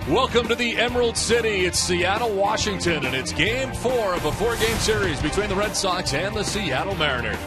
Welcome to the Emerald City. It's Seattle, Washington, and it's Game 4 of a 4-game series between the Red Sox and the Seattle Mariners.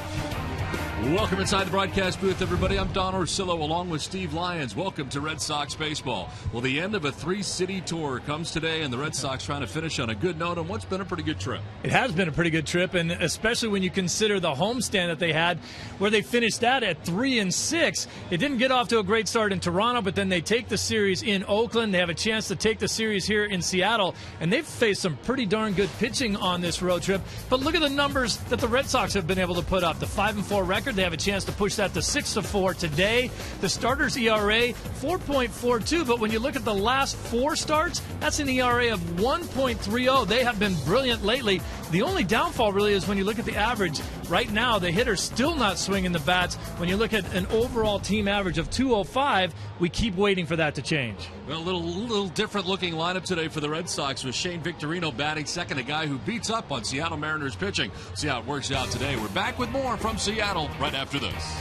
Welcome inside the broadcast booth, everybody. I'm Don Orsillo along with Steve Lyons. Welcome to Red Sox baseball. Well, the end of a 3-city tour comes today, and the Red Sox trying to finish on a good note on what's been a pretty good trip. It has been a pretty good trip, and especially when you consider the homestand that they had, where they finished that at 3-6. It didn't get off to a great start in Toronto, but then they take the series in Oakland. They have a chance to take the series here in Seattle, and they've faced some pretty darn good pitching on this road trip. But look at the numbers that the Red Sox have been able to put up. The 5-4 record, they have a chance to push that to 6-4 today. The starters' ERA, 4.42, but when you look at the last 4 starts, that's an ERA of 1.30. They have been brilliant lately. The only downfall really is when you look at the average. Right now, the hitter's still not swinging the bats. When you look at an overall team average of 205, we keep waiting for that to change. Well, a little different looking lineup today for the Red Sox with Shane Victorino batting second, a guy who beats up on Seattle Mariners pitching. See how it works out today. We're back with more from Seattle right after this.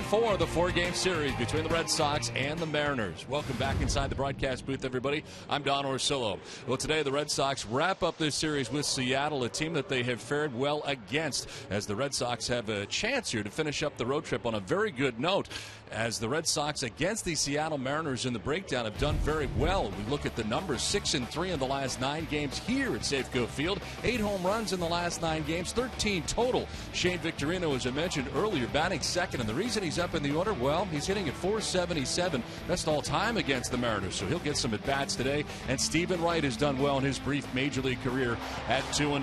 For the 4-game series between the Red Sox and the Mariners. Welcome back inside the broadcast booth, everybody. I'm Don Orsillo. Well, today the Red Sox wrap up this series with Seattle, a team that they have fared well against, as the Red Sox have a chance here to finish up the road trip on a very good note, as the Red Sox against the Seattle Mariners in the breakdown have done very well. We look at the numbers, 6-3 in the last 9 games here at Safeco Field, 8 home runs in the last 9 games, 13 total. Shane Victorino, as I mentioned earlier, batting second, and the reason he's up in the order, well, he's hitting at .477, best all time against the Mariners, so he'll get some at-bats today. And Stephen Wright has done well in his brief Major League career at 2-0.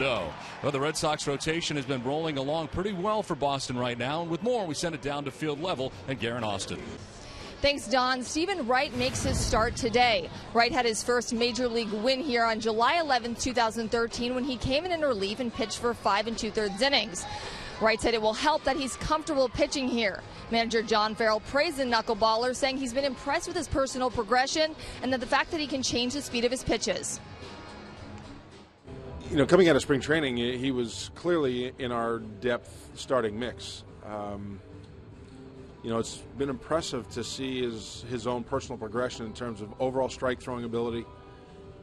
Well, the Red Sox rotation has been rolling along pretty well for Boston right now, and with more, we send it down to field level and Garen Austin. Thanks, Don. Stephen Wright makes his start today. Wright had his first Major League win here on July 11, 2013, when he came in relief and pitched for 5 2/3 innings. Wright said it will help that he's comfortable pitching here. Manager John Farrell praised the knuckleballer, saying he's been impressed with his personal progression and that the fact that he can change the speed of his pitches. You know, coming out of spring training, he was clearly in our depth starting mix. You know, it's been impressive to see his own personal progression in terms of overall strike throwing ability,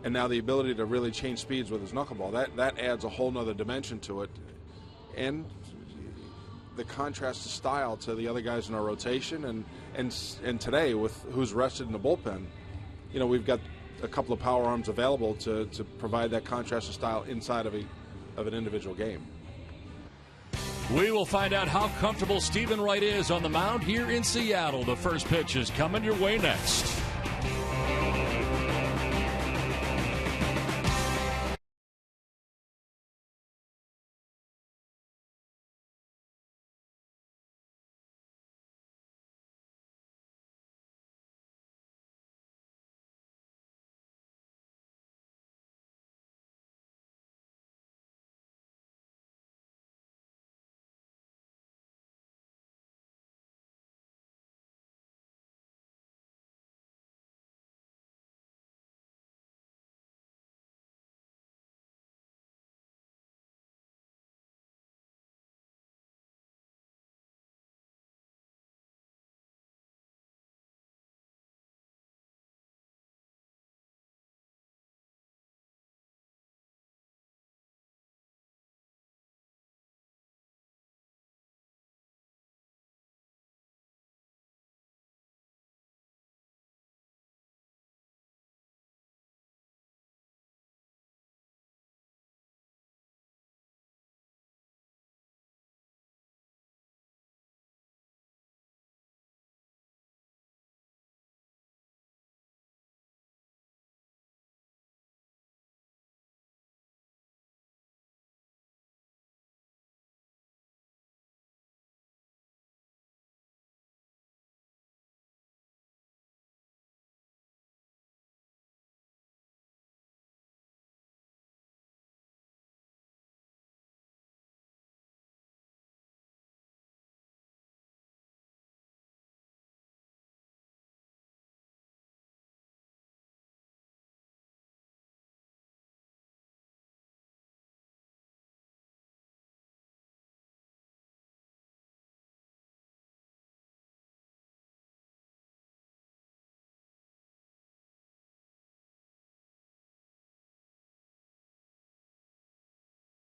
and now the ability to really change speeds with his knuckleball. That adds a whole nother dimension to it. And the contrast of style to the other guys in our rotation, and today with who's rested in the bullpen, we've got a couple of power arms available to provide that contrast of style inside of an individual game. We will find out how comfortable Stephen Wright is on the mound here in Seattle. The first pitch is coming your way next.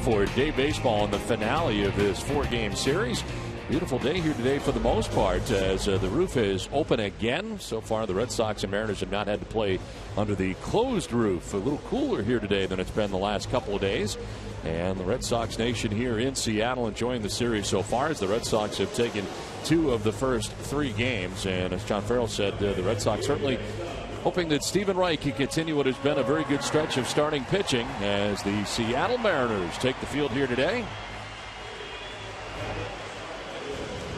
For day baseball in the finale of this 4-game series. Beautiful day here today for the most part, as the roof is open again. So far, the Red Sox and Mariners have not had to play under the closed roof. A little cooler here today than it's been the last couple of days. And the Red Sox Nation here in Seattle enjoying the series so far, as the Red Sox have taken 2 of the first 3 games. And as John Farrell said, the Red Sox certainly hoping that Stephen Wright can continue what has been a very good stretch of starting pitching, as the Seattle Mariners take the field here today.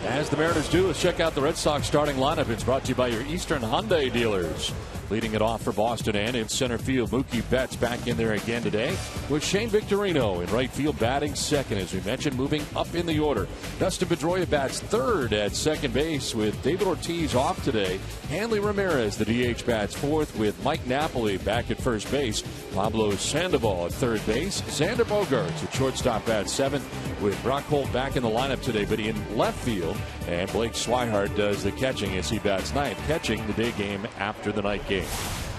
As the Mariners do, let's check out the Red Sox starting lineup. It's brought to you by your Eastern Hyundai dealers. Leading it off for Boston, and in center field, Mookie Betts back in there again today, with Shane Victorino in right field batting second, as we mentioned, moving up in the order. Dustin Pedroia bats third at second base, with David Ortiz off today. Hanley Ramirez, the DH, bats fourth, with Mike Napoli back at first base. Pablo Sandoval at third base. Xander Bogaerts at shortstop, bats seventh, with Brock Holt back in the lineup today, but in left field. And Blake Swihart does the catching as he bats ninth, catching the day game after the night game.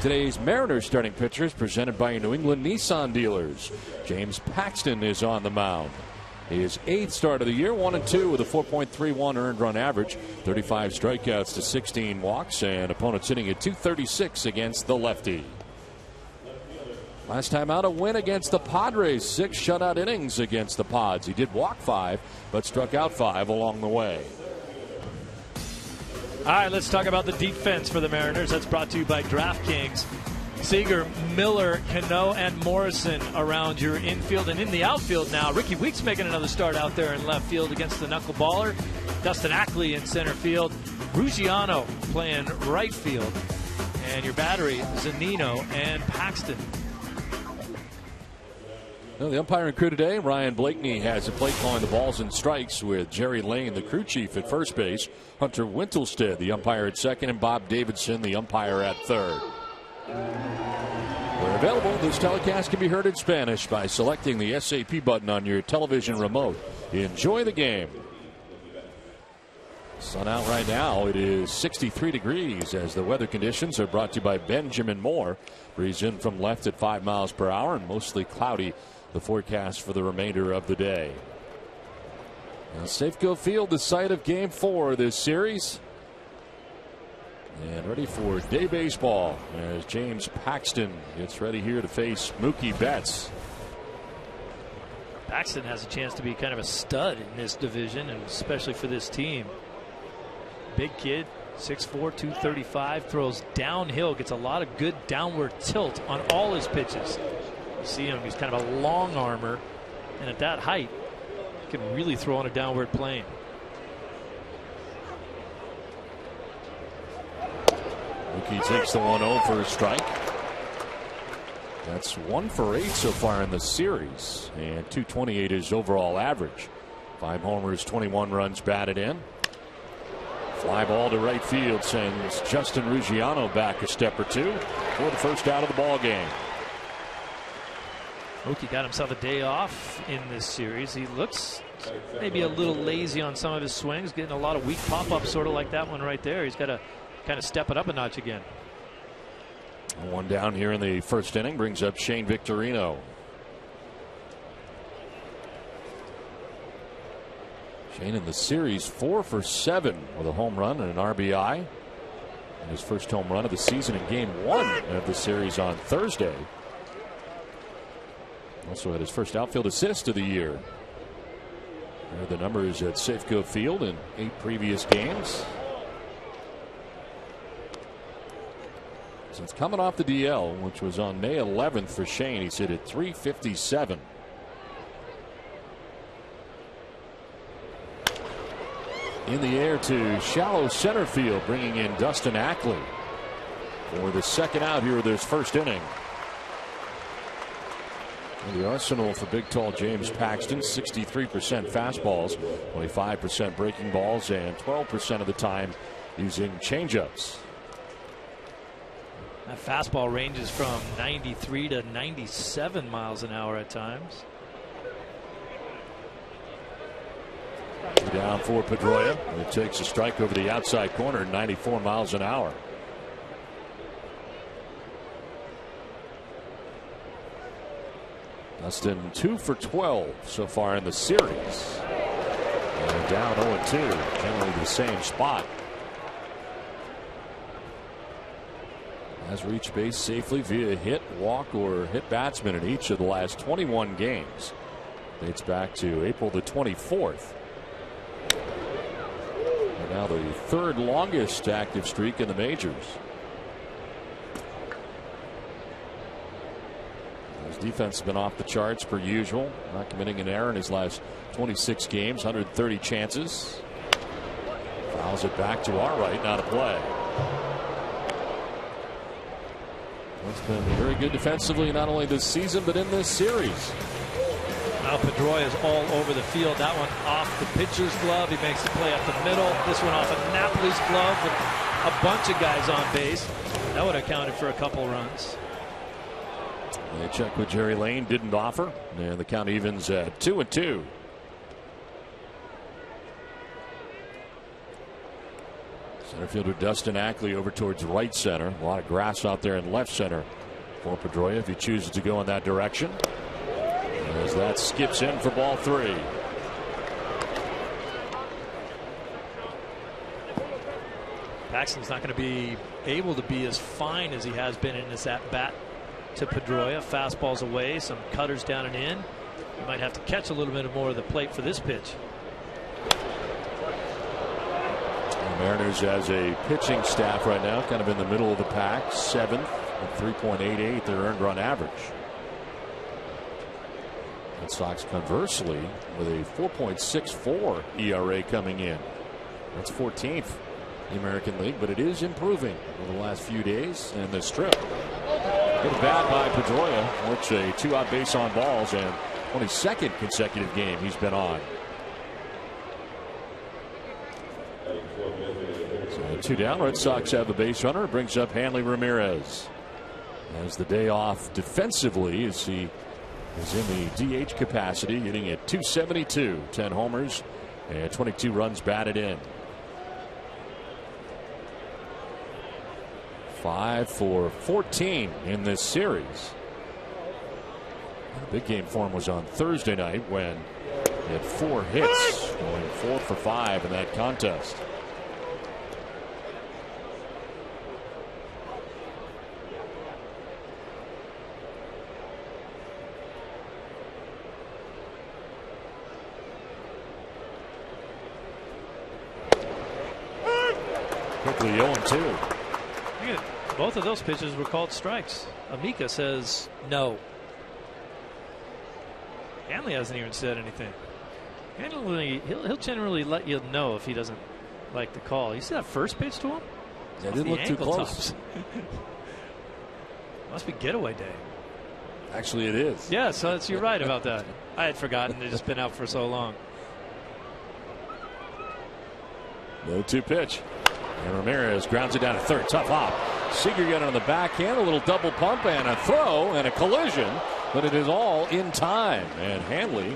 Today's Mariners starting pitchers presented by your New England Nissan dealers. James Paxton is on the mound. His 8th start of the year, 1-2 with a 4.31 earned run average, 35 strikeouts to 16 walks, and opponents hitting at .236 against the lefty. Last time out, a win against the Padres, 6 shutout innings against the Pods. He did walk 5, but struck out 5 along the way. All right, let's talk about the defense for the Mariners. That's brought to you by DraftKings. Seager, Miller, Cano, and Morrison around your infield. And in the outfield now, Ricky Weeks making another start out there in left field against the knuckleballer. Dustin Ackley in center field. Ruggiano playing right field. And your battery, Zunino and Paxton. Well, the umpiring crew today, Ryan Blakeney has a plate calling the balls and strikes, with Jerry Lane, the crew chief, at first base. Hunter Wintelstead, the umpire, at second, and Bob Davidson, the umpire, at third. Where available, this telecast can be heard in Spanish by selecting the SAP button on your television remote. Enjoy the game. Sun out right now. It is 63 degrees, as the weather conditions are brought to you by Benjamin Moore. Breeze in from left at 5 miles per hour, and mostly cloudy the forecast for the remainder of the day. Safeco Field, the site of Game 4 of this series. And ready for day baseball as James Paxton gets ready here to face Mookie Betts. Paxton has a chance to be kind of a stud in this division, and especially for this team. Big kid, 6'4", 235, throws downhill, gets a lot of good downward tilt on all his pitches. You see him, he's kind of a long armor, and at that height, he can really throw on a downward plane. Mookie takes the 1-0 for a strike. That's 1 for 8 so far in the series, and 228 is overall average. 5 homers, 21 runs batted in. Fly ball to right field sends Justin Ruggiano back a step or two for the first out of the ball game. Mookie got himself a day off in this series. He looks maybe a little lazy on some of his swings, getting a lot of weak pop-ups, sort of like that one right there. He's got to kind of step it up a notch again. 1 down here in the first inning brings up Shane Victorino. Shane in the series 4 for 7 with a home run and an RBI. And his first home run of the season in Game 1 of the series on Thursday. Also had his first outfield assist of the year. There are the numbers at Safeco Field in 8 previous games. Since coming off the DL, which was on May 11th for Shane, he's hit at .357. In the air to shallow center field, bringing in Dustin Ackley for the second out here of this first inning. In the arsenal for big tall James Paxton, 63% fastballs, 25% breaking balls, and 12% of the time using changeups. That fastball ranges from 93 to 97 miles an hour at times. 2 down for Pedroia. It takes a strike over the outside corner, 94 miles an hour. Dustin 2 for 12 so far in the series. And down 0-2, generally the same spot. Has reached base safely via hit, walk, or hit batsman in each of the last 21 games. Dates back to April the 24th. And now the 3rd longest active streak in the majors. His defense has been off the charts per usual, not committing an error in his last 26 games, 130 chances. Fouls it back to our right, not a play. It's been very good defensively, not only this season, but in this series. Now Pedroia is all over the field. That one off the pitcher's glove. He makes the play up the middle. This one off of Napoli's glove with a bunch of guys on base. That would have counted for a couple runs. They check with Jerry Lane, didn't offer, and the count evens at 2-2. Center fielder Dustin Ackley over towards right center. A lot of grass out there in left center for Pedroia if he chooses to go in that direction. As that skips in for ball 3. Paxton's not going to be able to be as fine as he has been in this at bat to Pedroia. Fastballs away, some cutters down and in. He might have to catch a little bit more of the plate for this pitch. The Mariners as a pitching staff right now kind of in the middle of the pack, 7th at 3.88 their earned run average. Red Sox conversely with a 4.64 ERA coming in. That's 14th in the American League, but it is improving over the last few days. And the strip. Good bat by Pedroia, works a 2-out base on balls, and 22nd consecutive game he's been on. So 2 down. Red Sox have a base runner. Brings up Hanley Ramirez. As the day off defensively as he is in the DH capacity, hitting at .272, 10 homers and 22 runs batted in. 5 for 14 in this series. The big game for him was on Thursday night when he had 4 hits going 4 for 5 in that contest. Quickly 0-2. Both of those pitches were called strikes. Amika says no. Hanley hasn't even said anything. Hanley, he'll generally let you know if he doesn't like the call. You see that first pitch to him? That didn't look too close. Must be getaway day. Actually, it is. Yeah, so you're right about that. I had forgotten. They've just been out for so long. 0-2 pitch. And Ramirez grounds it down to third. Tough hop. Seager got it on the backhand. A little double pump and a throw and a collision. But it is all in time. And Hanley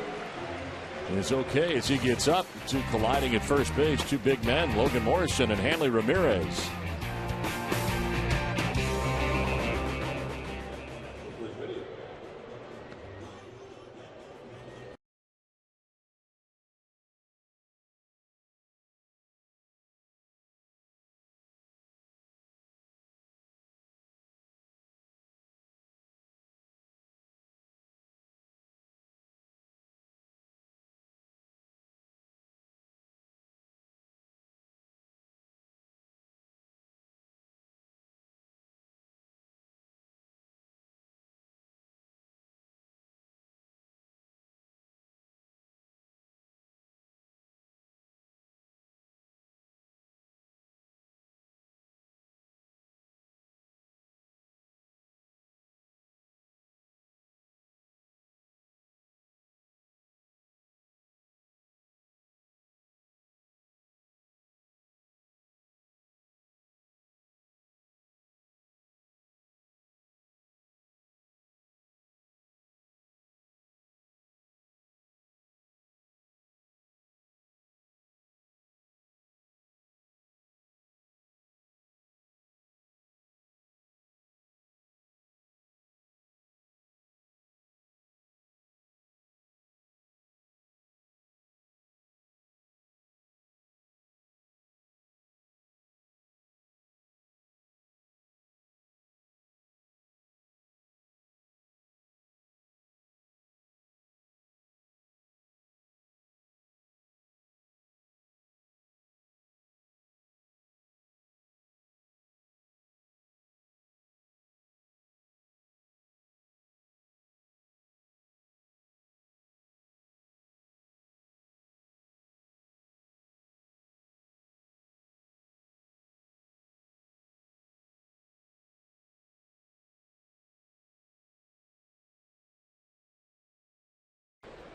is okay as he gets up. Two colliding at first base. Two big men, Logan Morrison and Hanley Ramirez.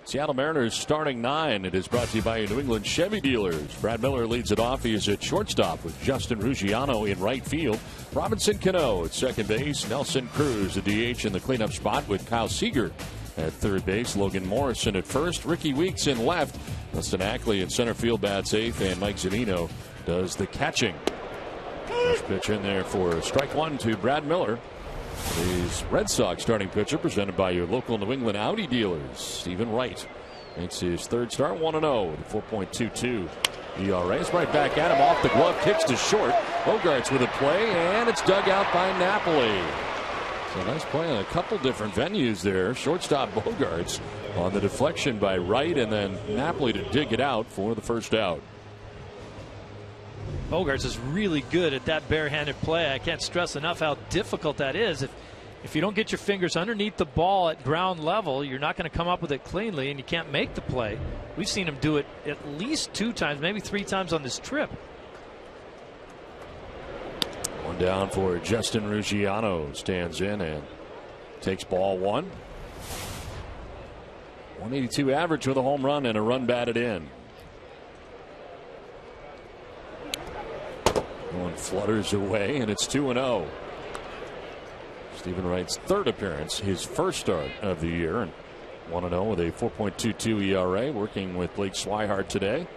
Seattle Mariners starting 9. It is brought to you by your New England Chevy dealers. Brad Miller leads it off. He is at shortstop with Justin Ruggiano in right field. Robinson Cano at second base. Nelson Cruz, the DH, in the cleanup spot with Kyle Seager at third base. Logan Morrison at first. Ricky Weeks in left. Dustin Ackley in center field bats eighth. And Mike Zunino does the catching. First pitch in there for strike one to Brad Miller. These Red Sox starting pitcher presented by your local New England Audi dealers. Stephen Wright makes his third start 1-0 with a 4.22 ERA. It's right back at him off the glove, kicks to short. Bogarts with a play, and it's dug out by Napoli. So nice play on a couple different venues there. Shortstop Bogarts on the deflection by Wright, and then Napoli to dig it out for the first out. Bogarts is really good at that barehanded play. I can't stress enough how difficult that is. If you don't get your fingers underneath the ball at ground level, you're not going to come up with it cleanly, and you can't make the play. We've seen him do it at least 2 times, maybe 3 times on this trip. One down for Justin Ruggiano. Stands in and takes ball 1. 182 average with a home run and a run batted in. One flutters away, and it's 2-0. Stephen Wright's third appearance, his first start of the year, and 1-0 with a 4.22 ERA, working with Blake Swihart today.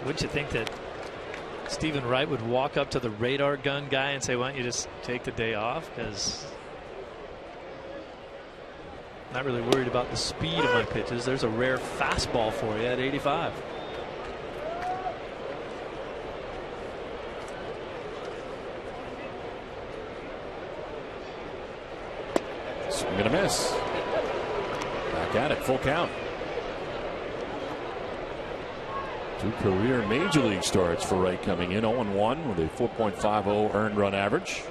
Wouldn't you think that Stephen Wright would walk up to the radar gun guy and say, why don't you just take the day off? Because Not really worried about the speed of my pitches. There's a rare fastball for you at 85. Swing and a miss. Back at it, full count. 2 career major league starts for Wright coming in. 0-1 with a 4.50 earned run average.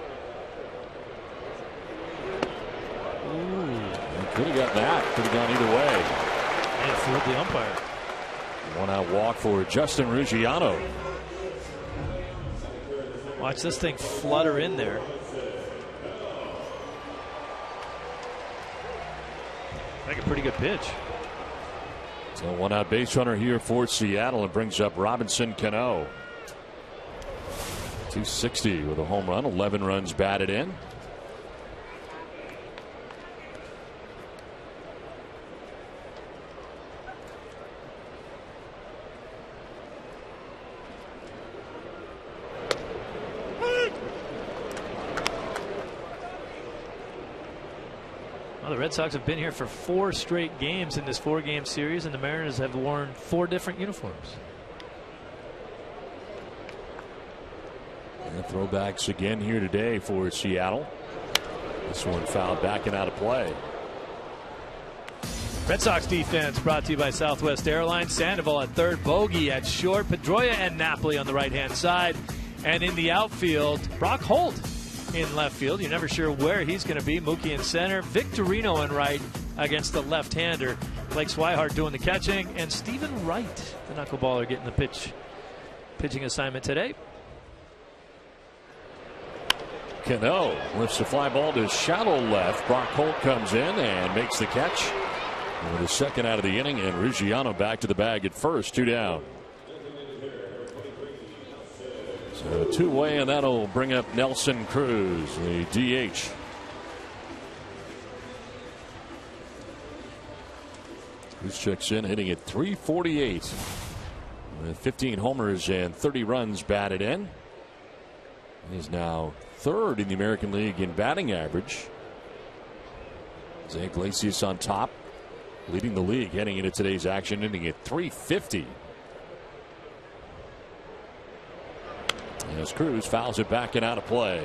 Could have got that. Could have gone either way. And fooled the umpire. 1-out walk for Justin Ruggiano. Watch this thing flutter in there. Like a pretty good pitch. So 1-out base runner here for Seattle, and brings up Robinson Cano. 260 with a home run, 11 runs batted in. Well, the Red Sox have been here for 4 straight games in this 4-game series, and the Mariners have worn 4 different uniforms. And throwbacks again here today for Seattle. This one fouled back and out of play. Red Sox defense brought to you by Southwest Airlines. Sandoval at third, Bogey at short, Pedroia and Napoli on the right-hand side. And in the outfield, Brock Holt in left field. You're never sure where he's going to be. Mookie in center, Victorino in right against the left-hander. Blake Swihart doing the catching, and Stephen Wright, the knuckleballer, getting the pitching assignment today. Cano lifts the fly ball to shallow left. Brock Holt comes in and makes the catch. With the second out of the inning, and Ruggiano back to the bag at first, 2 down. So 2-way, and that'll bring up Nelson Cruz, the DH. Cruz checks in, hitting at .348 with 15 homers and 30 runs batted in. He's now 3rd in the American League in batting average. Zach Iglesias on top, leading the league heading into today's action, hitting at .350. As Cruz fouls it back and out of play.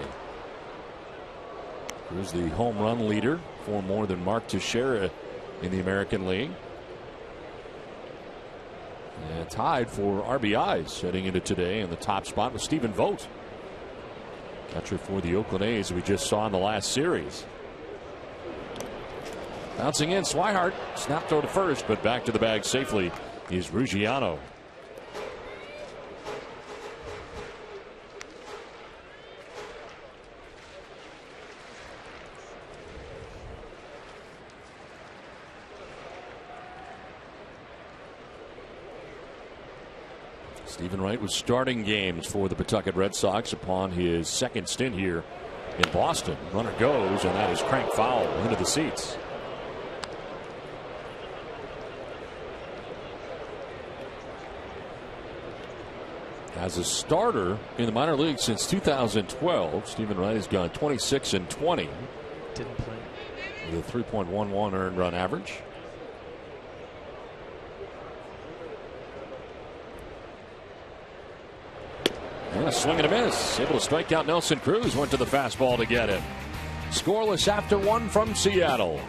Cruz the home run leader, 4 more than Mark Teixeira in the American League. And tied for RBIs heading into today in the top spot with Stephen Vogt, catcher for the Oakland A's, we just saw in the last series. Bouncing in, Swihart, snap throw to first, but back to the bag safely is Ruggiano. Stephen Wright was starting games for the Pawtucket Red Sox upon his second stint here in Boston. Runner goes, and that is cranked foul into the seats. As a starter in the minor league since 2012, Stephen Wright has gone 26-20. Didn't play. With a 3.11 earned run average. And a swing and a miss. Able to strike out Nelson Cruz. Went to the fastball to get him. Scoreless after 1 from Seattle.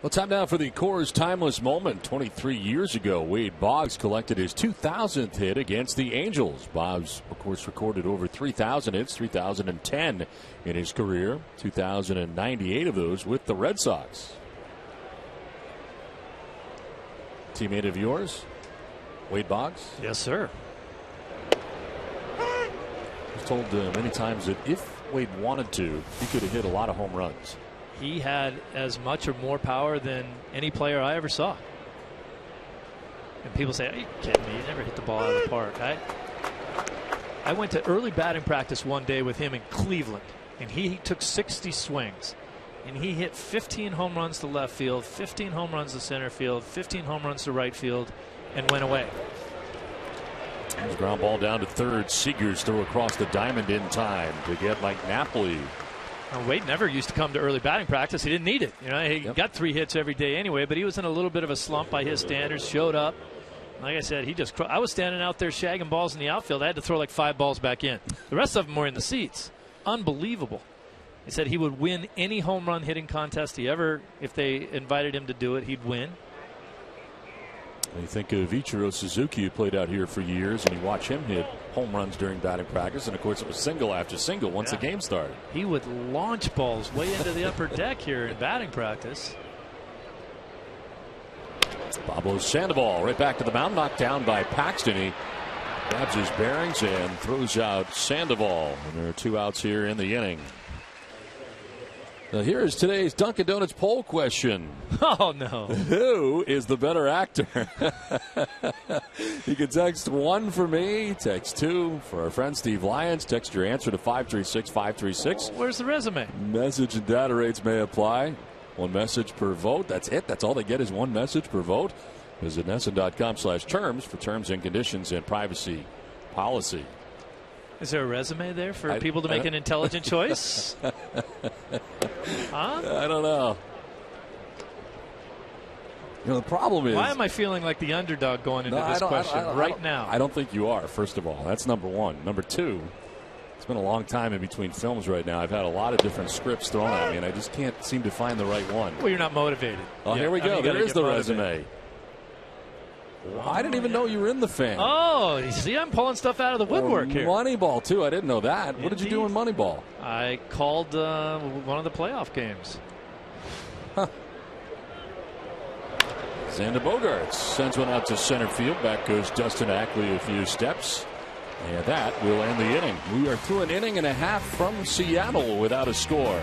Well, time now for the Coors Timeless Moment. 23 years ago, Wade Boggs collected his 2,000th hit against the Angels. Boggs, of course, recorded over 3,000 hits, 3,010 in his career, 2,098 of those with the Red Sox. Teammate of yours, Wade Boggs? Yes, sir. I was told many times that if Wade wanted to, he could have hit a lot of home runs. He had as much or more power than any player I ever saw. And people say, "Are you kidding me? You never hit the ball out of the park." I went to early batting practice one day with him in Cleveland, and he took 60 swings. And he hit 15 home runs to left field, 15 home runs to center field, 15 home runs to right field, and went away. There's a ground ball down to third. Seager's throw across the diamond in time to get Mike Napoli. Wade never used to come to early batting practice. He didn't need it. He got 3 hits every day anyway, but he was in a little bit of a slump by his standards, showed up. Like I said, I was standing out there shagging balls in the outfield. I had to throw like 5 balls back in. The rest of them were in the seats. Unbelievable. He said he would win any home run hitting contest if they invited him to do it, he'd win. You think of Ichiro Suzuki, who played out here for years, and you watch him hit home runs during batting practice, and of course it was single after single once the game started. He would launch balls way into the upper deck here in batting practice. Pablo Sandoval right back to the mound, knocked down by Paxton. He grabs his bearings and throws out Sandoval, and there are 2 outs here in the inning. Now here is today's Dunkin' Donuts poll question. Oh, no. Who is the better actor? You can text 1 for me, text 2 for our friend Steve Lyons. Text your answer to 536-536. Where's the resume? Message and data rates may apply. 1 message per vote. That's it. That's all they get is 1 message per vote. Visit NESN.com/terms for terms and conditions and privacy policy. Is there a resume there for people to make an intelligent choice? Huh? I don't know. The problem is, why am I feeling like the underdog going into this question right now? I don't think you are, first of all. That's number 1. Number 2, it's been a long time in between films right now. I've had a lot of different scripts thrown at me, and I just can't seem to find the right one. Well, you're not motivated. Oh, here we go. There is the resume. I didn't even know you were in The Fan. Oh, you see, I'm pulling stuff out of the woodwork here. Moneyball, too. I didn't know that. What did you do in Moneyball? I called one of the playoff games. Huh. Xander Bogaerts sends one out to center field. Back goes Dustin Ackley a few steps. And that will end the inning. We are through an inning and a half from Seattle without a score.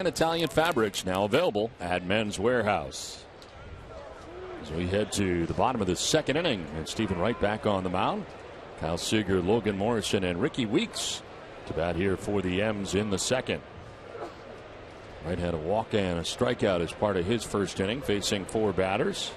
And Italian fabrics now available at Men's Warehouse. As we head to the bottom of the second inning, and Stephen Wright back on the mound. Kyle Seager, Logan Morrison, and Ricky Weeks to bat here for the M's in the second. Wright had a walk and a strikeout as part of his first inning, facing 4 batters.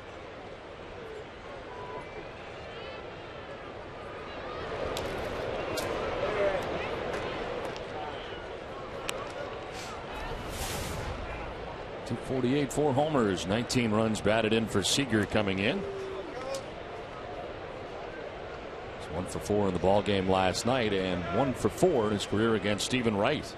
.248, 4 homers, 19 runs batted in for Seager coming in. He's 1 for 4 in the ball game last night, and 1 for 4 in his career against Stephen Wright.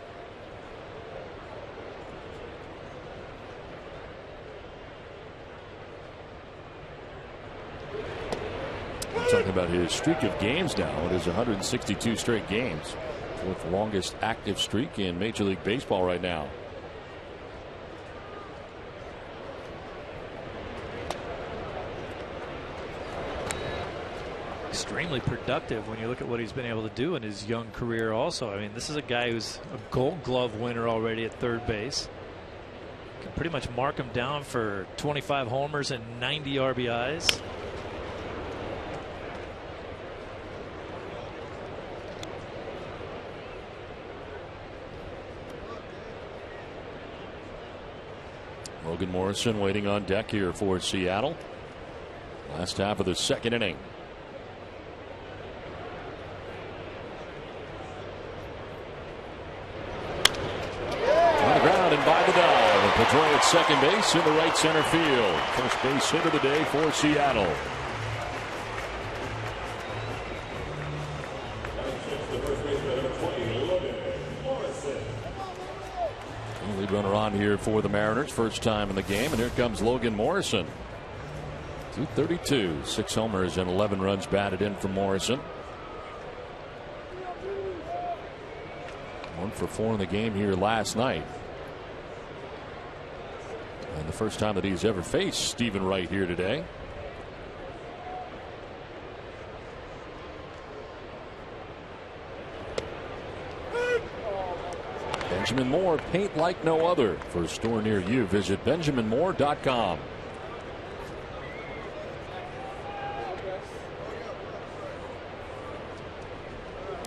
I'm talking about his streak of games now. It is 162 straight games, 4th longest active streak in Major League Baseball right now. Extremely productive when you look at what he's been able to do in his young career also. I mean, this is a guy who's a Gold Glove winner already at third base. Can pretty much mark him down for 25 homers and 90 RBIs. Logan Morrison waiting on deck here for Seattle. Last half of the second inning. Pedroia at second base in the right center field. First base hit of the day for Seattle. Lead runner on here for the Mariners. First time in the game, and here comes Logan Morrison. .232, 6 homers and 11 runs batted in for Morrison. 1 for 4 in the game here last night. And the first time that he's ever faced Stephen Wright here today. Benjamin Moore, paint like no other. For a store near you, visit benjaminmoore.com.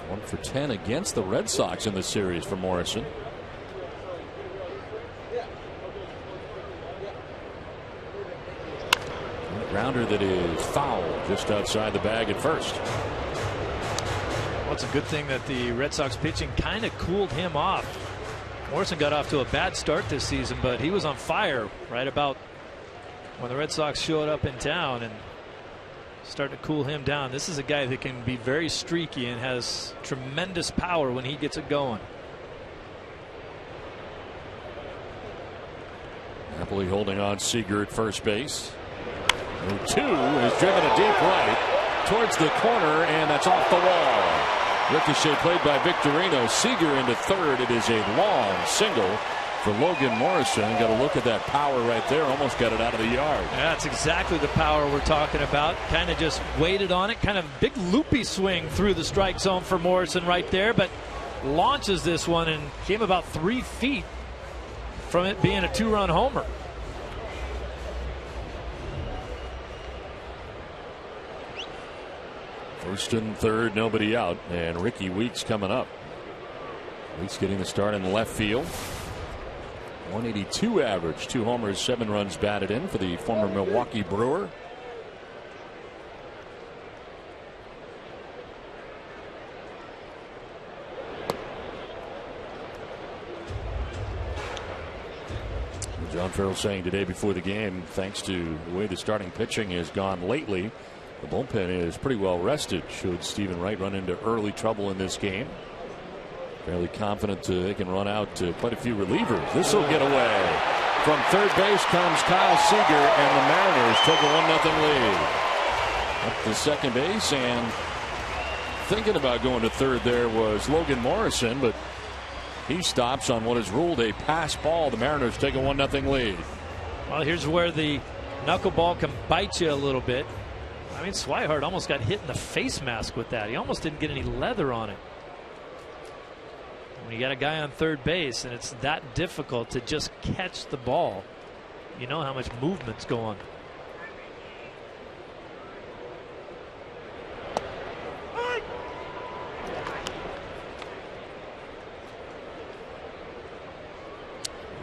One for 10 against the Red Sox in the series for Morrison. Grounder that is foul just outside the bag at first. Well, it's a good thing that the Red Sox pitching kind of cooled him off. Morrison got off to a bad start this season, but he was on fire right about when the Red Sox showed up in town and started to cool him down. This is a guy that can be very streaky and has tremendous power when he gets it going. Napoli holding on Seager at first base. 2 is driven a deep right towards the corner, and that's off the wall. Ricochet played by Victorino. Seager into third. It is a long single for Logan Morrison. Got a look at that power right there. Almost got it out of the yard. Yeah, that's exactly the power we're talking about. Kind of just waited on it. Kind of big loopy swing through the strike zone for Morrison right there, but launches this one and came about 3 feet from it being a 2-run homer. First and third, nobody out, and Ricky Weeks coming up. Weeks getting the start in left field. 182 average, 2 homers, 7 runs batted in for the former Milwaukee Brewer. John Farrell saying today before the game, thanks to the way the starting pitching has gone lately, the bullpen is pretty well rested should Stephen Wright run into early trouble in this game. Fairly confident they can run out quite a few relievers. This will get away. From third base comes Kyle Seager, and the Mariners take a 1-0 lead. Up to second base, and thinking about going to third there was Logan Morrison, but he stops on what is ruled a pass ball. The Mariners take a 1-0 lead. Well, here's where the knuckleball can bite you a little bit. I mean, Swihart almost got hit in the face mask with that. He almost didn't get any leather on it. When you got a guy on third base and it's that difficult to just catch the ball, you know how much movement's going on.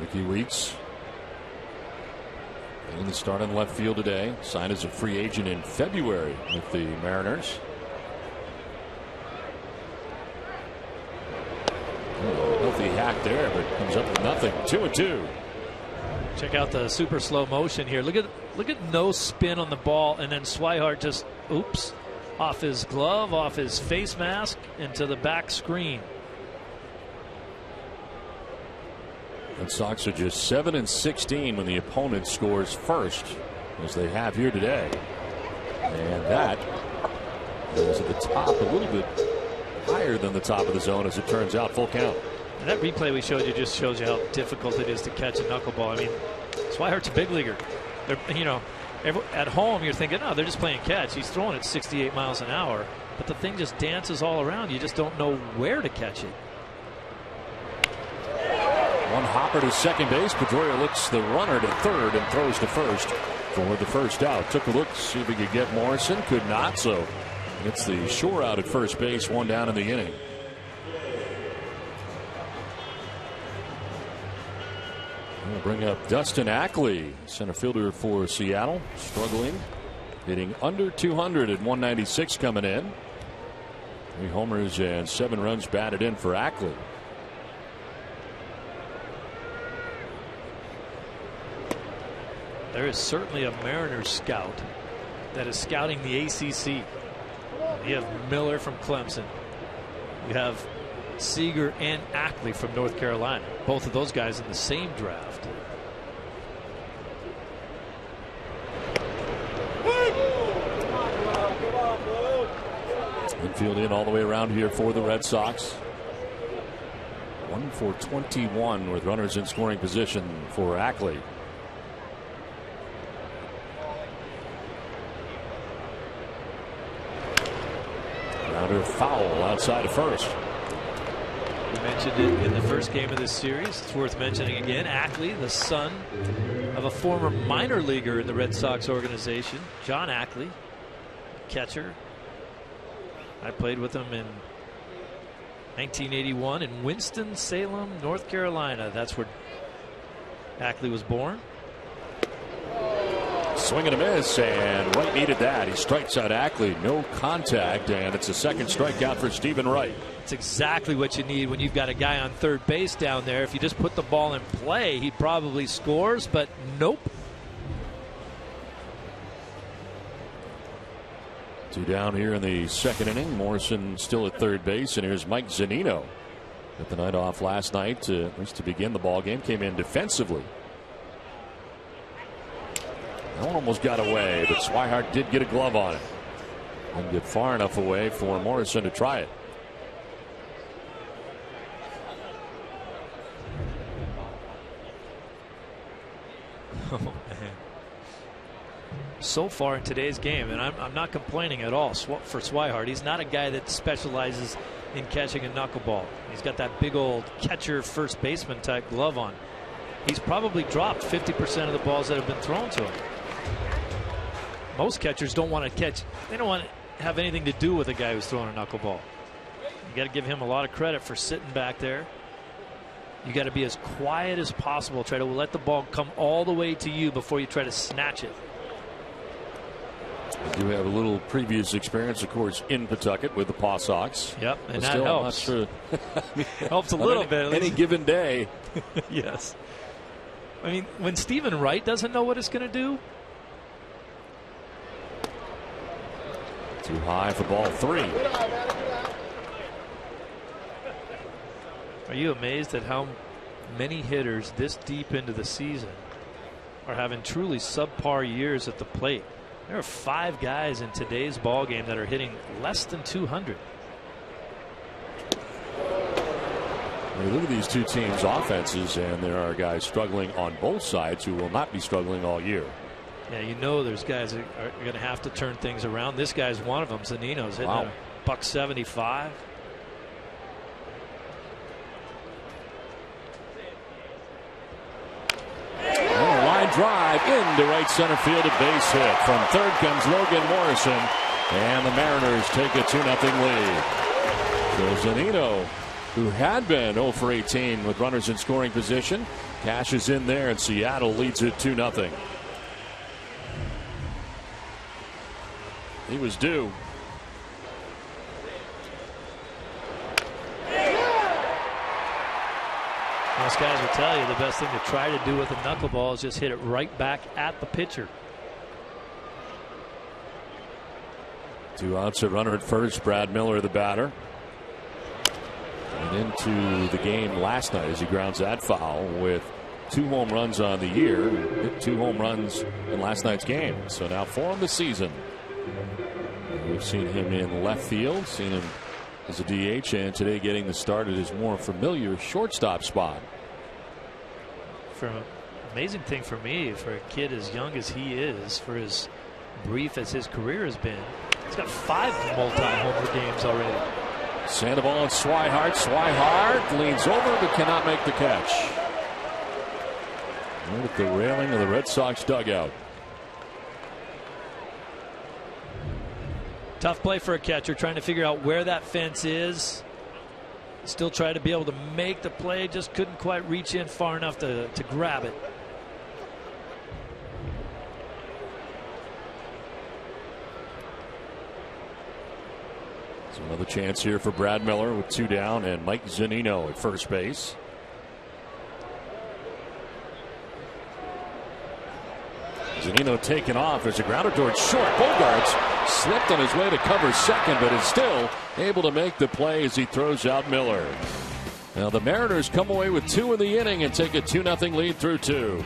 Ricky Weeks getting the start in left field today. Signed as a free agent in February with the Mariners. Healthy hack there, but comes up with nothing. 2-2. Check out the super slow motion here. Look at no spin on the ball, and then Swihart just off his glove, off his face mask, into the back screen. Red Sox are just 7-16 when the opponent scores first, as they have here today. And that is at the top, a little bit higher than the top of the zone, as it turns out. Full count. And that replay we showed you just shows you how difficult it is to catch a knuckleball. I mean, Swihart's a big leaguer. At home you're thinking, oh, they're just playing catch. He's throwing at 68 miles an hour, but the thing just dances all around. You just don't know where to catch it. One hopper to second base. Pedroia looks the runner to third and throws to first for the first out. Took a look, see if he could get Morrison. Could not, so it's the shore out at first base. One down in the inning. We'll bring up Dustin Ackley, center fielder for Seattle, struggling, hitting under 200 at 196 coming in. 3 homers and 7 runs batted in for Ackley. There is certainly a Mariners scout that is scouting the ACC. You have Miller from Clemson. You have Seager and Ackley from North Carolina. Both of those guys in the same draft. Infield in all the way around here for the Red Sox. 1 for 21 with runners in scoring position for Ackley. Rounder foul outside of first. We mentioned it in the first game of this series. It's worth mentioning again. Ackley, the son of a former minor leaguer in the Red Sox organization, John Ackley, catcher. I played with him in 1981 in Winston-Salem, North Carolina. That's where Ackley was born. Swing and a miss, and Wright needed that. He strikes out Ackley. No contact, and it's a second strikeout for Stephen Wright. It's exactly what you need when you've got a guy on third base down there. If you just put the ball in play, he probably scores, but nope. 2 down here in the second inning. Morrison still at third base, and here's Mike Zunino. Got the night off last night, at least to begin the ball game. Came in defensively. That one almost got away, but Swihart did get a glove on it. Didn't get far enough away for Morrison to try it. Oh, man. So far in today's game, and I'm not complaining at all for Swihart. He's not a guy that specializes in catching a knuckleball. He's got that big old catcher first baseman type glove on. He's probably dropped 50% of the balls that have been thrown to him. Most catchers don't want to catch. They don't want to have anything to do with a guy who's throwing a knuckleball. You got to give him a lot of credit for sitting back there. You got to be as quiet as possible. Try to let the ball come all the way to you before you try to snatch it. I do have a little previous experience, of course, in Pawtucket with the Paw Sox. Yep, and that still, helps. I'm not sure. Helps a little bit. Any given day. Yes. I mean, when Stephen Wright doesn't know what it's going to do. Too high for ball 3. Are you amazed at how many hitters this deep into the season are having truly subpar years at the plate? There are 5 guys in today's ball game that are hitting less than 200. Look at these two teams' offenses, and there are guys struggling on both sides who will not be struggling all year. Yeah, you know there's guys that are going to have to turn things around. This guy's one of them. Zanino's hitting a $175. drive into right center field, a base hit. From third comes Logan Morrison, and the Mariners take a 2-0 lead. So Zunino, who had been 0 for 18 with runners in scoring position, cashes in there, and Seattle leads it 2-0. He was due. Most guys will tell you the best thing to try to do with a knuckleball is just hit it right back at the pitcher. 2 outs, a runner at first. Brad Miller, the batter. And into the game last night as he grounds that foul with 2 home runs on the year. Hit 2 home runs in last night's game. So now 4 on the season. We've seen him in left field, seen him as a DH, and today getting the start at his more familiar shortstop spot. Amazing thing for me, for a kid as young as he is, for as brief as his career has been, he's got 5 multi-homer games already. Sandoval and Swihart. Swihart leans over but cannot make the catch. Right at the railing of the Red Sox dugout. Tough play for a catcher, trying to figure out where that fence is. Still trying to be able to make the play, just couldn't quite reach in far enough to grab it. So another chance here for Brad Miller with 2 down, and Mike Zunino at first base. Zunino taken off. There's a grounder towards short. Bogarts slipped on his way to cover second, but is still able to make the play as he throws out Miller. Now the Mariners come away with 2 in the inning and take a 2-0 lead through 2.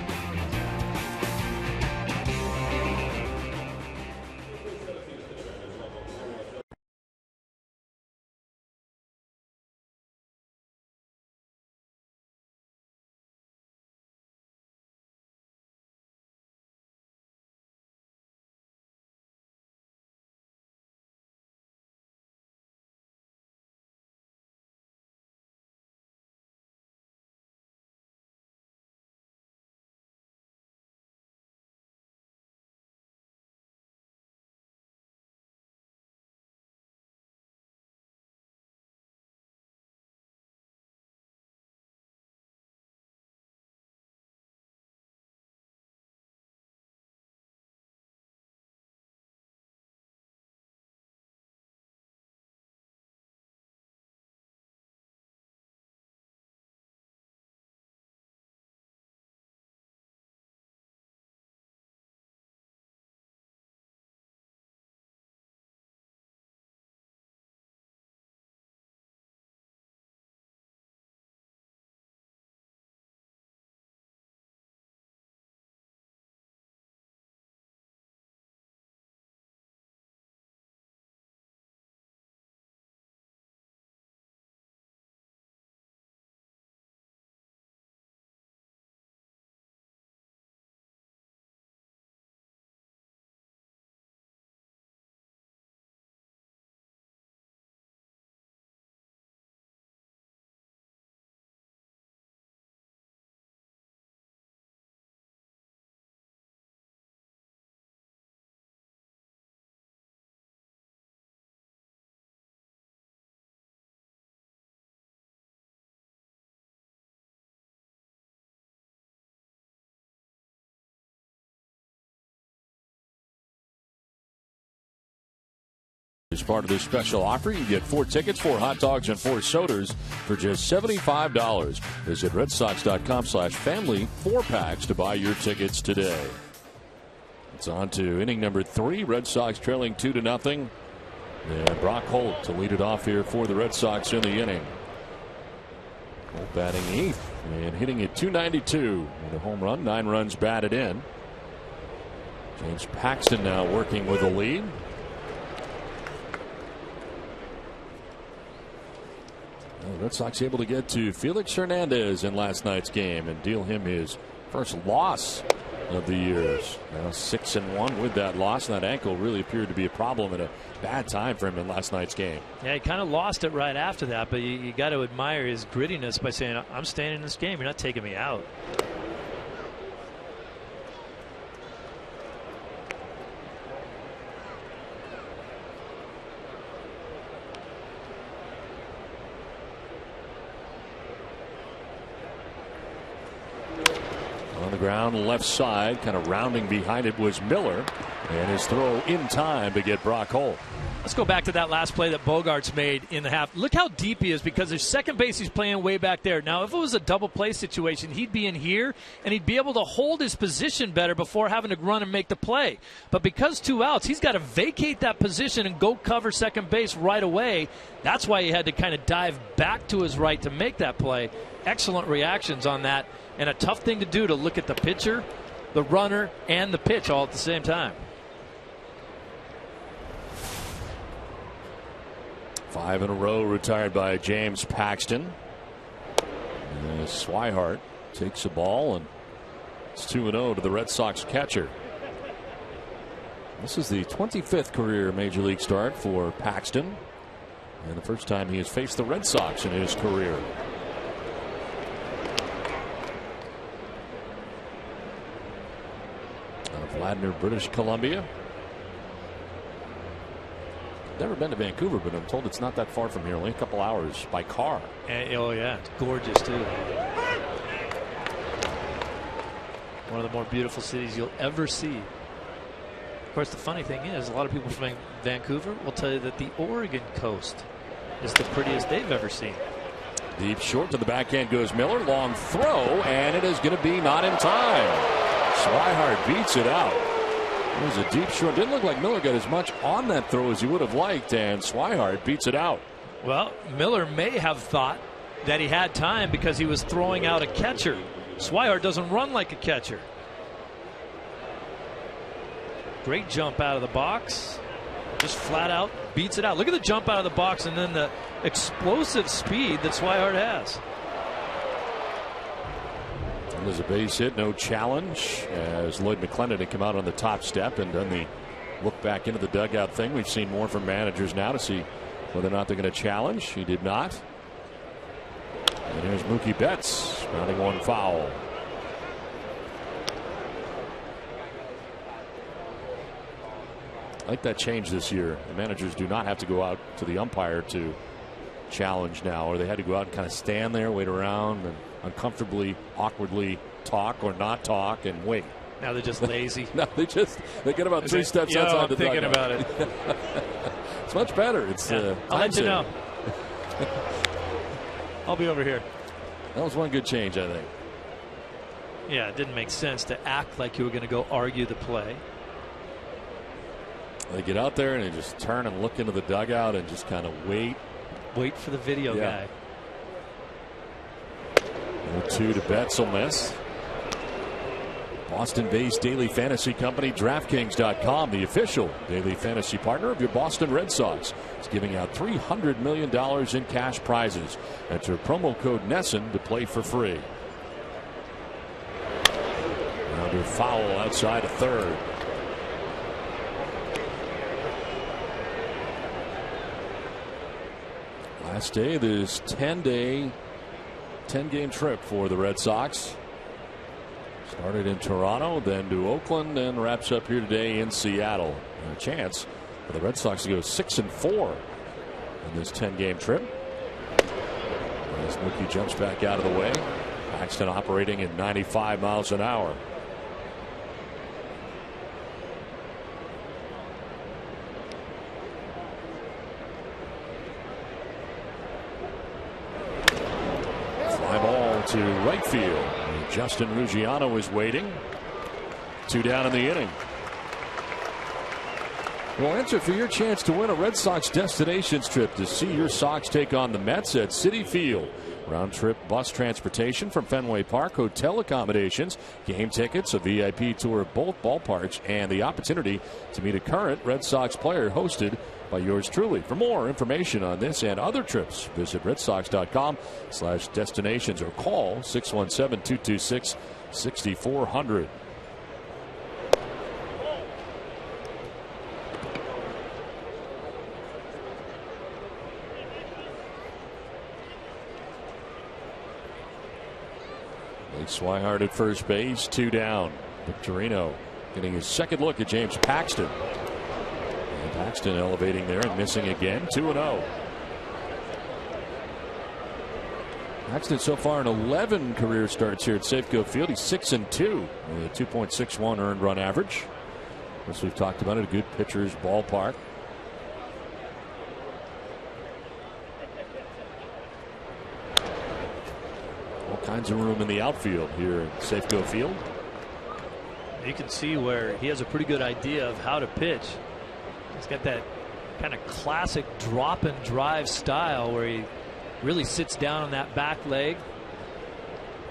As part of this special offer, you get 4 tickets, 4 hot dogs, and 4 sodas for just $75. Visit redsox.com/family 4-packs to buy your tickets today. It's on to inning number 3. Red Sox trailing 2-0. And Brock Holt to lead it off here for the Red Sox in the inning. Holt batting 8th and hitting at .292 with a home run, 9 runs batted in. James Paxton now working with a lead. The Red Sox able to get to Felix Hernandez in last night's game and deal him his first loss of the years. Now 6-1 with that loss. That ankle really appeared to be a problem at a bad time for him in last night's game. Yeah, he kind of lost it right after that, but you got to admire his grittiness by saying, I'm staying in this game. You're not taking me out. On the ground, left side, kind of rounding behind it was Miller. And his throw in time to get Brock Holt. Let's go back to that last play that Bogaerts made in the half. Look how deep he is, because his second base he's playing way back there. Now, if it was a double play situation, he'd be in here, and he'd be able to hold his position better before having to run and make the play. But because 2 outs, he's got to vacate that position and go cover second base right away. That's why he had to kind of dive back to his right to make that play. Excellent reactions on that, and a tough thing to do, to look at the pitcher, the runner, and the pitch all at the same time. 5 in a row retired by James Paxton. Swihart takes the ball, and it's 2-0 to the Red Sox catcher. This is the 25th career Major League start for Paxton, and the first time he has faced the Red Sox in his career. Out of Vladimir, British Columbia. Never been to Vancouver, but I'm told it's not that far from here, only a couple hours by car. Oh yeah, it's gorgeous too. One of the more beautiful cities you'll ever see. Of course, the funny thing is, a lot of people from Vancouver will tell you that the Oregon coast is the prettiest they've ever seen. Deep short, to the backhand goes Miller. Long throw, and it is going to be not in time. Swihart beats it out. It was a deep short. Didn't look like Miller got as much on that throw as he would have liked, and Swihart beats it out. Well, Miller may have thought that he had time because he was throwing out a catcher. Swihart doesn't run like a catcher. Great jump out of the box. Just flat out beats it out. Look at the jump out of the box and then the explosive speed that Swihart has. And there's a base hit, no challenge, as Lloyd McClendon had come out on the top step and done the look back into the dugout thing. We've seen more from managers now to see whether or not they're going to challenge. He did not. And here's Mookie Betts grounding one foul. I like that change this year. The managers do not have to go out to the umpire to challenge now, or they had to go out and kind of stand there, wait around, and uncomfortably, awkwardly talk or not talk and wait. Now they're just lazy. No, they get about 3 steps outside the dugout. I'm thinking about it. It's much better. It's I'll let you know. I'll be over here. That was one good change, I think. Yeah, it didn't make sense to act like you were going to go argue the play. They get out there and they just turn and look into the dugout and just kind of wait. Wait for the video guy. 0-2 to Betts will miss. Boston-based daily fantasy company DraftKings.com, the official daily fantasy partner of your Boston Red Sox, is giving out $300 million in cash prizes. Enter promo code NESSON to play for free. Rounder foul outside of third. Last day of this 10-game trip for the Red Sox. Started in Toronto, then to Oakland, and wraps up here today in Seattle. And a chance for the Red Sox to go 6-4 in this 10-game trip. As Mookie jumps back out of the way. Paxton operating at 95 miles an hour. Fly ball to right field. Justin Ruggiano is waiting. 2 down in the inning. Well, enter for your chance to win a Red Sox destinations trip to see your Sox take on the Mets at Citi Field. Round trip bus transportation from Fenway Park, hotel accommodations, game tickets, a VIP tour of both ballparks, and the opportunity to meet a current Red Sox player hosted by yours truly. For more information on this and other trips, visit redsox.com/destinations or call 617-226-6400. Swihart at first base, 2 down. Victorino getting his second look at James Paxton. And Paxton elevating there and missing again. 2-0. Paxton so far in 11 career starts here at Safeco Field. He's 6-2 with a 2.61 earned run average. As we've talked about it, a good pitcher's ballpark. All kinds of room in the outfield here at Safeco Field. You can see where he has a pretty good idea of how to pitch. He's got that kind of classic drop and drive style where he really sits down on that back leg,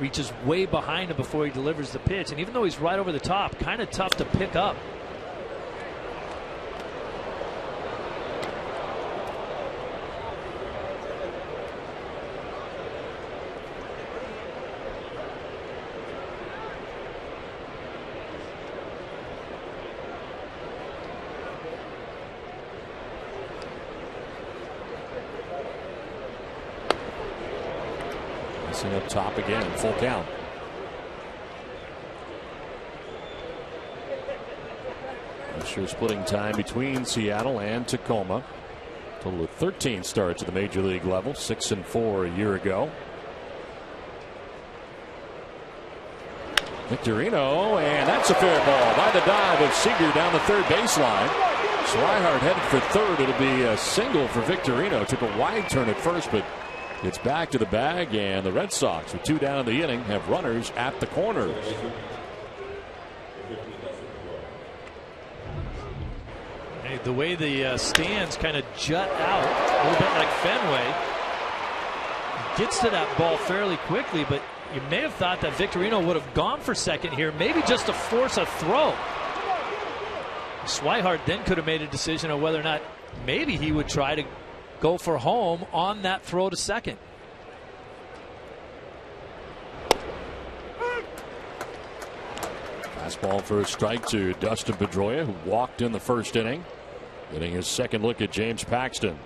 reaches way behind him before he delivers the pitch, and even though he's right over the top, kind of tough to pick up. Up top again, full count. Sure, splitting time between Seattle and Tacoma. Total of 13 starts at the major league level, 6-4 a year ago. Victorino, and that's a fair ball by the dive of Seager down the third baseline. Swihart headed for third. It'll be a single for Victorino. Took a wide turn at first, but gets back to the bag, and the Red Sox, with 2 down in the inning, have runners at the corners. Hey, the way the stands kind of jut out, a little bit like Fenway, gets to that ball fairly quickly, but you may have thought that Victorino would have gone for second here, maybe just to force a throw. Swihart then could have made a decision on whether or not maybe he would try to go for home on that throw to second. Fastball for a strike to Dustin Pedroia, who walked in the first inning, getting his second look at James Paxton.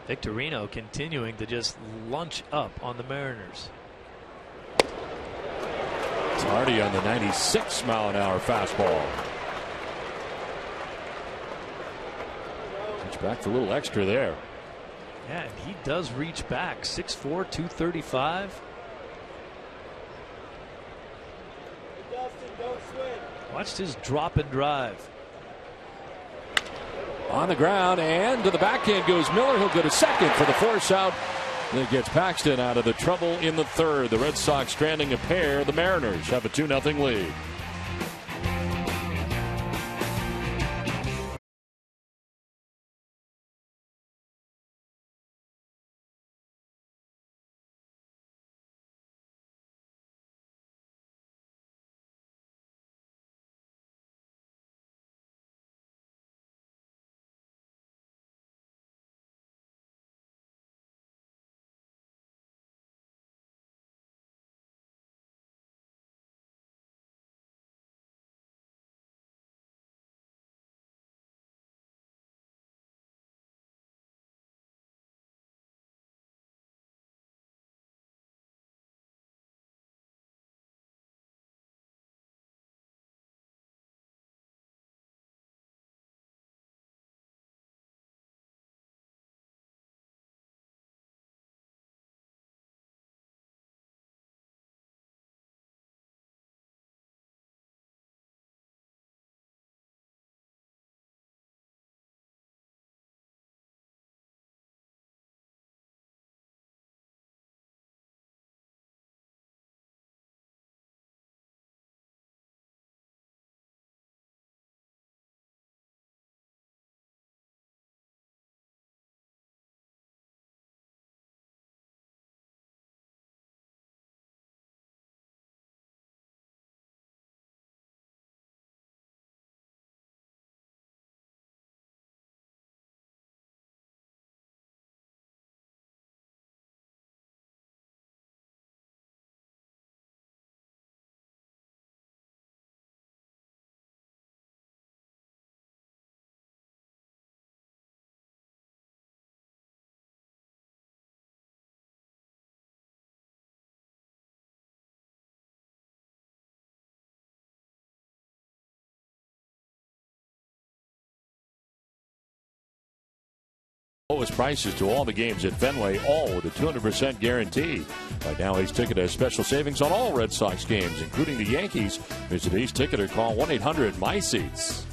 Victorino continuing to just lunge up on the Mariners. Tardy on the 96-mile-an-hour fastball. Back for a little extra there. Yeah, and he does reach back. 6'4", 235. Watched his drop and drive. On the ground, and to the backhand goes Miller. He'll go to second for the force out. That gets Paxton out of the trouble in the third. The Red Sox stranding a pair. The Mariners have a 2-0 lead. Lowest prices to all the games at Fenway, all with a 200% guarantee. Right now, Ace Ticket has special savings on all Red Sox games, including the Yankees. Visit Ace Ticket or call 1-800-MySeats.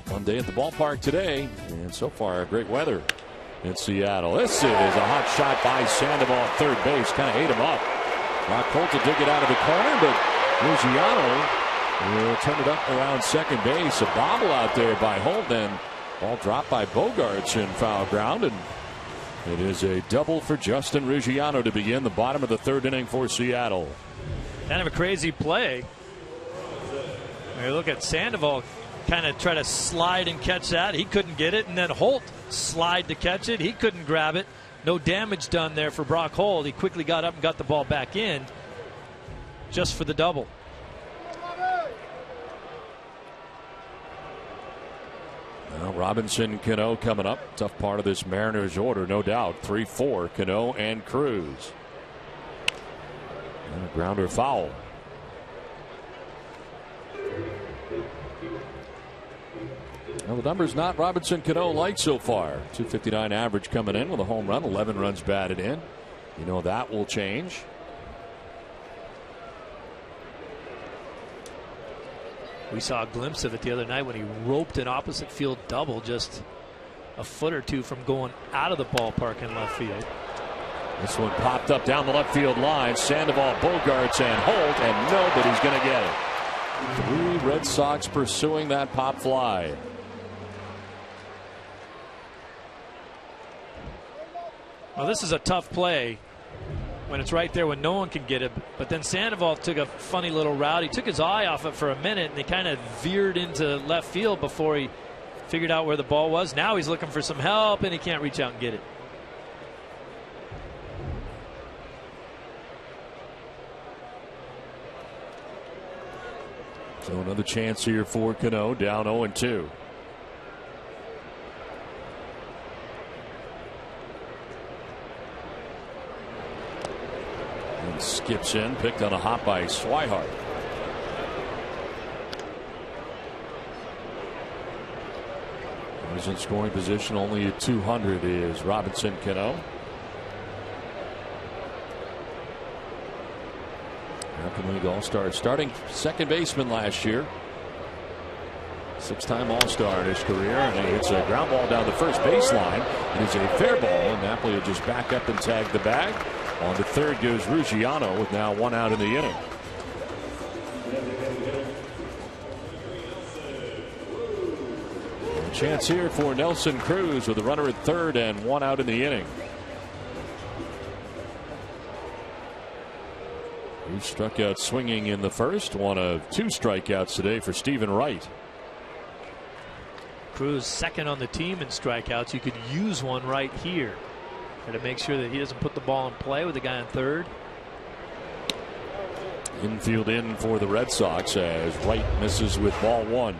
One day at the ballpark today, and so far, great weather in Seattle. This is a hot shot by Sandoval at third base. Kind of ate him up. Brock Holt took it out of the corner, but Ruggiano will turn it up around second base. A bobble out there by Holt, and ball dropped by Bogaerts in foul ground, and it is a double for Justin Ruggiano to begin the bottom of the third inning for Seattle. Kind of a crazy play. When you look at Sandoval kind of try to slide and catch that. He couldn't get it, and then Holt slide to catch it. He couldn't grab it. No damage done there for Brock Holt. He quickly got up and got the ball back in just for the double. Well, Robinson, Cano coming up. Tough part of this Mariners order, no doubt. 3-4, Cano and Cruz. And a grounder foul. Well, the numbers not Robinson Cano like so far. 259 average coming in with a home run, 11 runs batted in. You know that will change. We saw a glimpse of it the other night when he roped an opposite field double just a foot or two from going out of the ballpark in left field. This one popped up down the left field line. Sandoval, Bogaerts, and Holt, and nobody's going to get it. 3 Red Sox pursuing that pop fly. Well, this is a tough play when it's right there when no one can get it. But then Sandoval took a funny little route. He took his eye off it for a minute, and he kind of veered into left field before he figured out where the ball was. Now he's looking for some help, and he can't reach out and get it. So another chance here for Cano, down 0-2. And skips in, picked on a hop by Swihart. He's in scoring position, only at 200 is Robinson Cano. American League All-Star, starting second baseman last year. 6-time All-Star in his career, and he hits a ground ball down the first baseline. It is a fair ball, and Napoli will just back up and tag the bag. On to third goes Ruggiano with now 1 out in the inning. A chance here for Nelson Cruz with a runner at third and 1 out in the inning. He struck out swinging in the first, one of 2 strikeouts today for Stephen Wright. Cruz second on the team in strikeouts. You could use one right here. Got to make sure that he doesn't put the ball in play with the guy on third. Infield in for the Red Sox as Wright misses with ball 1.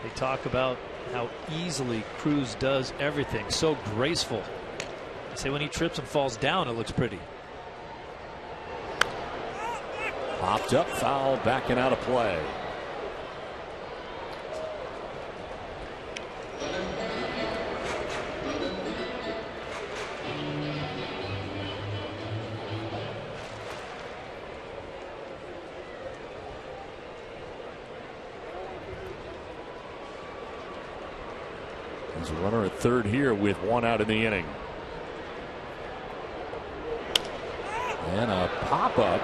They talk about how easily Cruz does everything. So graceful. They say when he trips and falls down, it looks pretty. Popped up, foul, backing out of play. There's a runner at third here with 1 out in the inning. And a pop-up.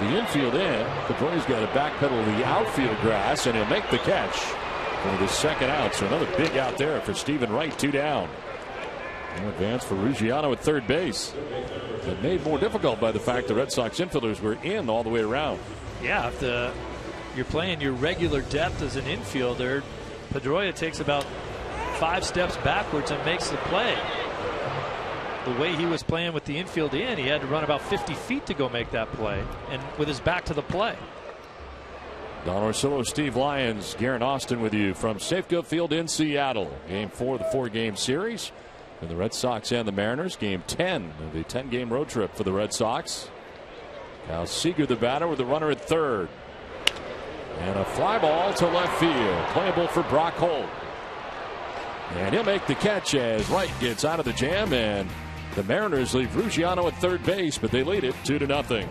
The infield in. Pedroia's got to backpedal the outfield grass, and he'll make the catch for the second out. So another big out there for Stephen Wright, 2 down. An advance for Ruggiano at third base. It made more difficult by the fact the Red Sox infielders were in all the way around. Yeah, if you're playing your regular depth as an infielder, Pedroia takes about 5 steps backwards and makes the play. The way he was playing with the infield in, he had to run about 50 feet to go make that play, and with his back to the play. Don Orsillo, Steve Lyons, Garen Austin with you from Safeco Field in Seattle. Game 4 of the 4-game series. And the Red Sox and the Mariners. Game 10 of the 10-game road trip for the Red Sox. Kyle Seager, the batter, with the runner at third. And a fly ball to left field. Playable for Brock Holt. And he'll make the catch as Wright gets out of the jam, and the Mariners leave Ruggiano at third base, but they lead it 2-0.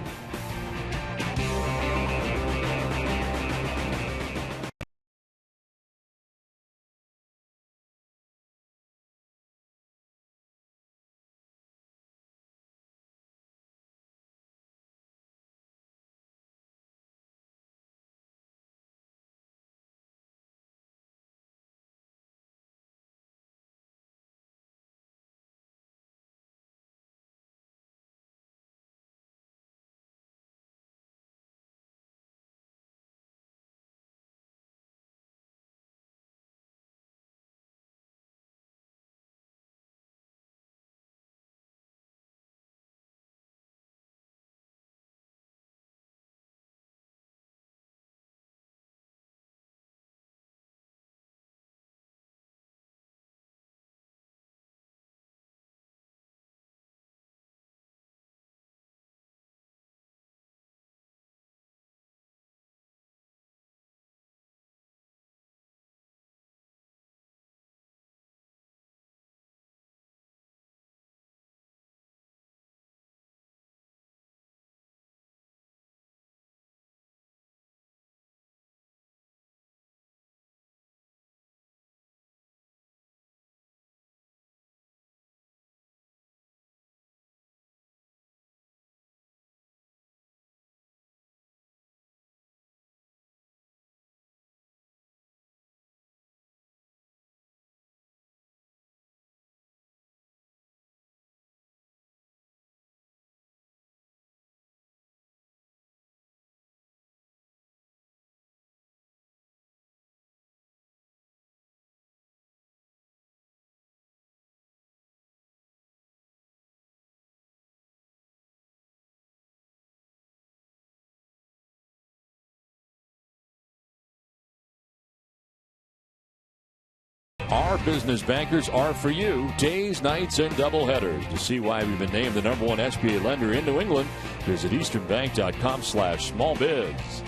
Our business bankers are for you. Days, nights, and doubleheaders. To see why we've been named the #1 SBA lender in New England, visit easternbank.com/smallbiz.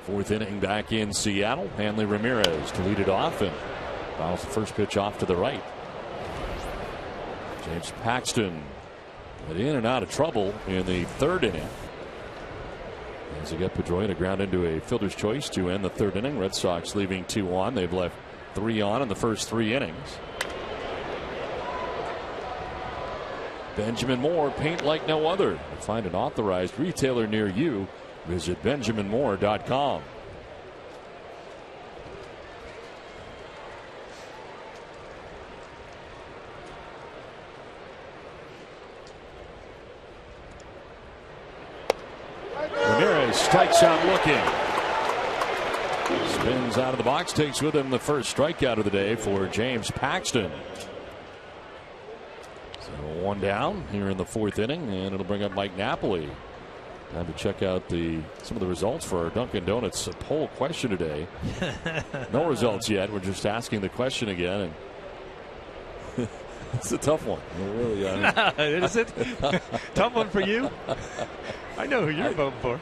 Fourth inning back in Seattle. Hanley Ramirez to lead it off and fouls the first pitch off to the right. James Paxton in and out of trouble in the third inning. As they get Pedroia to ground into a fielder's choice to end the third inning. Red Sox leaving 2 on. They've left 3 on in the first 3 innings. Benjamin Moore, paint like no other. To find an authorized retailer near you, visit benjaminmoore.com. Ramirez strikes out looking. Spins out of the box, takes with him the first strikeout of the day for James Paxton. So 1 down here in the 4th inning, and it'll bring up Mike Napoli. Time to check out some of the results for our Dunkin' Donuts poll question today. No results yet. We're just asking the question again. And it's a tough one. Really, is it? Tough one for you? I know who you're voting for.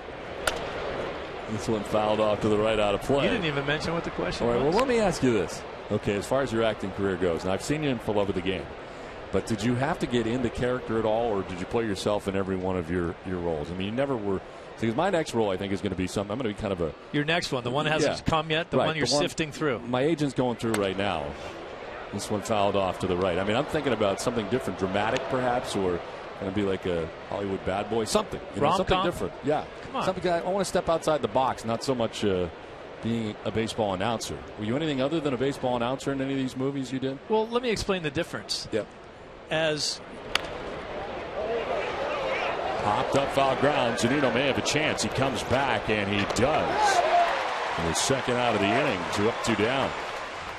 This one fouled off to the right, out of play. You didn't even mention what the question was. All right, well, let me ask you this. Okay, as far as your acting career goes, and I've seen you in For Love of the Game, but did you have to get into character at all, or did you play yourself in every one of your roles? I mean, you never were. Because my next role, I think, is going to be something. I'm going to be kind of a. Your next one, the one that hasn't come yet, the one you're sifting through. My agent's going through right now. This one fouled off to the right. I mean, I'm thinking about something different, dramatic perhaps, or going to be like a Hollywood bad boy, something. Something different. Yeah. Come on. Something, I want to step outside the box, not so much being a baseball announcer. Were you anything other than a baseball announcer in any of these movies you did? Well, let me explain the difference. Yep. As popped up foul ground. Zunino may have a chance. He comes back, and he does. In his second out of the inning, 2 up, 2 down.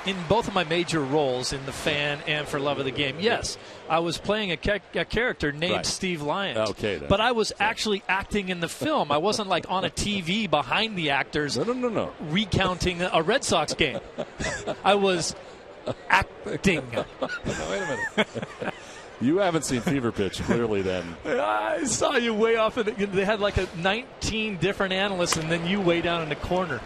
In both of my major roles, in The Fan and For Love of the Game, yes, I was playing a character named Steve Lyons. Okay, but I was actually acting in the film. I wasn't like on a TV behind the actors no. recounting a Red Sox game. I was acting. Wait a minute. You haven't seen fever pitch clearly then. I saw you way off. They had like 19 different analysts, and then you way down in the corner.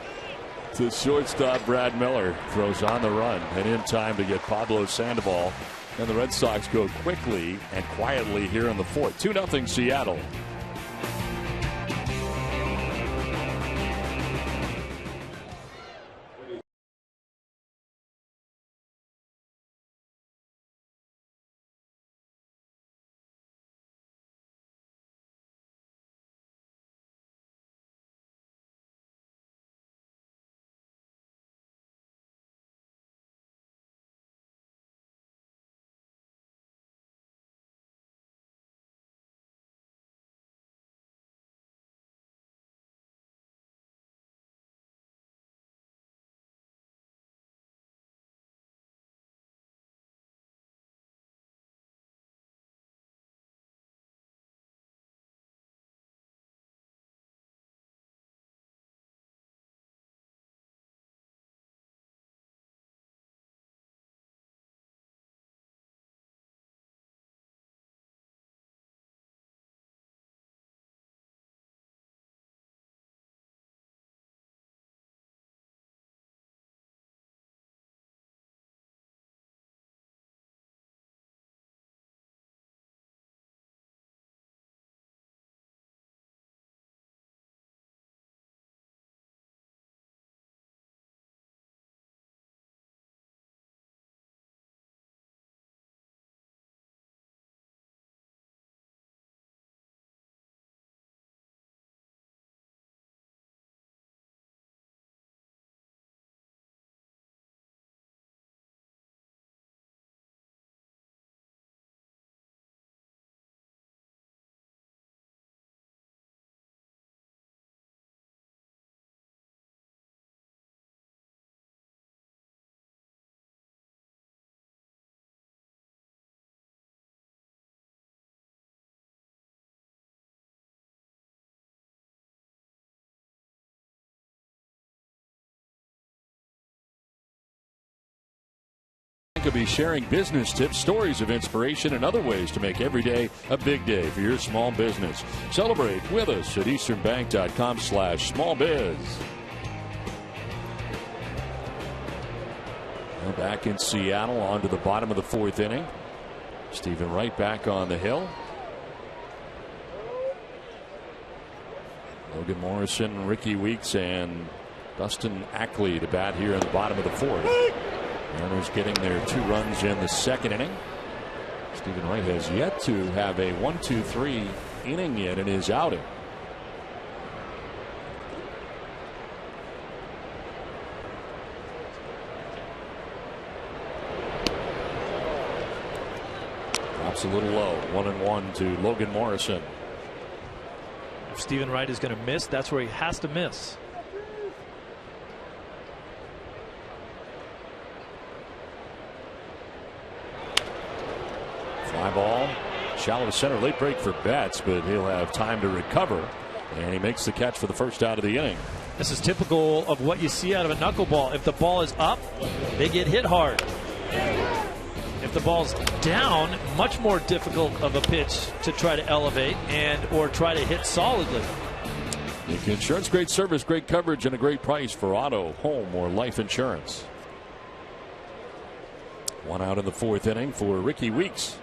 To shortstop, Brad Miller throws on the run and in time to get Pablo Sandoval. And the Red Sox go quickly and quietly here in the fourth. 2-0 Seattle. Could be sharing business tips, stories of inspiration, and other ways to make every day a big day for your small business. Celebrate with us at easternbank.com/smallbiz. Well, back in Seattle, on to the bottom of the fourth inning. Stephen Wright back on the hill. Logan Morrison, Ricky Weeks, and Dustin Ackley to bat here in the bottom of the fourth. Mariners getting their 2 runs in the second inning. Stephen Wright has yet to have a 1-2-3 inning yet in his outing. Drops a little low. 1-1 to Logan Morrison. If Stephen Wright is going to miss, that's where he has to miss. Fly ball, shallow center, late break for Betts, but he'll have time to recover, and he makes the catch for the first out of the inning. This is typical of what you see out of a knuckleball. If the ball is up, they get hit hard. If the ball's down, much more difficult of a pitch to try to elevate and or try to hit solidly. Lincoln Insurance, great service, great coverage, and a great price for auto, home, or life insurance. 1 out in the fourth inning for Ricky Weeks.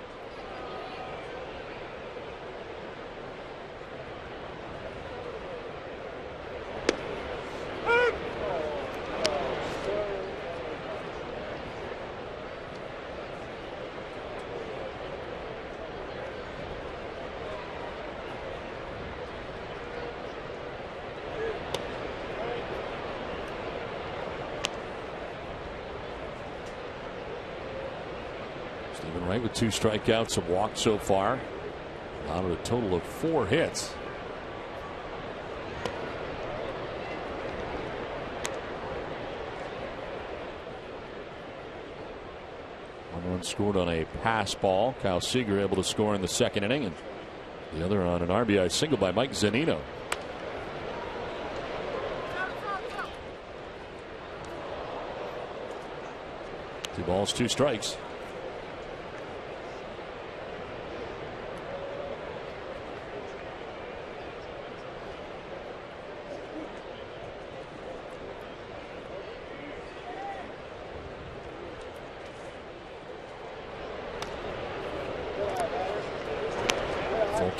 Stephen Wright with 2 strikeouts, a walk so far. Out of a total of 4 hits. One run scored on a pass ball. Kyle Seager able to score in the second inning, and the other on an RBI single by Mike Zunino. Two balls, 2 strikes.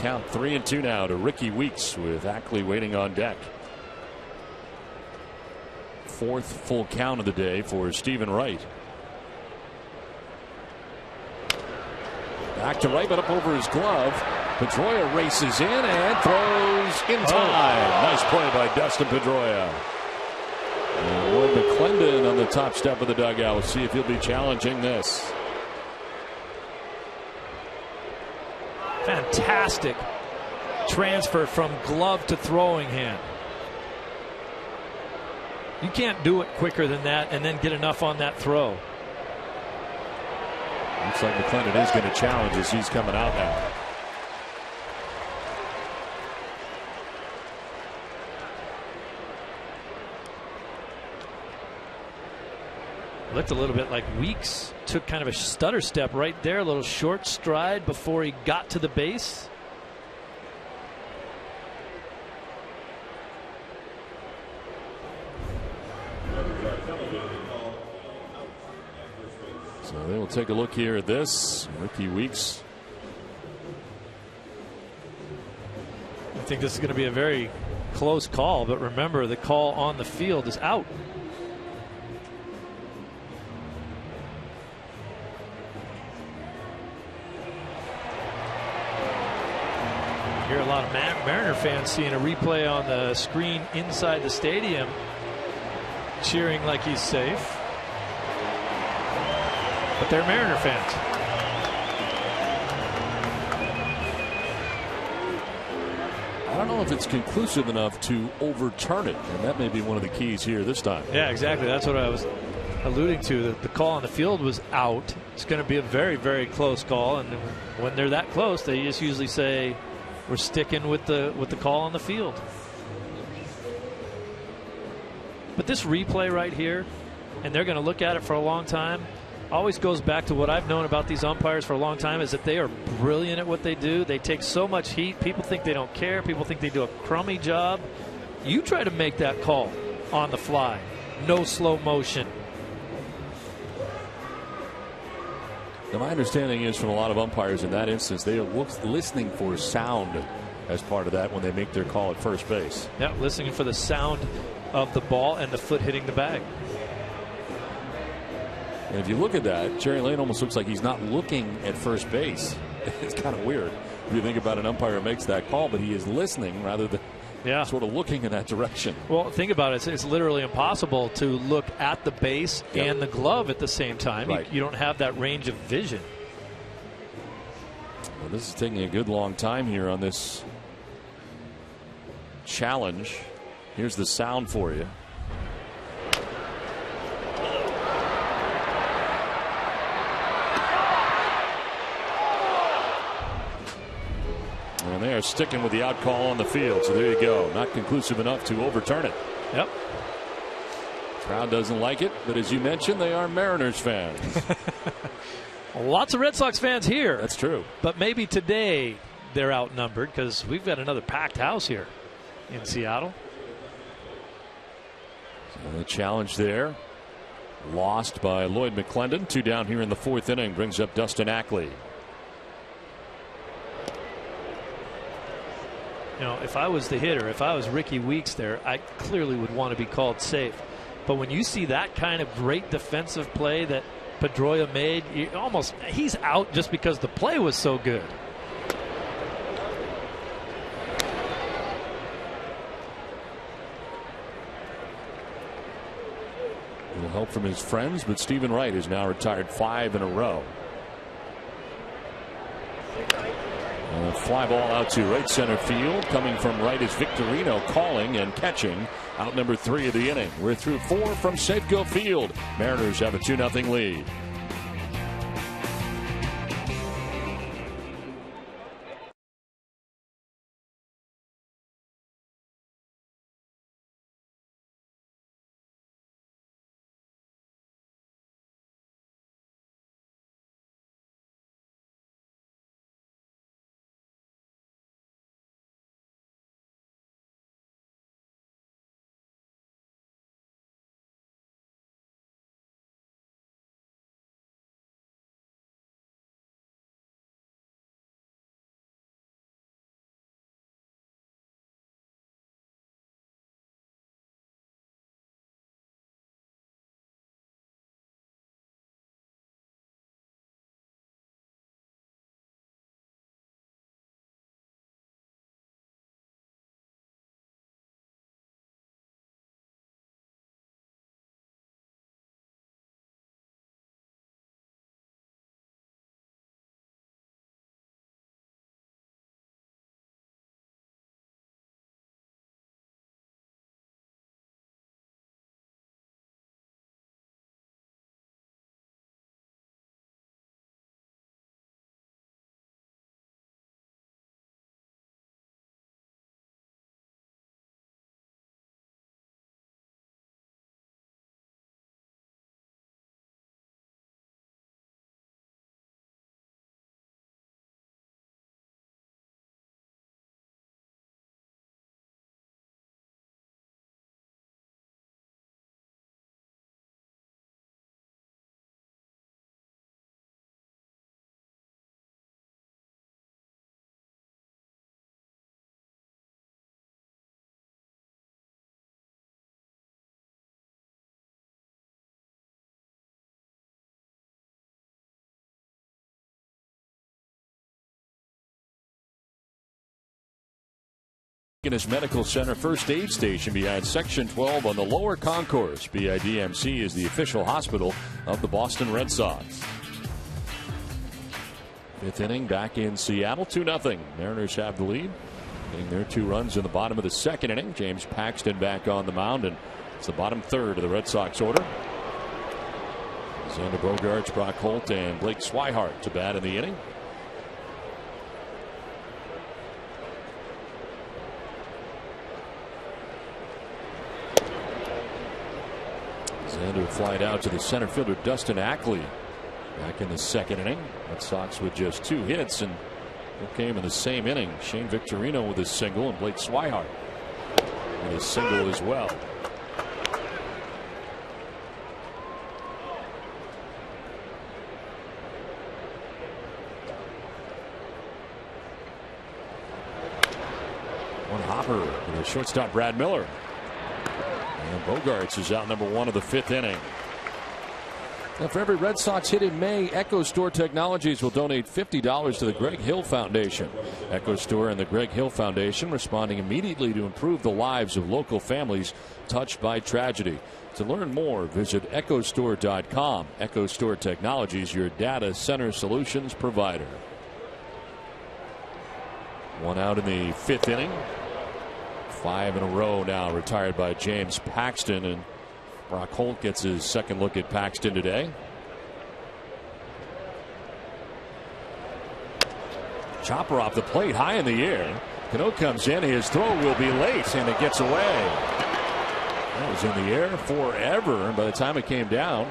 count. 3-2 now to Ricky Weeks with Ackley waiting on deck. Fourth full count of the day for Stephen Wright. Back to right, but up over his glove. Pedroia races in and throws in time. Nice play by Dustin Pedroia. And Lloyd McClendon on the top step of the dugout. We'll see if he'll be challenging this. Fantastic transfer from glove to throwing hand. You can't do it quicker than that and then get enough on that throw. Looks like McClendon is going to challenge as he's coming out now. Looked a little bit like Weeks took kind of a stutter step right there, a little short stride before he got to the base. So they will take a look here at this. Ricky Weeks. I think this is going to be a very close call, but remember the call on the field is out. Hear a lot of Mariner fans seeing a replay on the screen inside the stadium, cheering like he's safe. But they're Mariner fans. I don't know if it's conclusive enough to overturn it, and that may be one of the keys here this time. Yeah, exactly. That's what I was alluding to. That the call on the field was out. It's going to be a very, very close call, and when they're that close, they just usually say, "We're sticking with the call on the field." But this replay right here, and they're going to look at it for a long time, always goes back to what I've known about these umpires for a long time, is that they are brilliant at what they do. They take so much heat. People think they don't care. People think they do a crummy job. You try to make that call on the fly. No slow motion. Now, my understanding is from a lot of umpires in that instance, they are listening for sound as part of that when they make their call at first base. Yeah, listening for the sound of the ball and the foot hitting the bag. And if you look at that, Jerry Lane almost looks like he's not looking at first base. It's kind of weird if you think about an umpire who makes that call, but he is listening rather than sort of looking in that direction. Well, think about it. It's literally impossible to look at the base and the glove at the same time. Right. You don't have that range of vision. Well, this is taking a good long time here on this challenge. Here's the sound for you. And they are sticking with the out call on the field. So there you go. Not conclusive enough to overturn it. Yep. Crowd doesn't like it, but as you mentioned, they are Mariners fans. Lots of Red Sox fans here. That's true. But maybe today they're outnumbered because we've got another packed house here in Seattle. So the challenge there. Lost by Lloyd McClendon. 2 down here in the 4th inning. Brings up Dustin Ackley. You know, if I was the hitter, if I was Ricky Weeks there, I clearly would want to be called safe. But when you see that kind of great defensive play that Pedroia made, he's out just because the play was so good. A little help from his friends, but Stephen Wright is now retired 5 in a row. And a fly ball out to right center field. Coming from right is Victorino calling and catching out number 3 of the inning. We're through 4 from Safeco Field. Mariners have a 2-0 lead. His Medical Center first aid station behind Section 12 on the lower concourse. BIDMC is the official hospital of the Boston Red Sox. Fifth inning back in Seattle, 2-0. Mariners have the lead. Getting their 2 runs in the bottom of the second inning. James Paxton back on the mound, and it's the bottom third of the Red Sox order. Xander Bogaerts, Brock Holt, and Blake Swihart to bat in the inning. Xander flied out to the center fielder Dustin Ackley back in the second inning. Red Sox with just 2 hits, and it came in the same inning. Shane Victorino with a single and Blake Swihart with a single as well. One hopper with the shortstop Brad Miller. And Bogaerts is out number 1 of the 5th inning. Now, for every Red Sox hit in May, Echo Store Technologies will donate $50 to the Greg Hill Foundation. Echo Store and the Greg Hill Foundation responding immediately to improve the lives of local families touched by tragedy. To learn more, visit echostore.com. Echo Store Technologies, your data center solutions provider. 1 out in the 5th inning. 5 in a row now retired by James Paxton, and Brock Holt gets his second look at Paxton today. Chopper off the plate, high in the air. Cano comes in, his throw will be late, and it gets away. That was in the air forever, and by the time it came down,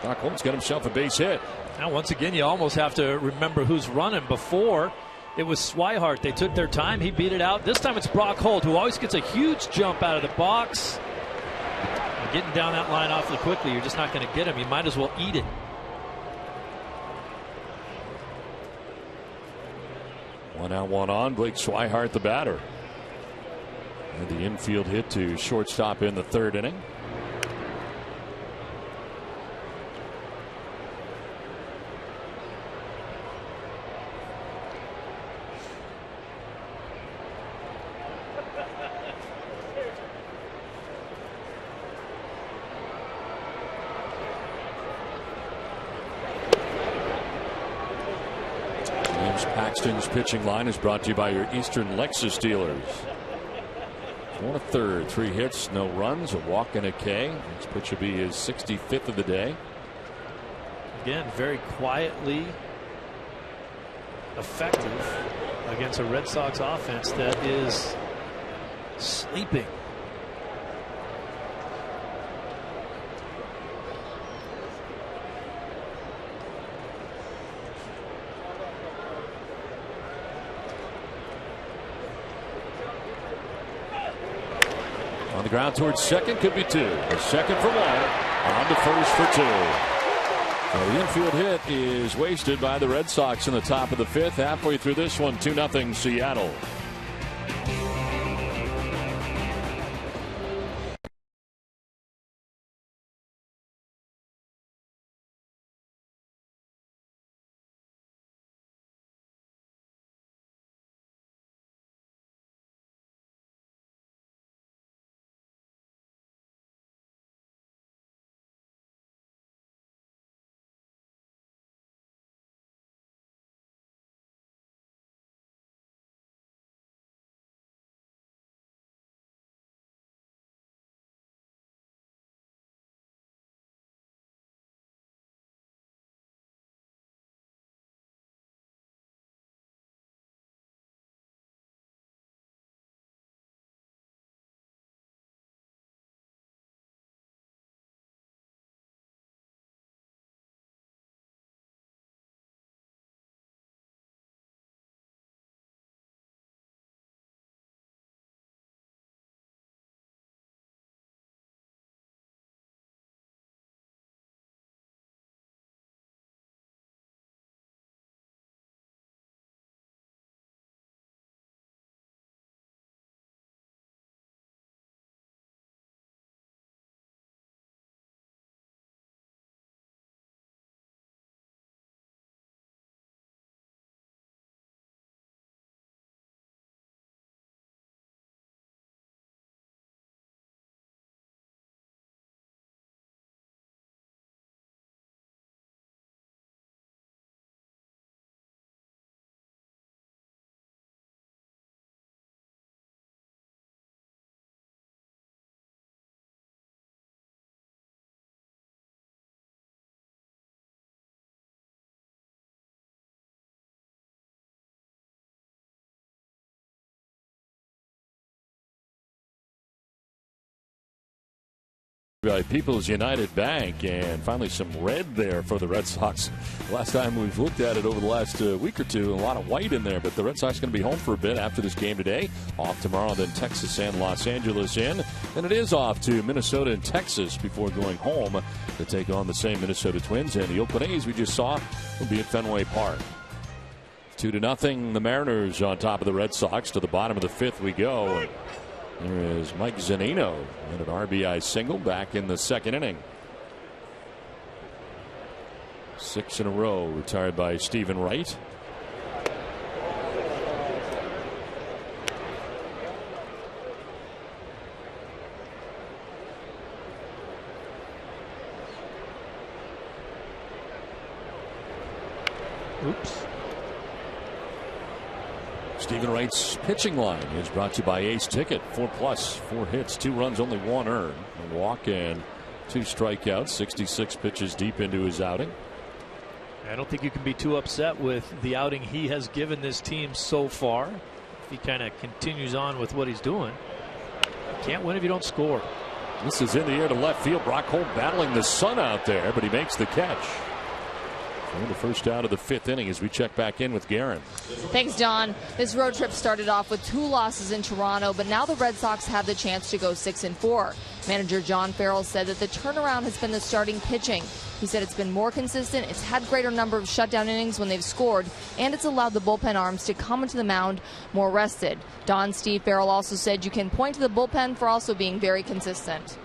Brock Holt's got himself a base hit. Now, once again, you almost have to remember who's running. Before, it was Swihart. They took their time. He beat it out. This time it's Brock Holt, who always gets a huge jump out of the box. And getting down that line awfully quickly, you're just not going to get him. You might as well eat it. One out, one on. Blake Swihart, the batter. And the infield hit to shortstop in the 3rd inning. Paxton's pitching line is brought to you by your Eastern Lexus dealers. 1 1/3, 3 hits, no runs, a walk and a K. This pitch will be his 65th of the day. Again, very quietly effective against a Red Sox offense that is sleeping. On the ground towards second, could be 2. A second for 1. On to first for 2. Well, the infield hit is wasted by the Red Sox in the top of the 5th. Halfway through this one, 2-0 Seattle. By People's United Bank, and finally some red there for the Red Sox. Last time we've looked at it over the last week or two, a lot of white in there, but the Red Sox going to be home for a bit after this game today. Off tomorrow, then Texas and Los Angeles in. And it is off to Minnesota and Texas before going home to take on the same Minnesota Twins. And the Oakland A's we just saw will be at Fenway Park. 2-0, the Mariners on top of the Red Sox. To the bottom of the fifth we go. There is Mike Zunino and an RBI single back in the second inning. 6 in a row retired by Stephen Wright. Oops. Stephen Wright's pitching line is brought to you by Ace Ticket. 4+, 4 hits, 2 runs, only 1 earned. A walk and 2 strikeouts. 66 pitches deep into his outing. I don't think you can be too upset with the outing he has given this team so far. If he kind of continues on with what he's doing, you can't win if you don't score. This is in the air to left field. Brock Holt battling the sun out there, but he makes the catch. And the first out of the fifth inning as we check back in with Guerin. Thanks, Don. This road trip started off with 2 losses in Toronto, but now the Red Sox have the chance to go 6-4. Manager John Farrell said that the turnaround has been the starting pitching. He said it's been more consistent, it's had greater number of shutdown innings when they've scored, and it's allowed the bullpen arms to come into the mound more rested. Don Steve Farrell also said you can point to the bullpen for also being very consistent.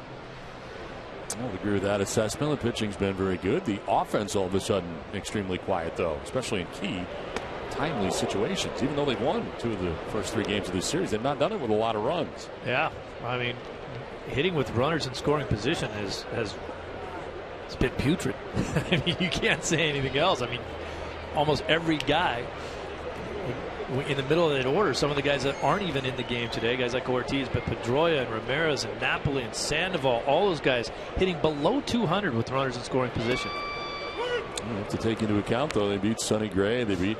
I would agree with that assessment. The pitching's been very good. The offense all of a sudden extremely quiet, though, especially in key, timely situations. Even though they've won 2 of the first 3 games of this series, they've not done it with a lot of runs. Yeah, I mean, hitting with runners in scoring position has it's been putrid. I mean, you can't say anything else. I mean, almost every guy in the middle of that order, some of the guys that aren't even in the game today, guys like Ortiz, but Pedroia and Ramirez and Napoli and Sandoval, all those guys hitting below 200 with runners in scoring position. You have to take into account, though, they beat Sonny Gray, they beat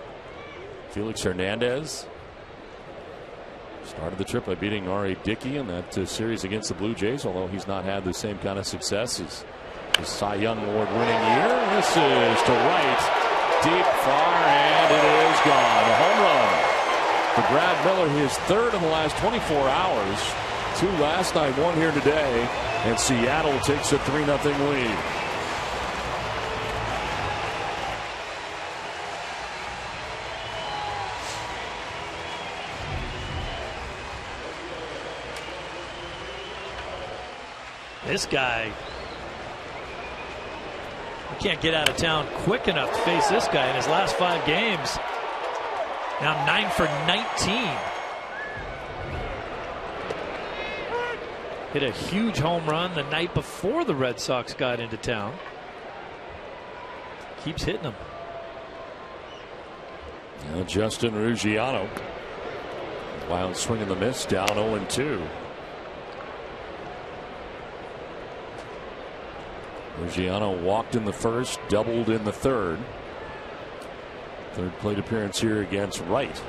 Felix Hernandez. Started the trip by beating R.A. Dickey in that series against the Blue Jays, although he's not had the same kind of success as his Cy Young Award winning year. This is to right. Deep, far, and it is gone. A home run for Brad Miller, his 3rd in the last 24 hours. 2 last night, 1 here today, and Seattle takes a 3-0 lead. This guy, can't get out of town quick enough to face this guy in his last 5 games. Now 9 for 19. Hit a huge home run the night before the Red Sox got into town. Keeps hitting them. Now Justin Ruggiano. Wild swing and the miss, down 0-2. Ruggiano walked in the first, doubled in the third. Third plate appearance here against Wright.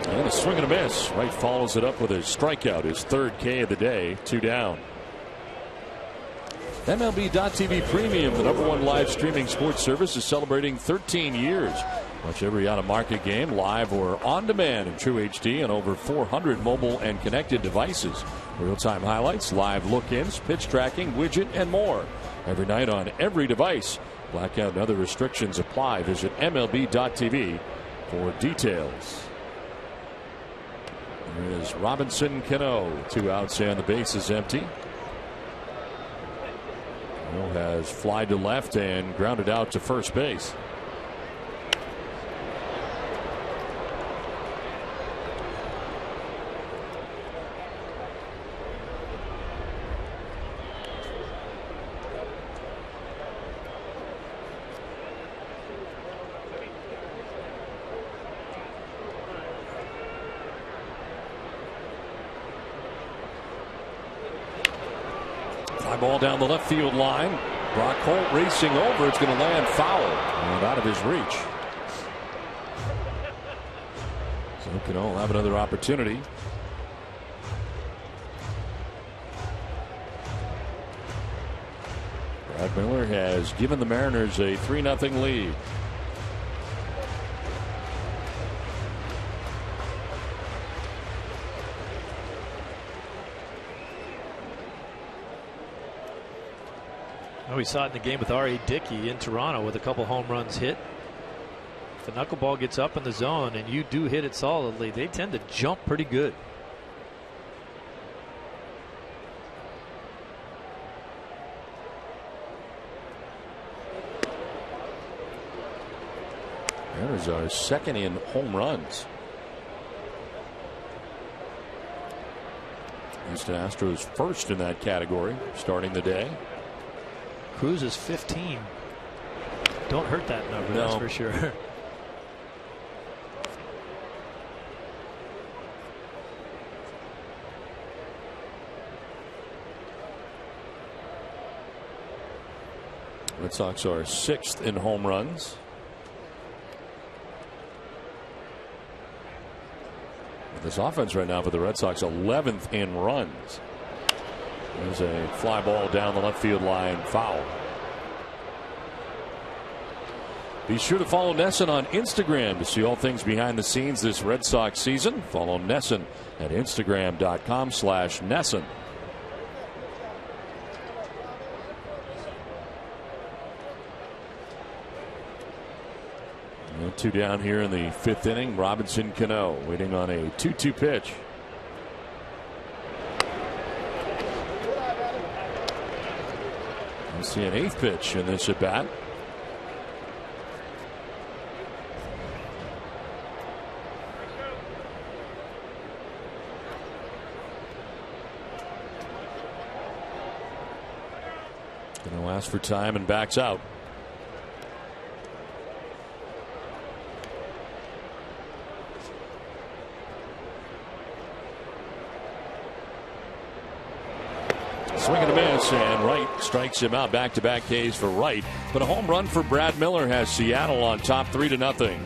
And a swing and a miss. Wright follows it up with a strikeout, his 3rd K of the day, 2 down. MLB.TV Premium, the #1 live streaming sports service, is celebrating 13 years. Watch every out-of-market game live or on demand in true HD on over 400 mobile and connected devices. Real-time highlights, live look-ins, pitch tracking, widget, and more. Every night on every device. Blackout and other restrictions apply. Visit MLB.TV for details. There is Robinson Cano. 2 outs and the base is empty. Has flied to left and grounded out to first base. Fly ball down the left field line. Brock Holt racing over. It's going to land foul and out of his reach. So Cano will have another opportunity. Brad Miller has given the Mariners a 3-0 lead. We saw it in the game with R.A. Dickey in Toronto with a couple home runs hit. If the knuckleball gets up in the zone and you do hit it solidly, they tend to jump pretty good. Mariners are second in home runs. Houston Astros first in that category starting the day. Cruz is 15. Don't hurt that number, no. That's for sure. Red Sox are sixth in home runs. This offense right now for the Red Sox 11th in runs. There's a fly ball down the left field line, foul. Be sure to follow Nesson on Instagram to see all things behind the scenes this Red Sox season. Follow Nesson at Instagram.com/Nesson. Two down here in the fifth inning. Robinson Cano waiting on a 2-2 pitch. We'll see an eighth pitch in this at bat. Cano asks for time and backs out. Swing and a miss, and Wright strikes him out. Back-to-back Ks for Wright, but a home run for Brad Miller has Seattle on top 3-0.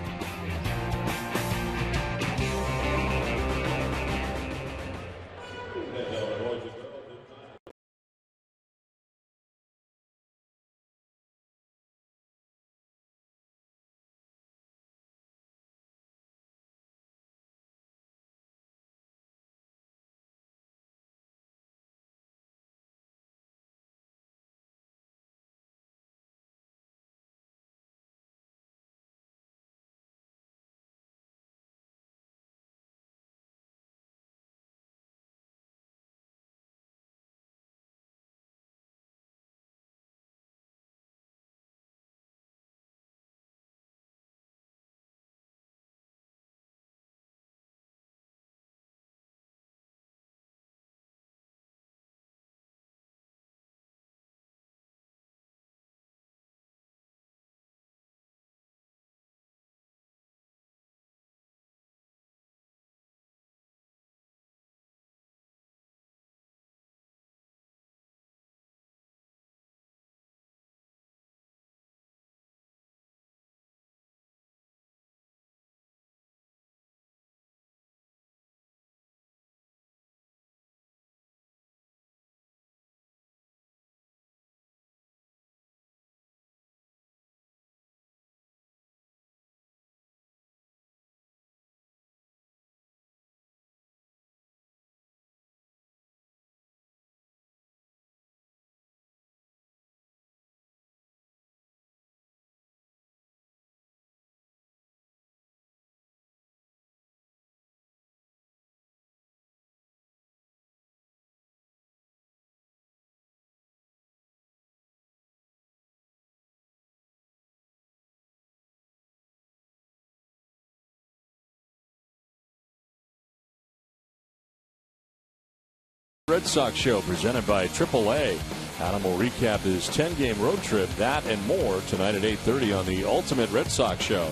Red Sox Show presented by AAA. Adam will recap his 10-game road trip, that and more tonight at 8:30 on the Ultimate Red Sox Show.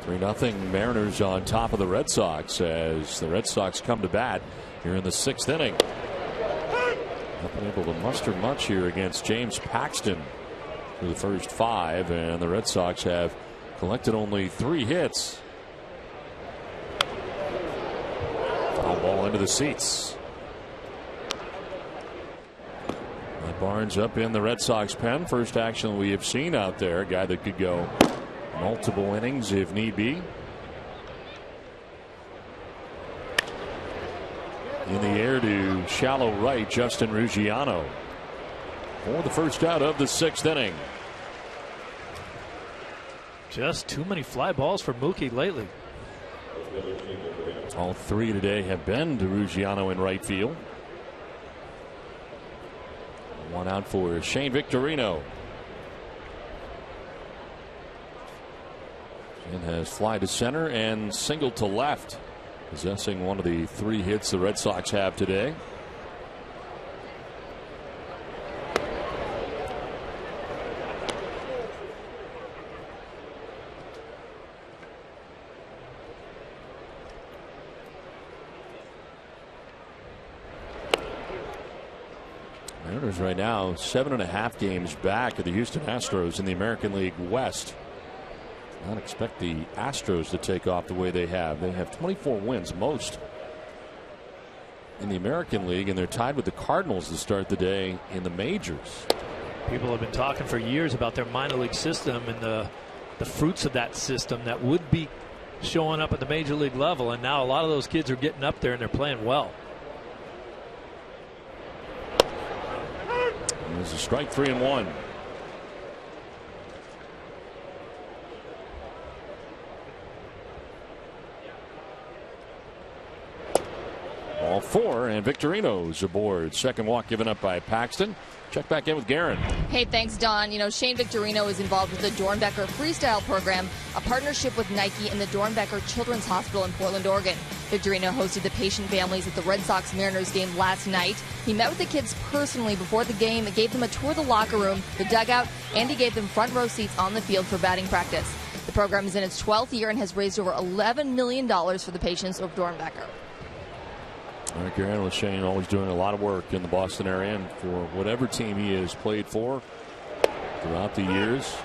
3-0 Mariners on top of the Red Sox as the Red Sox come to bat here in the 6th inning. Not been able to muster much here against James Paxton through the first 5, and the Red Sox have collected only 3 hits. Foul ball into the seats. Barnes up in the Red Sox pen. First action we have seen out there. A guy that could go multiple innings if need be. In the air to shallow right, Justin Ruggiano for the first out of the 6th inning. Just too many fly balls for Mookie lately. All 3 today have been to Ruggiano in right field. 1 out for Shane Victorino. And has fly to center and single to left, possessing one of the 3 hits the Red Sox have today. Mariners right now 7.5 games back of the Houston Astros in the American League West. Not expect the Astros to take off the way they have. They have 24 wins, most in the American League, and they're tied with the Cardinals to start the day in the majors. People have been talking for years about their minor league system and the fruits of that system that would be showing up at the major league level, and now a lot of those kids are getting up there and they're playing well. There's a strike, 3-1. Ball 4, and Victorino's aboard. Second walk given up by Paxton. Check back in with Guerin. Hey, thanks, Don. You know, Shane Victorino is involved with the Dornbecker Freestyle Program, a partnership with Nike and the Dornbecker Children's Hospital in Portland, Oregon. Victorino hosted the patient families at the Red Sox-Mariners game last night. He met with the kids personally before the game, gave them a tour of the locker room, the dugout, and he gave them front row seats on the field for batting practice. The program is in its 12th year and has raised over $11 million for the patients of Dornbecker. All right, Guerin with Shane always doing a lot of work in the Boston area and for whatever team he has played for throughout the years.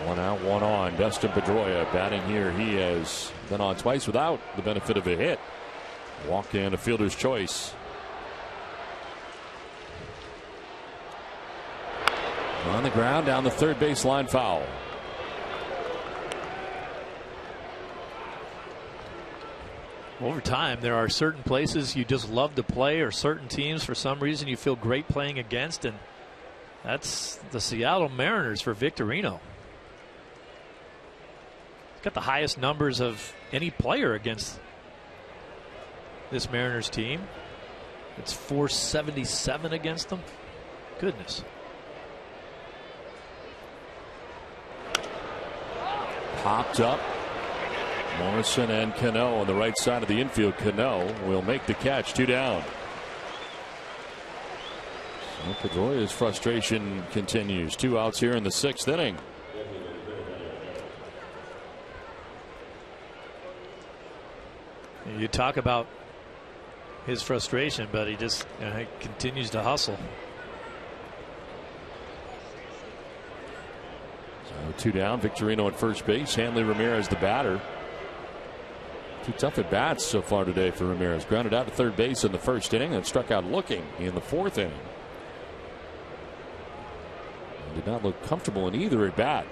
1 out, 1 on. Dustin Pedroia batting here. He has been on twice without the benefit of a hit. Walk in, a fielder's choice. On the ground, down the third baseline, foul. Over time, there are certain places you just love to play, or certain teams for some reason you feel great playing against, and that's the Seattle Mariners for Victorino. He's got the highest numbers of any player against this Mariners team. It's 477 against them. Goodness. Popped up. Morrison and Cano on the right side of the infield. Cano will make the catch. 2 down. So Pedroia's frustration continues. 2 outs here in the 6th inning. You talk about his frustration, but he just continues to hustle. So 2 down. Victorino at first base. Hanley Ramirez the batter. 2 tough at bats so far today for Ramirez. Grounded out to third base in the 1st inning and struck out looking in the 4th inning. Did not look comfortable in either at bat.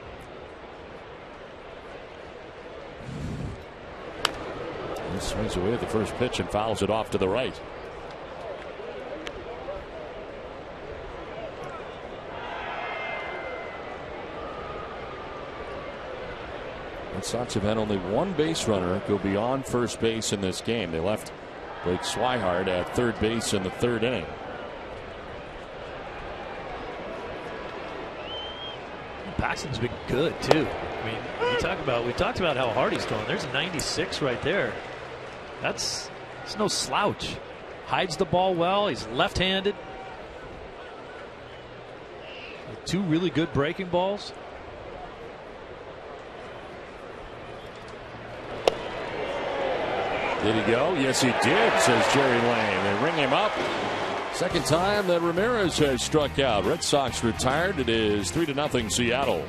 He swings away at the first pitch and fouls it off to the right. Red Sox have had only 1 base runner go beyond first base in this game. They left Blake Swihart at third base in the 3rd inning. Paxton's been good too. I mean, we talked about how hard he's throwing. There's a 96 right there. It's no slouch. Hides the ball well. He's left-handed. 2 really good breaking balls. Did he go? Yes, he did, says Jerry Lane. They ring him up. Second time that Ramirez has struck out. Red Sox retired. It is 3-0 Seattle.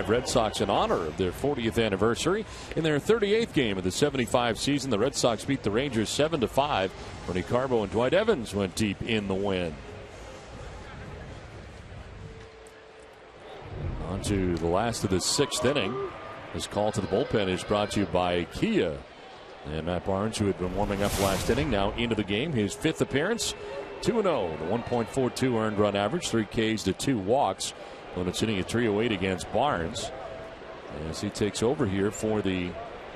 Red Sox in honor of their 40th anniversary. In their 38th game of the 75 season, the Red Sox beat the Rangers 7-5. Bernie Carbo and Dwight Evans went deep in the win. On to the last of the 6th inning. This call to the bullpen is brought to you by Kia. And Matt Barnes, who had been warming up last inning, now into the game. His 5th appearance, 2-0. The 1.42 earned run average, 3 Ks to 2 walks. When it's hitting at 308 against Barnes as he takes over here for the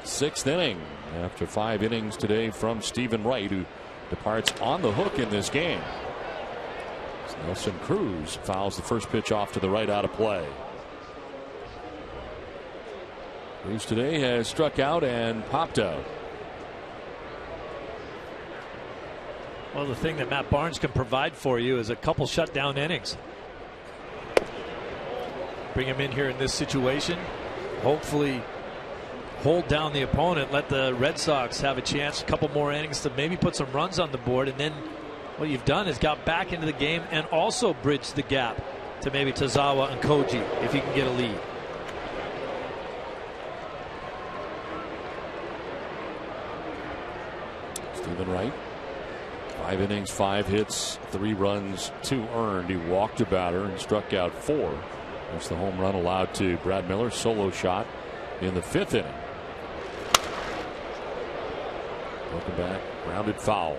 6th inning after 5 innings today from Stephen Wright, who departs on the hook in this game. Nelson Cruz fouls the first pitch off to the right, out of play. Cruz today has struck out and popped out. Well, the thing that Matt Barnes can provide for you is a couple shutdown innings. Bring him in here in this situation. Hopefully hold down the opponent. Let the Red Sox have a chance. A couple more innings to maybe put some runs on the board. And then what you've done is got back into the game and also bridged the gap to maybe Tazawa and Koji if you can get a lead. Stephen Wright. 5 innings, 5 hits, 3 runs, 2 earned. He walked a batter and struck out 4. That's the home run allowed to Brad Miller. Solo shot in the 5th inning. Broken back, grounded foul.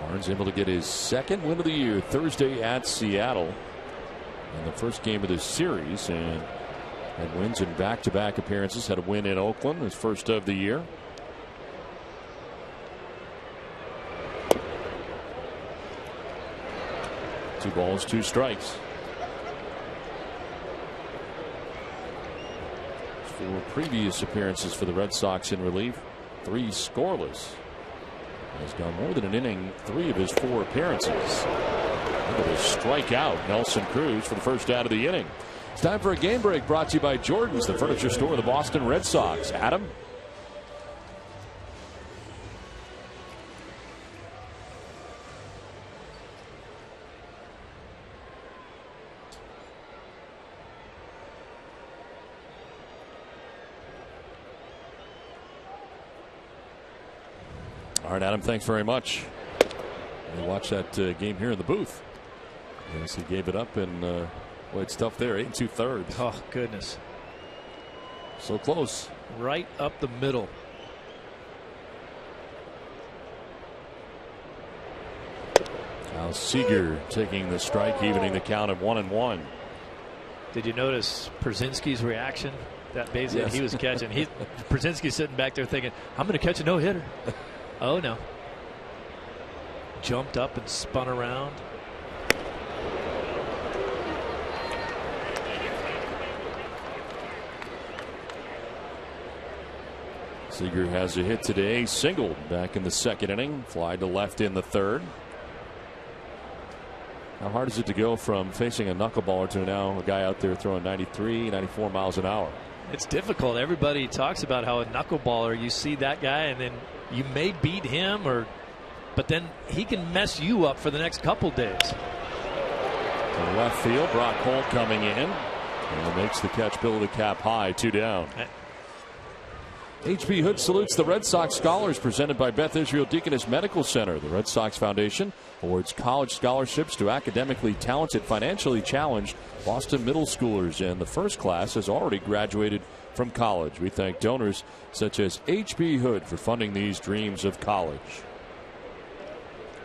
Barnes able to get his 2nd win of the year Thursday at Seattle in the first game of this series, and had wins in back-to-back appearances. Had a win in Oakland, his first of the year. Two balls, 2 strikes. 4 previous appearances for the Red Sox in relief, 3 scoreless. He's gone more than an inning 3 of his 4 appearances. Look at this strikeout, Nelson Cruz, for the first out of the inning. It's time for a game break brought to you by Jordan's, the furniture store of the Boston Red Sox. Adam? All right, Adam, thanks very much. We watched that game here in the booth. Yes, he gave it up, and well, it's tough there. 8 2/3. Oh, goodness. So close. Right up the middle. Now Seager taking the strike, evening the count at 1-1. Did you notice Przinski's reaction? That base hit he was catching. Przinski's sitting back there thinking, I'm going to catch a no-hitter. Oh, no. Jumped up and spun around. Seager has a hit today, singled back in the second inning, fly to left in the third. How hard is it to go from facing a knuckleballer to now a guy out there throwing 93, 94 miles an hour? It's difficult. Everybody talks about how a knuckleballer, you see that guy and then you may beat him, but then he can mess you up for the next couple days. To left field, Brock Holt coming in and makes the catch, below the cap high, 2 down. H.B. Hood salutes the Red Sox scholars presented by Beth Israel Deaconess Medical Center. The Red Sox Foundation awards college scholarships to academically talented, financially challenged Boston middle schoolers, and the first class has already graduated from college. We thank donors such as H.B. Hood for funding these dreams of college.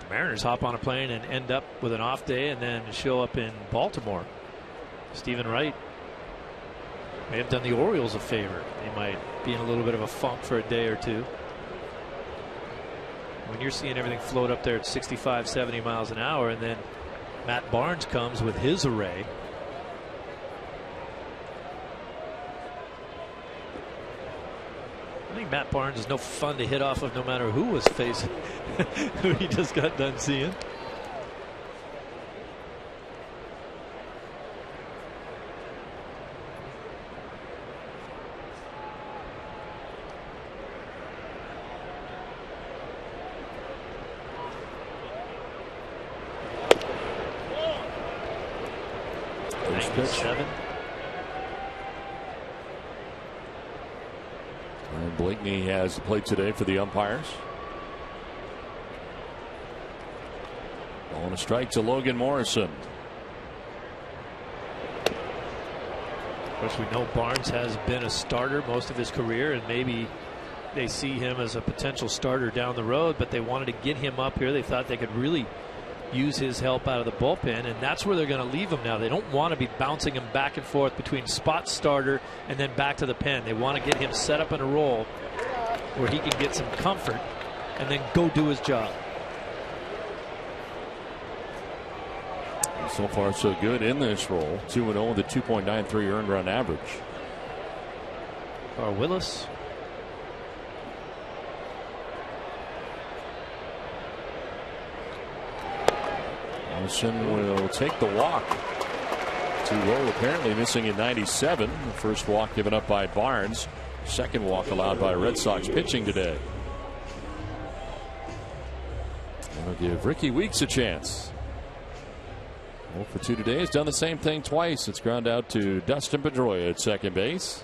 The Mariners hop on a plane and end up with an off day and then show up in Baltimore. Stephen Wright may have done the Orioles a favor. They might be in a little bit of a funk for a day or two. When you're seeing everything float up there at 65, 70 miles an hour, and then Matt Barnes comes with his array. I think Matt Barnes is no fun to hit off of no matter who was facing who he just got done seeing. Pitch. And Blakeney has played today for the umpires. On a strike to Logan Morrison. Of course, we know Barnes has been a starter most of his career, and maybe they see him as a potential starter down the road, but they wanted to get him up here. They thought they could really use his help out of the bullpen, and that's where they're going to leave him now. They don't want to be bouncing him back and forth between spot starter and then back to the pen. They want to get him set up in a role where he can get some comfort and then go do his job. So far so good in this role. 2-0 with a 2.93 earned run average. Willis. Morrison will take the walk. 2-0, apparently missing in 97. The first walk given up by Barnes. Second walk allowed by Red Sox pitching today. That'll give Ricky Weeks a chance. 0 for 2 today. Has done the same thing twice. It's ground out to Dustin Pedroia at second base.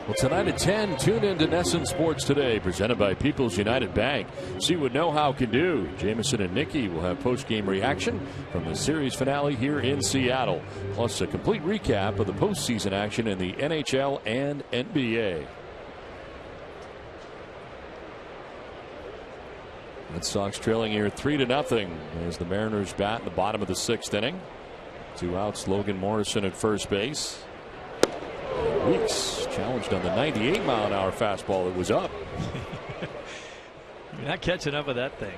Well, tonight at 10, tune in to NESN Sports Today, presented by People's United Bank. See what know-how can do. Jameson and Nicky will have post-game reaction from the series finale here in Seattle, plus a complete recap of the postseason action in the NHL and NBA. Red Sox trailing here 3-0 as the Mariners bat in the bottom of the 6th inning. 2 outs, Logan Morrison at first base. Weeks challenged on the 98-mile-an-hour fastball that was up. You're not catching up with that thing.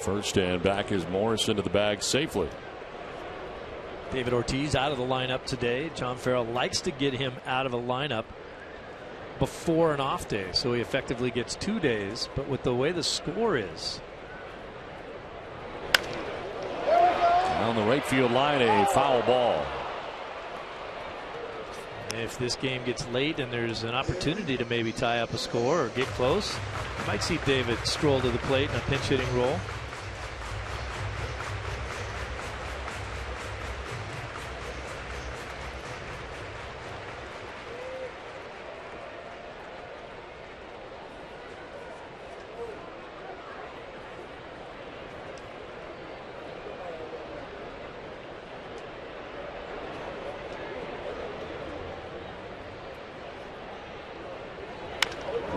first, and back is Morris into the bag safely. David Ortiz out of the lineup today. John Farrell likes to get him out of a lineup before an off day, so he effectively gets 2 days. But with the way the score is, on the right field line, a foul ball. if this game gets late and there's an opportunity to maybe tie up a score or get close, you might see David stroll to the plate in a pinch hitting role.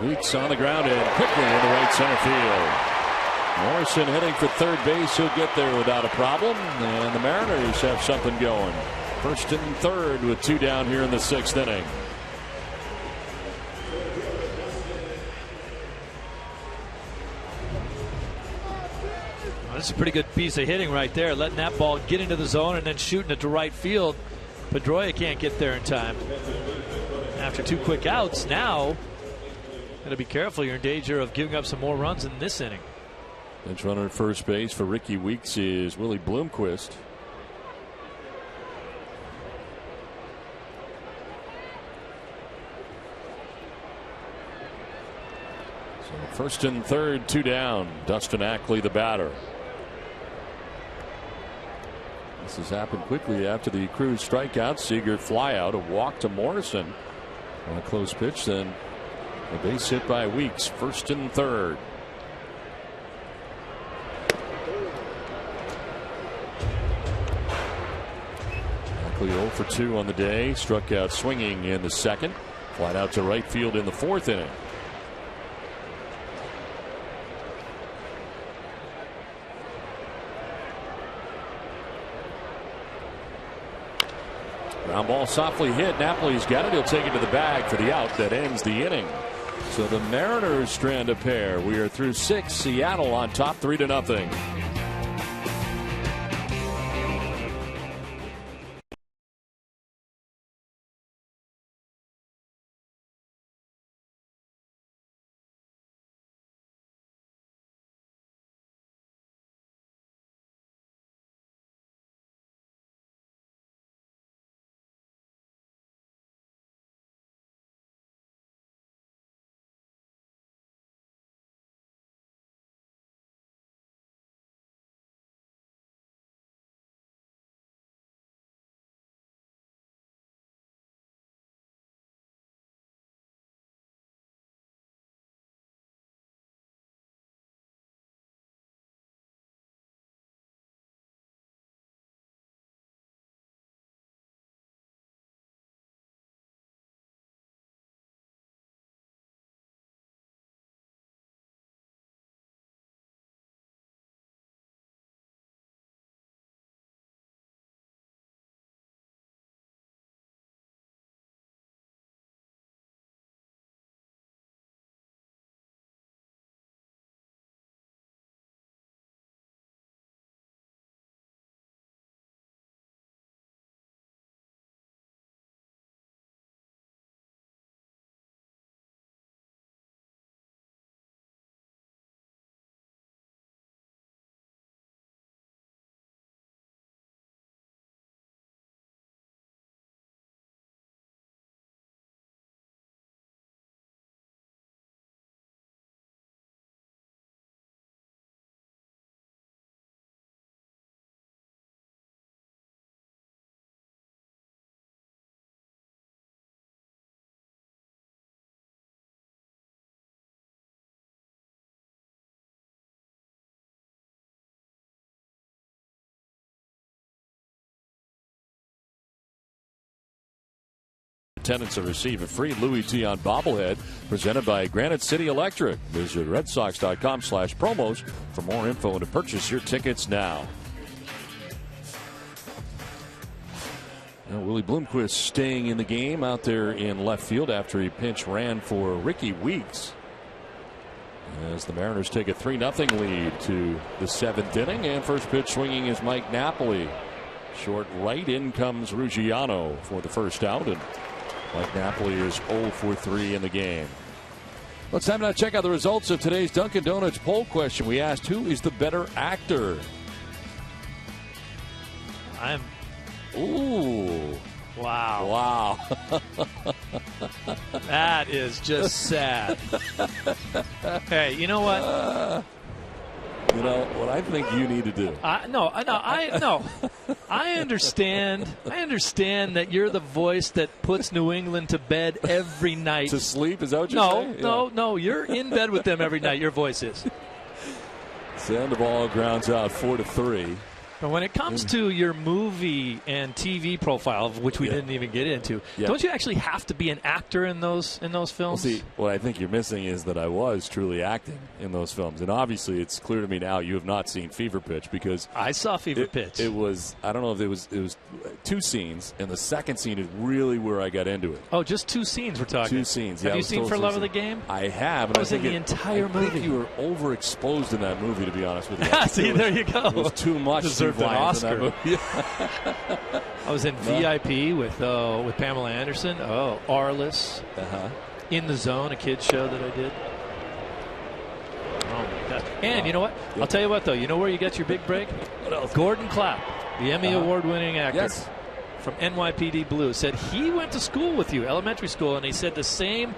Weeks on the ground and quickly into right center field. Morrison heading for third base. He'll get there without a problem. And the Mariners have something going. First and third with two down here in the sixth inning. Well, this is a pretty good piece of hitting right there. Letting that ball get into the zone and then shooting it to right field. Pedroia can't get there in time. After two quick outs, now got to be careful. You're in danger of giving up some more runs in this inning. Bench runner at first base for Ricky Weeks is Willie Bloomquist. So first and third, two down. Dustin Ackley, the batter. This has happened quickly after the Cruz strikeout. Seager fly out, a walk to Morrison on a close pitch, then a base hit by Weeks. First and third. Ackley 0 for 2 on the day. Struck out swinging in the second. Flied out to right field in the fourth inning. Ground ball softly hit. Napoli's got it. He'll take it to the bag for the out that ends the inning. So the Mariners strand a pair. We are through 6. Seattle on top 3-0. Attendants will receive a free Louis Vuitton bobblehead presented by Granite City Electric. Visit redsox.com/promos for more info and to purchase your tickets now. Now Willie Bloomquist staying in the game out there in left field after he pinch ran for Ricky Weeks. As the Mariners take a 3-0 lead to the 7th inning, and first pitch swinging is Mike Napoli. Short right, in comes Ruggiano for the first out, and Mike Napoli is 0 for 3 in the game. Well, it's time to check out the results of today's Dunkin' Donuts poll question. We asked, who is the better actor? Ooh. Wow. That is just sad. Hey, you know what? You know what I think you need to do. I understand. I understand that you're the voice that puts New England to bed every night. To sleep? Is that what you're saying? No. You're in bed with them every night. Your voice is. Sandoval grounds out 4-3. But when it comes to your movie and TV profile, of which we didn't even get into, don't you actually have to be an actor in those films? Well, see, what I think you're missing is that I was truly acting in those films. And obviously it's clear to me now you have not seen Fever Pitch, because I saw Fever Pitch. It was, I don't know if it was 2 scenes, and the second scene is really where I got into it. Oh, just 2 scenes we're talking. 2 scenes, Have you seen For Love of the Game? I have. And I was in the entire movie. I think you were overexposed in that movie, to be honest with you. See, there you go. It was too much. Deserved an Oscar. I was in No. VIP with Pamela Anderson. Oh, Arliss. In the Zone, a kids show that I did. Oh my God! And you know what? I'll tell you what, though. You know where you get your big break? What else? Gordon Clapp, the Emmy Award-winning actor. Yes. From NYPD Blue, said he went to school with you, elementary school, and he said the same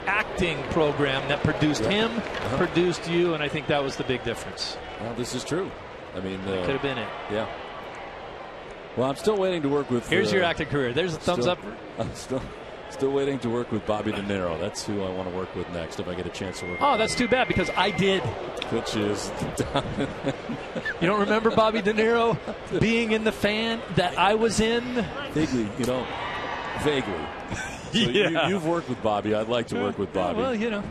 acting program that produced him produced you, and I think that was the big difference. Well, this is true. I mean, could have been it. Yeah. Well, I'm still waiting to work with. Here's your acting career. There's a thumbs up. I'm still waiting to work with Bobby De Niro. That's who I want to work with next if I get a chance to work. Oh, that's too bad, because I did. Which is You don't remember Bobby De Niro being in The Fan that I was in? Vaguely, vaguely. So you've worked with Bobby. I'd like to work with Bobby. Well,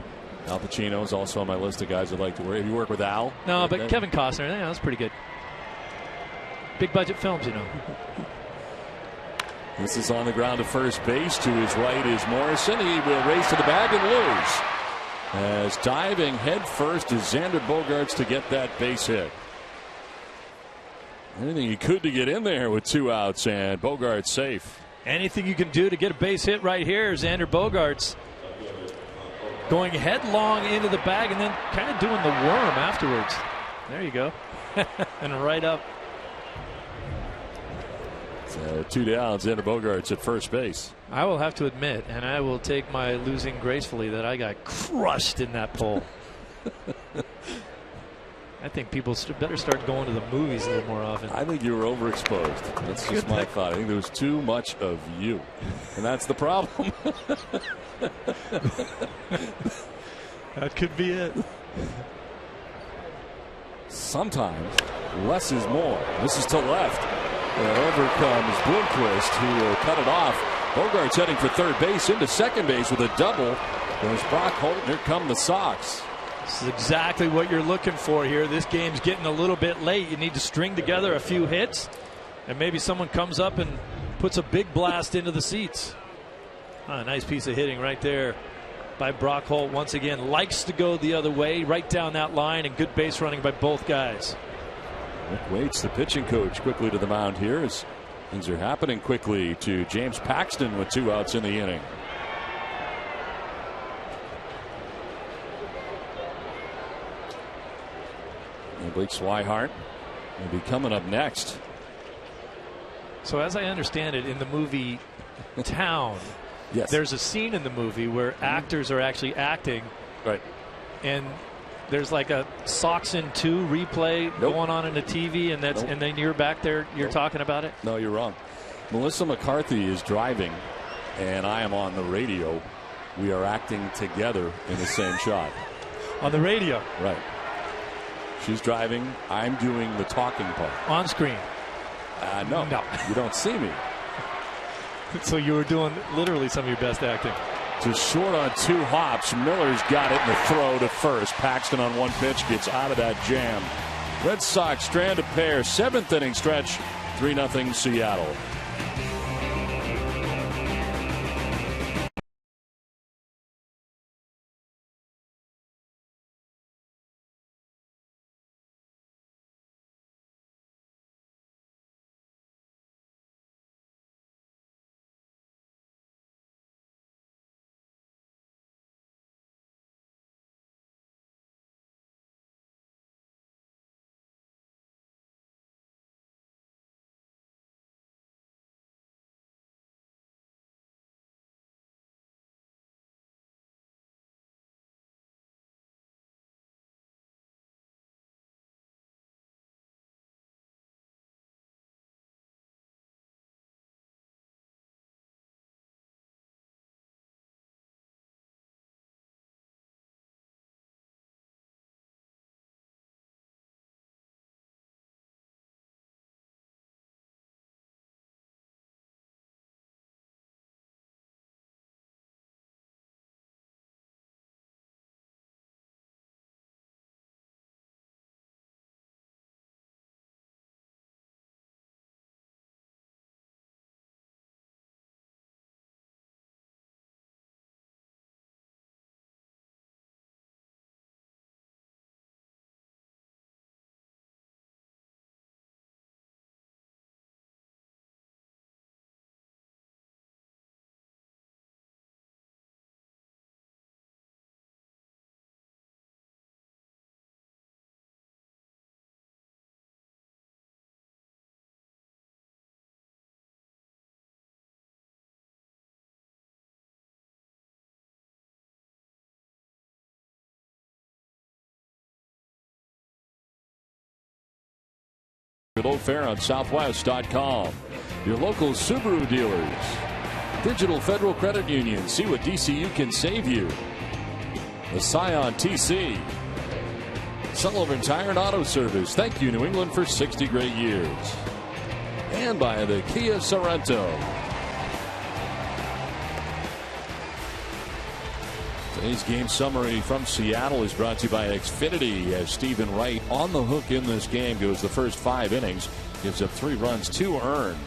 Al Pacino is also on my list of guys I'd like to work. Have you worked with Al? No, but Kevin Costner, that's pretty good. Big budget films, This is on the ground to first base. To his right is Morrison. He will race to the bag and lose. As diving head first is Xander Bogaerts to get that base hit. Anything he could to get in there with 2 outs, and Bogaerts safe. Anything you can do to get a base hit right here. Xander Bogaerts going headlong into the bag and then kind of doing the worm afterwards. There you go. And right up. 2 down, Xander Bogaerts at first base. I will have to admit, and I will take my losing gracefully, that I got crushed in that poll. I think people better start going to the movies a little more often. I think you were overexposed. That's just my thought. I think there was too much of you. And that's the problem. That could be it. Sometimes less is more. This is to left. And over comes Bloomquist, who will cut it off. Bogaerts heading for third base, into second base with a double. There's Brock Holt, and here come the Sox. This is exactly what you're looking for here. This game's getting a little bit late. You need to string together a few hits, and maybe someone comes up and puts a big blast into the seats. A nice piece of hitting right there by Brock Holt. Once again, likes to go the other way, right down that line, and good base running by both guys. Rick Waits, the pitching coach, quickly to the mound here as things are happening quickly to James Paxton with 2 outs in the inning. And Blake Swihart will be coming up next. So as I understand it, in the movie Town, there's a scene in the movie where actors are actually acting. Right. And there's like a Sox in 2 replay going on in the TV, and and then you're back there, you're talking about it? No, you're wrong. Melissa McCarthy is driving, and I am on the radio. We are acting together in the same shot. On the radio? Right. She's driving. I'm doing the talking part. On screen? No. You don't see me. So you were doing literally some of your best acting. Just short on 2 hops. Miller's got it in the throw to first. Paxton on 1 pitch gets out of that jam. Red Sox strand a pair. 7th inning stretch. 3-0 Seattle. low fare on Southwest.com. Your local Subaru dealers. Digital Federal Credit Union. See what DCU can save you. The Scion TC. Sullivan Tire and Auto Service. Thank you, New England, for 60 great years. And by the Kia Sorrento. Today's game summary from Seattle is brought to you by Xfinity, as Stephen Wright on the hook in this game goes the first 5 innings, gives up 3 runs, 2 earned.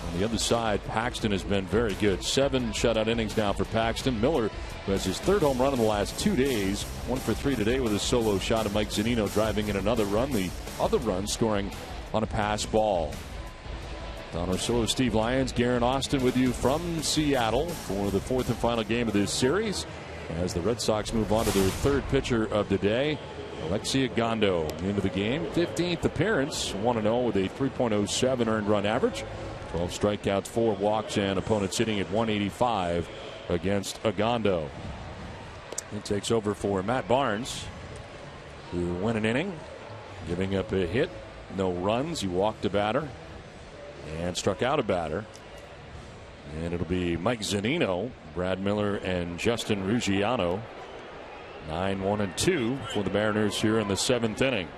On the other side, Paxton has been very good. 7 shutout innings now for Paxton. Miller, who has his 3rd home run in the last 2 days, 1 for 3 today with a solo shot of Mike Zunino driving in another run. The other run scoring on a pass ball. Don Orsillo, Steve Lyons, Garen Austin with you from Seattle for the 4th and final game of this series, as the Red Sox move on to their 3rd pitcher of the day, Alexi Ogando, into the game. 15th appearance, 1-0 with a 3.07 earned run average. 12 strikeouts, 4 walks, and opponent sitting at 185 against Ogando. He takes over for Matt Barnes, who went an inning, giving up a hit, no runs. He walked a batter and struck out a batter. And it'll be Mike Zunino, Brad Miller, and Justin Ruggiano. 9-1-2 for the Mariners here in the 7th inning.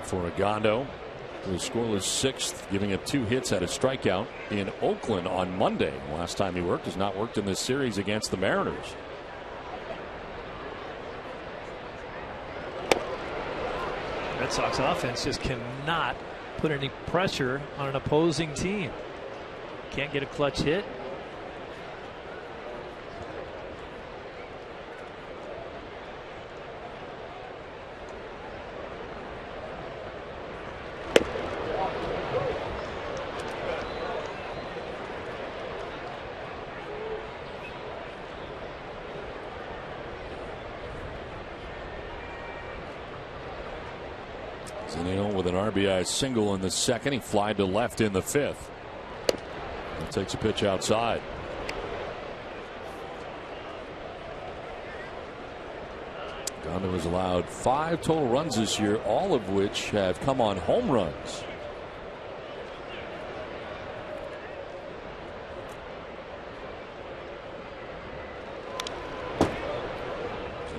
For Ogando, who was scoreless 6th, giving up 2 hits, had a strikeout in Oakland on Monday. Last time he worked, has not worked in this series against the Mariners. Red Sox offense just cannot put any pressure on an opposing team. Can't get a clutch hit. With an RBI single in the 2nd. He flied to left in the 5th. He takes a pitch outside. Ogando has allowed 5 total runs this year, all of which have come on home runs.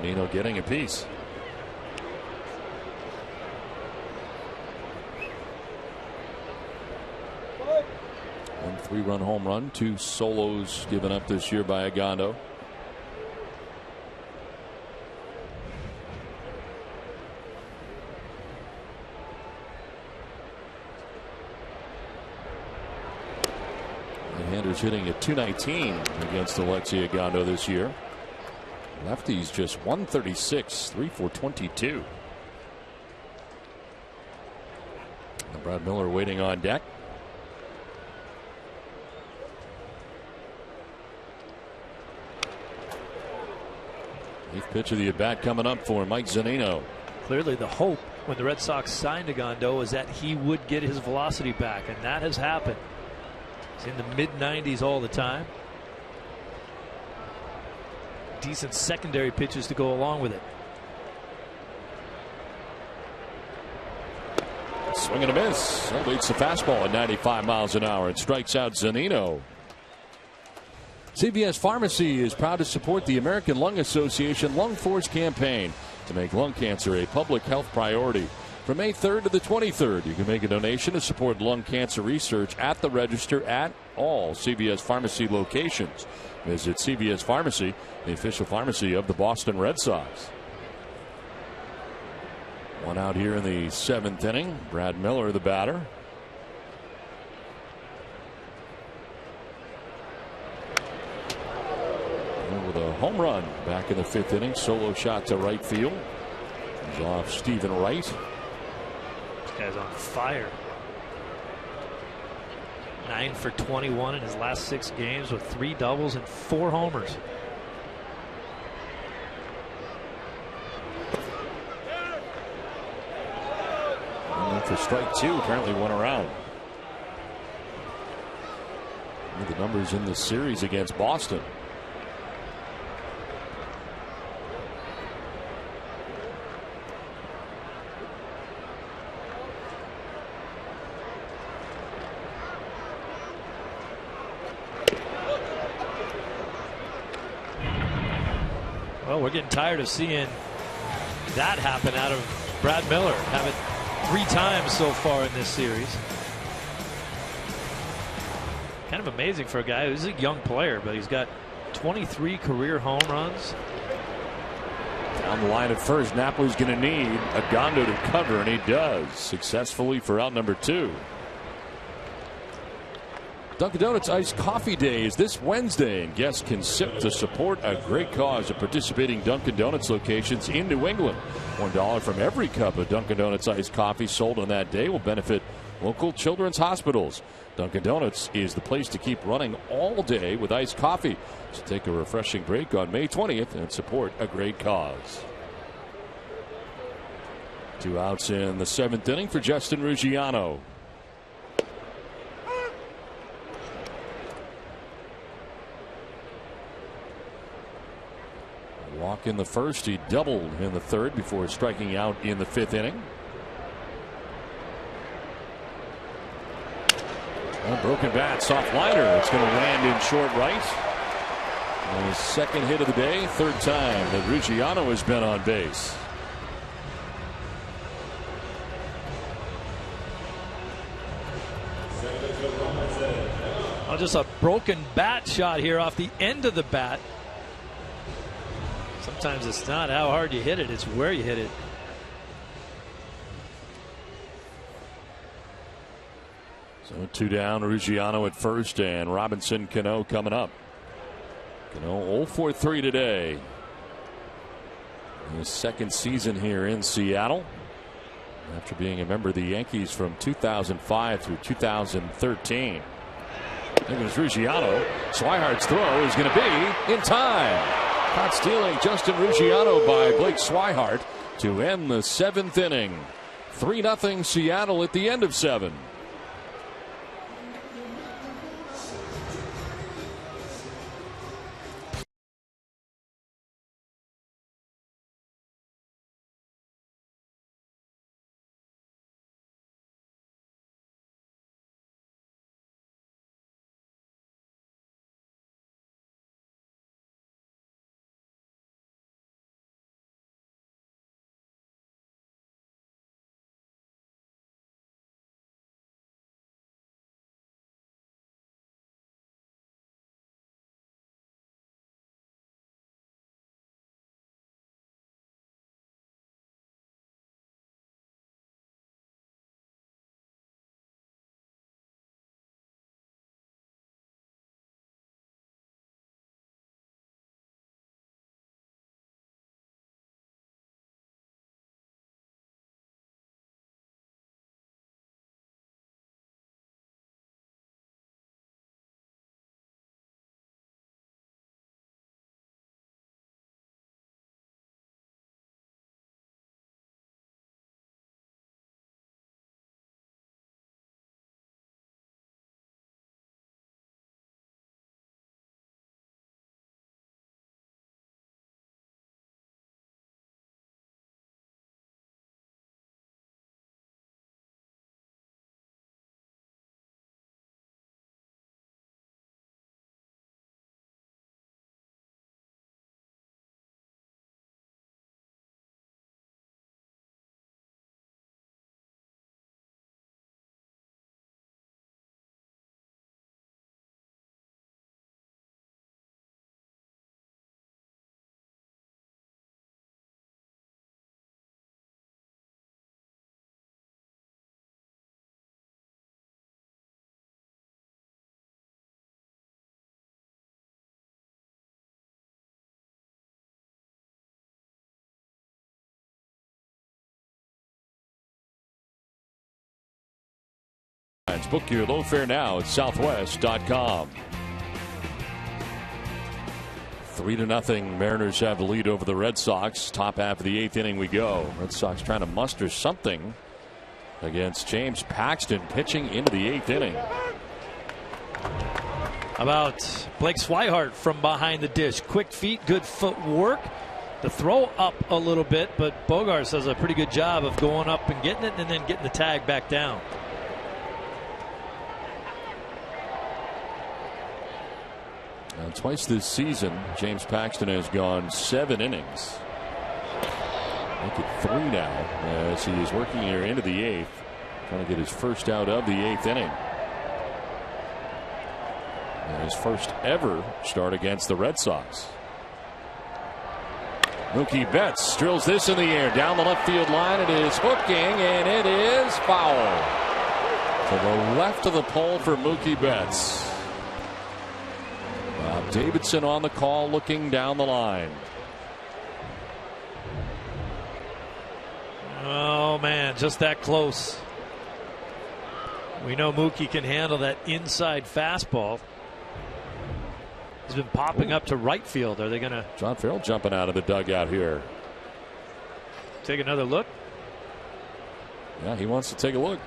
Zunino getting a piece. 3-run home run, 2 solos given up this year by Ogando. Right-handers hitting at .219 against Alexi Ogando this year. Lefties just 136, 3 for 22. And Brad Miller waiting on deck. 8th pitch of the at-bat coming up for Mike Zunino. Clearly the hope when the Red Sox signed Ogando was that he would get his velocity back, and that has happened. He's in the mid-90s all the time. Decent secondary pitches to go along with it. Swing and a miss. That leads the fastball at 95 miles an hour and strikes out Zunino. CVS Pharmacy is proud to support the American Lung Association Lung Force campaign to make lung cancer a public health priority. From May 3rd to the 23rd, you can make a donation to support lung cancer research at the register at all CVS Pharmacy locations. Visit CVS Pharmacy, the official pharmacy of the Boston Red Sox. One out here in the 7th inning. Brad Miller, the batter. With a home run back in the 5th inning. Solo shot to right field. He's off Stephen Wright. This guy's on fire. 9 for 21 in his last 6 games with 3 doubles and 4 homers. for strike 2. Apparently one around. The numbers in this series against Boston. Well, we're getting tired of seeing that happen out of Brad Miller. Have it 3 times so far in this series. Kind of amazing for a guy who's a young player, but he's got 23 career home runs. Down the line at first, Napoli's going to need Agondo to cover, and he does successfully for out number 2. Dunkin' Donuts Iced Coffee Day is this Wednesday, and guests can sip to support a great cause at participating Dunkin' Donuts locations in New England. $1 from every cup of Dunkin' Donuts Iced Coffee sold on that day will benefit local children's hospitals. Dunkin' Donuts is the place to keep running all day with iced coffee. So take a refreshing break on May 20th and support a great cause. 2 outs in the 7th inning for Justin Ruggiano. Walk in the first, he doubled in the 3rd before striking out in the 5th inning. A broken bat, soft liner. It's going to land in short right. And his 2nd hit of the day, 3rd time that Ruggiano has been on base. Oh, just a broken bat shot here off the end of the bat. Sometimes it's not how hard you hit it, it's where you hit it. So 2 down, Ruggiano at first, and Robinson Cano coming up. Cano 0 for 3 today. His 2nd season here in Seattle, after being a member of the Yankees from 2005 through 2013. There goes Ruggiano. Swihart's throw is going to be in time. Caught stealing Justin Ruggiano by Blake Swihart to end the 7th inning. 3-0 Seattle at the end of 7. Book your low fare now at southwest.com. 3-0. Mariners have the lead over the Red Sox. Top half of the 8th inning we go. Red Sox trying to muster something against James Paxton, pitching into the 8th inning. How about Blake Swihart from behind the dish? Quick feet, good footwork. The throw up a little bit, but Bogaerts does a pretty good job of going up and getting it and then getting the tag back down. Twice this season, James Paxton has gone 7 innings. Make it 3 now as he is working here into the 8th, trying to get his first out of the 8th inning. And his first ever start against the Red Sox. Mookie Betts drills this in the air down the left field line. It is hooking and it is foul. To the left of the pole for Mookie Betts. Davidson on the call, looking down the line. Oh man, just that close. We know Mookie can handle that inside fastball. He's been popping up to right field. Are they going to? John Farrell jumping out of the dugout here. Take another look? Yeah, he wants to take a look.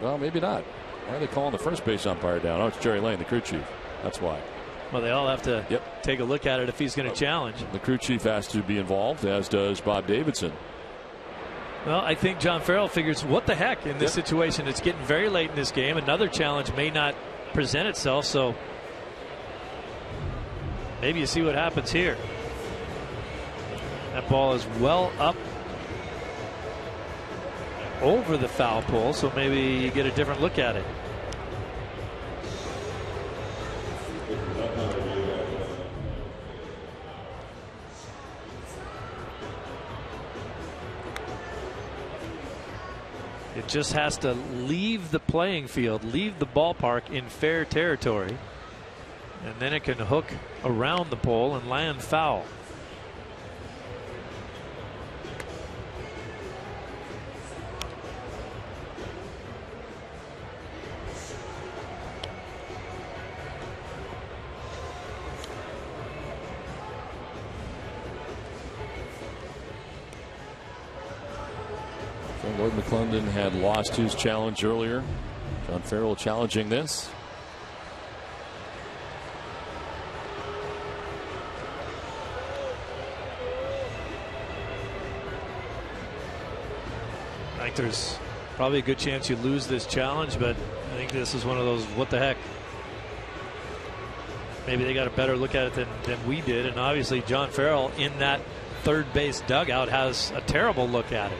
Well, maybe not. Why are they calling the first base umpire down? Oh, it's Jerry Lane, the crew chief. That's why. Well, they all have to take a look at it if he's going to challenge. The crew chief has to be involved, as does Bob Davidson. Well, I think John Farrell figures, what the heck in this situation? It's getting very late in this game. Another challenge may not present itself, so maybe you see what happens here. That ball is well up over the foul pole, so maybe you get a different look at it. It just has to leave the playing field, leave the ballpark in fair territory, and then it can hook around the pole and land foul. Lloyd McClendon had lost his challenge earlier. John Farrell challenging this. I think there's probably a good chance you lose this challenge, but I think this is one of those what the heck. Maybe they got a better look at it than we did, and obviously John Farrell in that third base dugout has a terrible look at it.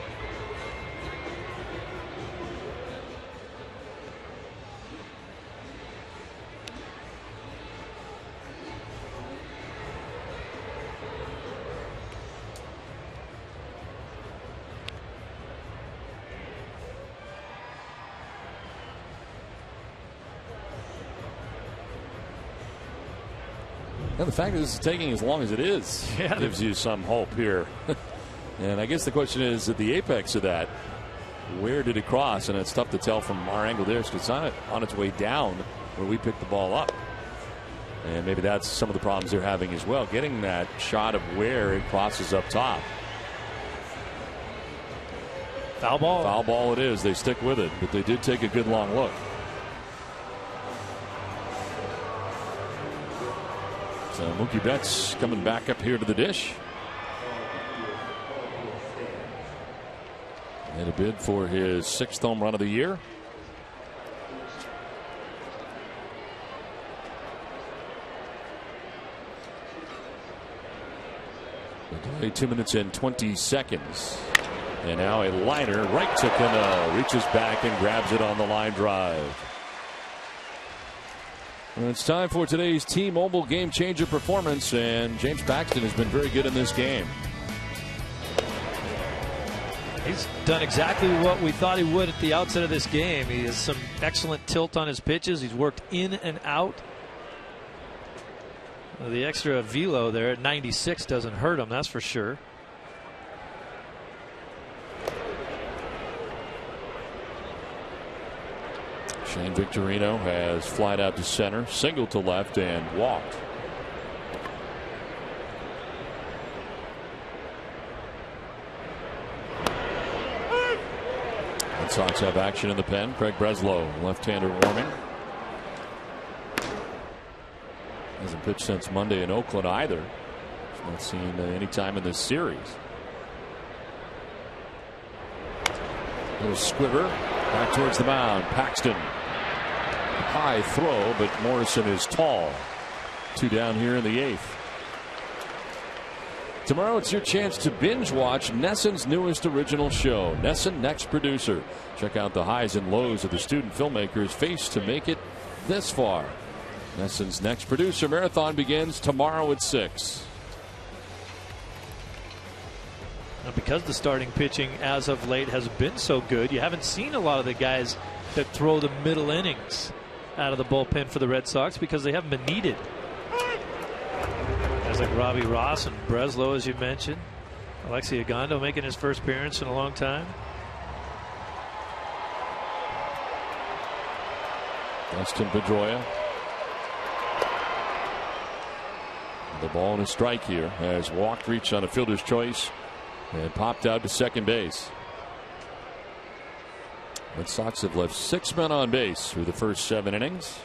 And the fact that this is taking as long as it is gives you some hope here. And I guess the question is, at the apex of that, where did it cross? And it's tough to tell from our angle there because it's on its way down where we picked the ball up. And maybe that's some of the problems they're having as well, getting that shot of where it crosses up top. Foul ball. Foul ball it is. They stick with it, but they did take a good long look. So Mookie Betts coming back up here to the dish. And a bid for his 6th home run of the year. Delay 2 minutes and 20 seconds. And now a liner right to Cano. Reaches back and grabs it on the line drive. And it's time for today's T-Mobile Game Changer performance, and James Paxton has been very good in this game. He's done exactly what we thought he would at the outset of this game. He has some excellent tilt on his pitches. He's worked in and out. The extra velo there at 96 doesn't hurt him, that's for sure. Shane Victorino has flied out to center, singled to left, and walked. Sox have action in the pen. Craig Breslow, left-hander warming. Hasn't pitched since Monday in Oakland either. He's not seen any time in this series. Little squiver back towards the mound. Paxton. High throw, but Morrison is tall. 2 down here in the 8th. Tomorrow it's your chance to binge watch Nesson's newest original show, Nesson Next Producer. Check out the highs and lows of the student filmmakers faced to make it this far. Nesson's Next Producer marathon begins tomorrow at 6. Now, because the starting pitching as of late has been so good, you haven't seen a lot of the guys that throw the middle innings out of the bullpen for the Red Sox because they haven't been needed. Guys like Robbie Ross and Breslow, as you mentioned. Alexi Ogando making his first appearance in a long time. Dustin Pedroia. The ball and a strike here has walked, reached on a fielder's choice, and popped out to second base. Red Sox have left 6 men on base through the first 7 innings.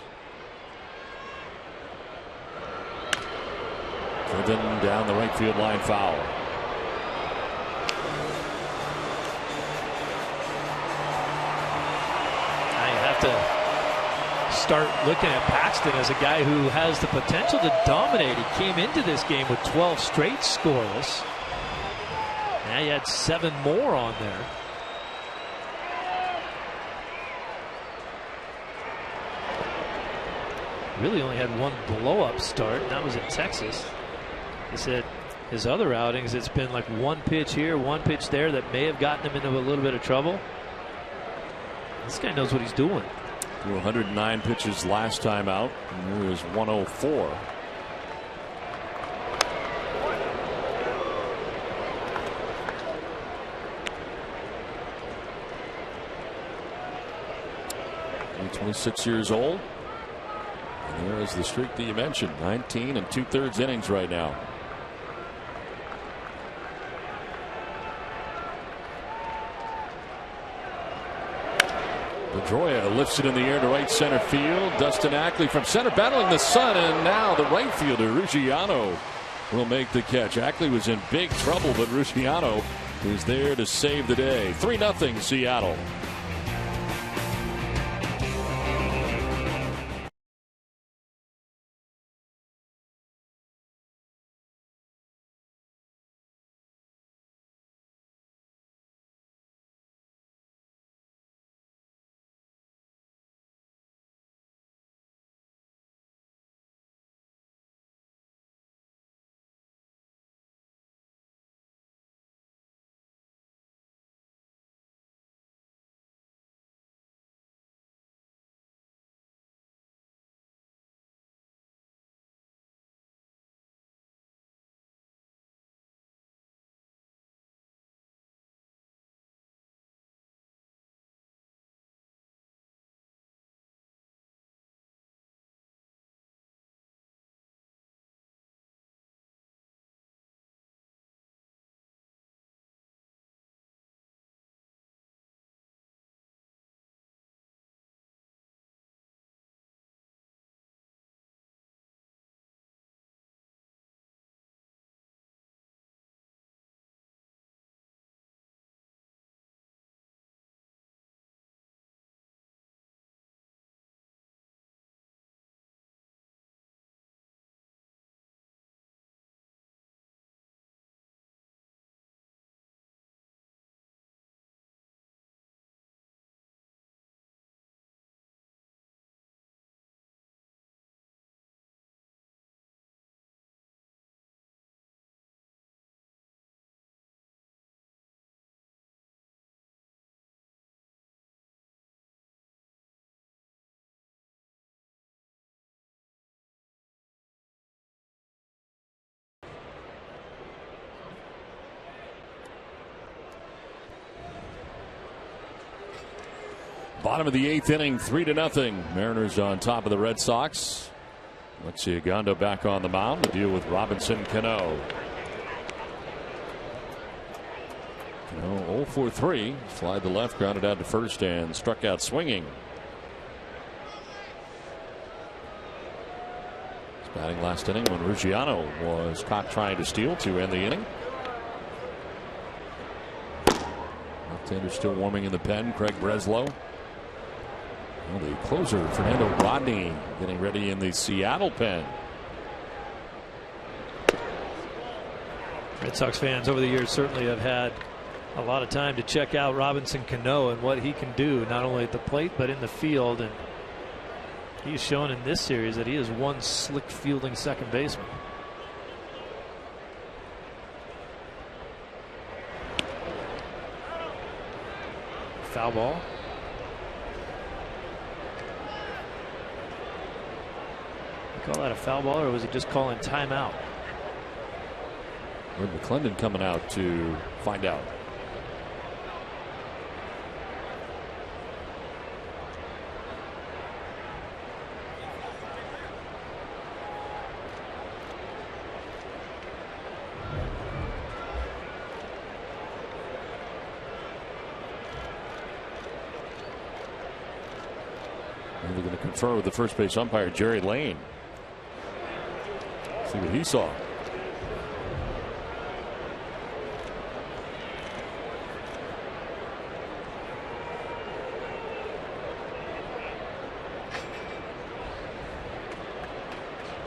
Driven down the right field line, foul. Now you have to start looking at Paxton as a guy who has the potential to dominate. He came into this game with 12 straight scoreless. Now you had 7 more on there. Really only had 1 blow-up start, and that was in Texas. He said his other outings, it's been like 1 pitch here, 1 pitch there that may have gotten him into a little bit of trouble. This guy knows what he's doing. Threw 109 pitches last time out, and he was 104. He's 26 years old. And there is the streak that you mentioned, 19 2/3 innings right now. Pedroia lifts it in the air to right center field. Dustin Ackley from center battling the sun, and now the right fielder Ruggiano will make the catch. Ackley was in big trouble, but Ruggiano is there to save the day. 3-0 Seattle. Bottom of the 8th inning, 3-0. Mariners on top of the Red Sox. Alexi Ogando back on the mound to deal with Robinson Cano. Cano 0 for 3. Slide the left, grounded out to first, and struck out swinging. He's batting last inning when Ruggiano was caught trying to steal to end the inning. Left-hander still warming in the pen. Craig Breslow. Well, the closer, Fernando Rodney, getting ready in the Seattle pen. Red Sox fans over the years certainly have had a lot of time to check out Robinson Cano and what he can do, not only at the plate but in the field. And he's shown in this series that he is one slick fielding second baseman. Foul ball. You call that a foul ball, or was he just calling timeout? With McClendon coming out to find out. And we're going to confer with the first base umpire, Jerry Lane. See what he saw.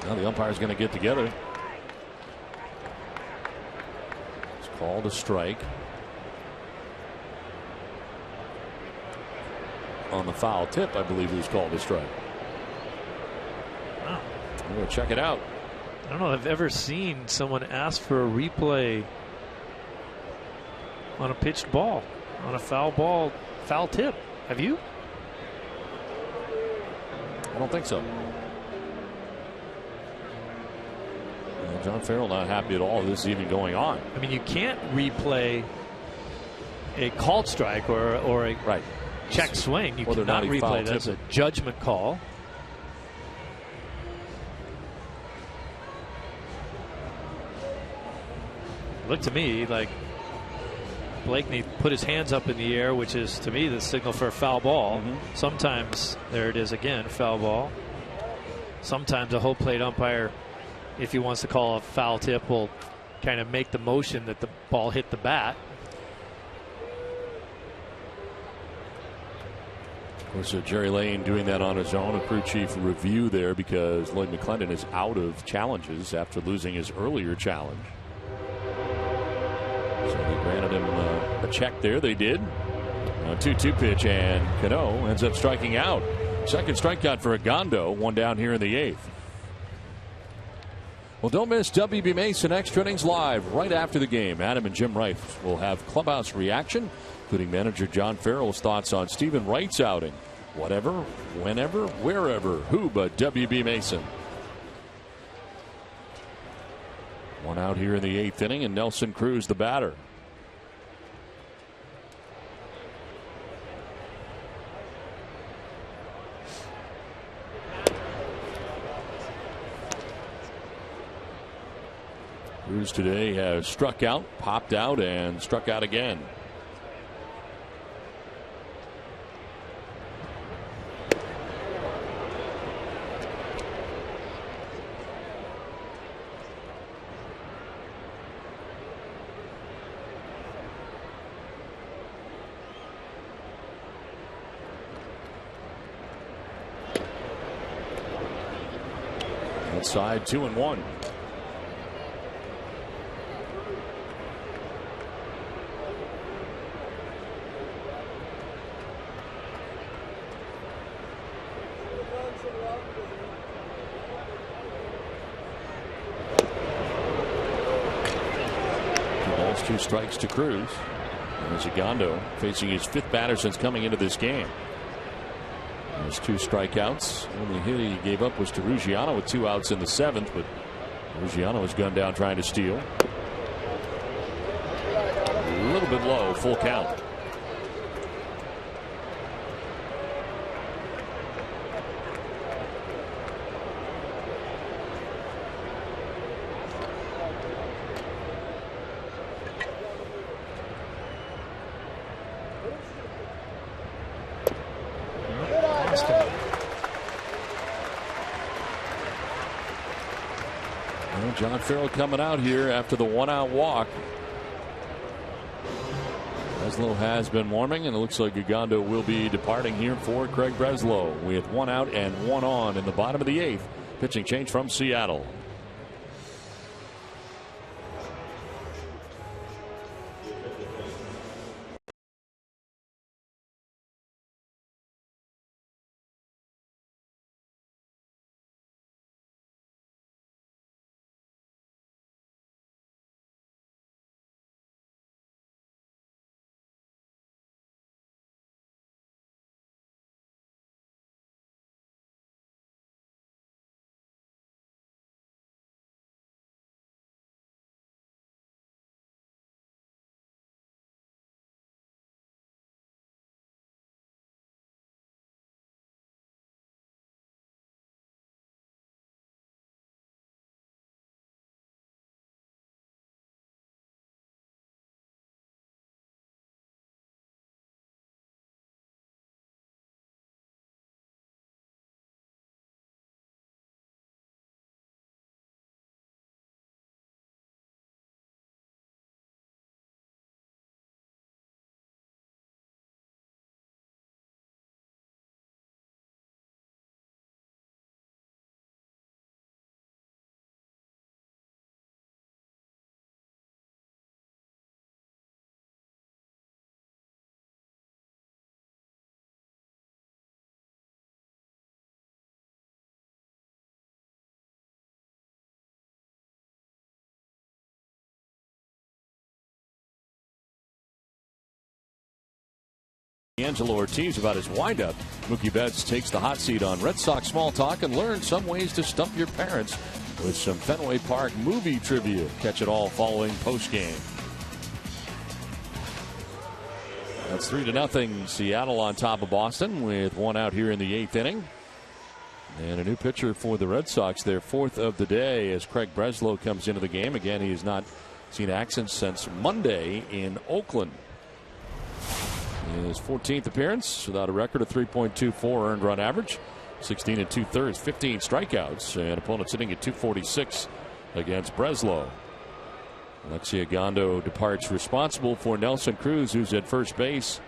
Now the umpire's going to get together. It's called a strike on the foul tip. I believe it was called a strike. Wow. I'm going to check it out. I don't know if I've ever seen someone ask for a replay on a pitched ball, on a foul ball, foul tip. Have you? I don't think so. John Farrell not happy at all. This is even going on. I mean, you can't replay a called strike or a right check swing. You whether cannot replay that as a judgment call. Looked to me like Blakeney put his hands up in the air, which is to me the signal for a foul ball. Sometimes there it is again, foul ball. Sometimes a whole plate umpire, if he wants to call a foul tip, will kind of make the motion that the ball hit the bat. Of course, Jerry Lane doing that on his own. A crew chief review there because Lloyd McClendon is out of challenges after losing his earlier challenge. So they granted him a check there. They did. A 2-2 pitch, and Cano ends up striking out. Second strikeout for Agondo. One down here in the 8th. Well, don't miss WB Mason Extra Innings Live right after the game. Adam and Jim Wright will have clubhouse reaction, including manager John Farrell's thoughts on Stephen Wright's outing. Whatever, whenever, wherever. Who but WB Mason? One out here in the 8th inning, and Nelson Cruz the batter. Cruz today has struck out, popped out, and struck out again. Outside 2-1. Two strikes to Cruz. And Agondo facing his 5th batter since coming into this game. There's 2 strikeouts. Only hit he gave up was to Ruggiano with 2 outs in the 7th, but Ruggiano was gunned down trying to steal. A little bit low, full count. Boston. Well, John Farrell coming out here after the 1-out walk. Breslow has been warming, and it looks like Ugando will be departing here for Craig Breslow with 1 out and 1 on in the bottom of the 8th. Pitching change from Seattle. Angelo Ortiz about his windup. Mookie Betts takes the hot seat on Red Sox Small Talk and learn some ways to stump your parents with some Fenway Park movie trivia. Catch it all following postgame. That's 3-0. Seattle on top of Boston with 1 out here in the 8th inning. And a new pitcher for the Red Sox, their 4th of the day, as Craig Breslow comes into the game. Again, he has not seen action since Monday in Oakland. His 14th appearance without a record of 3.24 earned run average, 16 2/3, 15 strikeouts, and opponent sitting at 246 against Breslow. Alexi Ugando departs responsible for Nelson Cruz, who's at first base.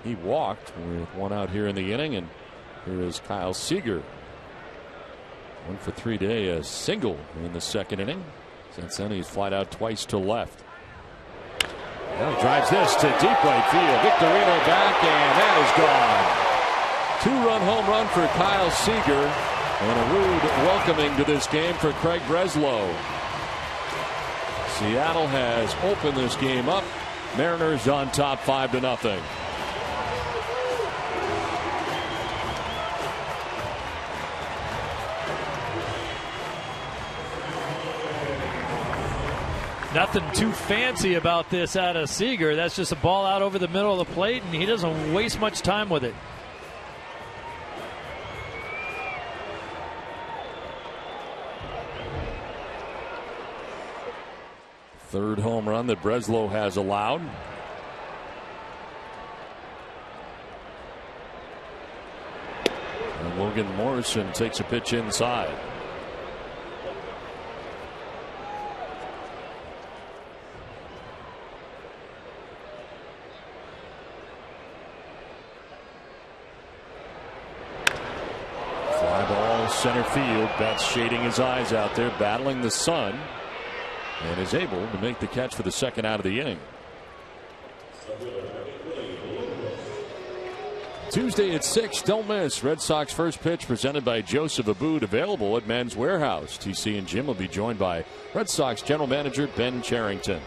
He walked with 1 out here in the inning, and here is Kyle Seager. 1 for 3 today, a single in the 2nd inning. Since then, he's flied out twice to left. Well, drives this to deep right field. Victorino back, and that is gone. 2-run home run for Kyle Seager, and a rude welcoming to this game for Craig Breslow. Seattle has opened this game up. Mariners on top 5-0. Nothing too fancy about this out of Seager. That's just a ball out over the middle of the plate, and he doesn't waste much time with it. Third home run that Breslow has allowed. And Logan Morrison takes a pitch inside. Center field. Betts shading his eyes out there, battling the sun, and is able to make the catch for the 2nd out of the inning. Tuesday at 6, don't miss. Red Sox first pitch presented by Joseph Abboud, available at Men's Warehouse. TC and Jim will be joined by Red Sox General Manager Ben Cherington.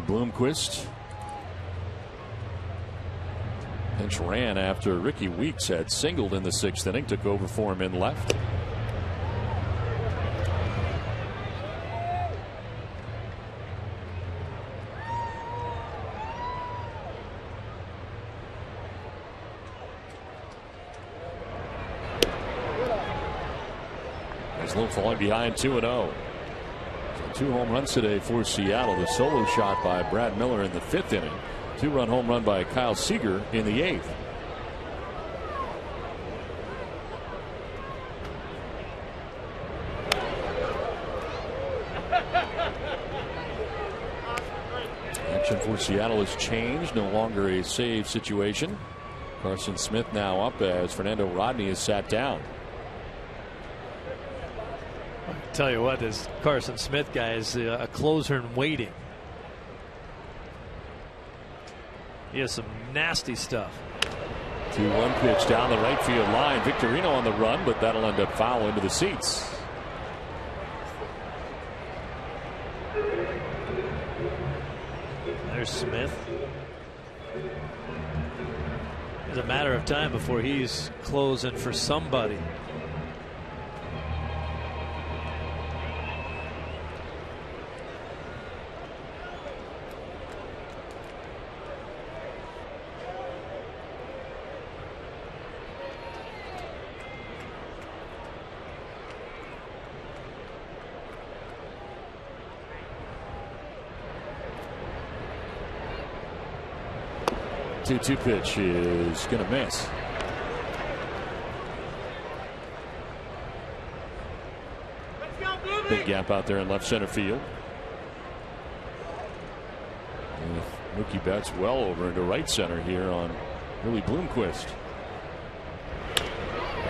Bloomquist. Pinch ran after Ricky Weeks had singled in the 6th inning, took over for him in left. Slow falling behind 2-0. So 2 home runs today for Seattle. The solo shot by Brad Miller in the 5th inning. 2-run home run by Kyle Seager in the 8th. Action for Seattle has changed. No longer a save situation. Carson Smith now up as Fernando Rodney is sat down. I'll tell you what, this Carson Smith guy is a closer in waiting. He has some nasty stuff. 2-1 pitch down the right field line. Victorino on the run, but that'll end up foul into the seats. There's Smith. It's a matter of time before he's closing for somebody. The 2-2 pitch is going to miss. Big gap out there in left center field. And Mookie Betts well over into right center here on Willie Bloomquist.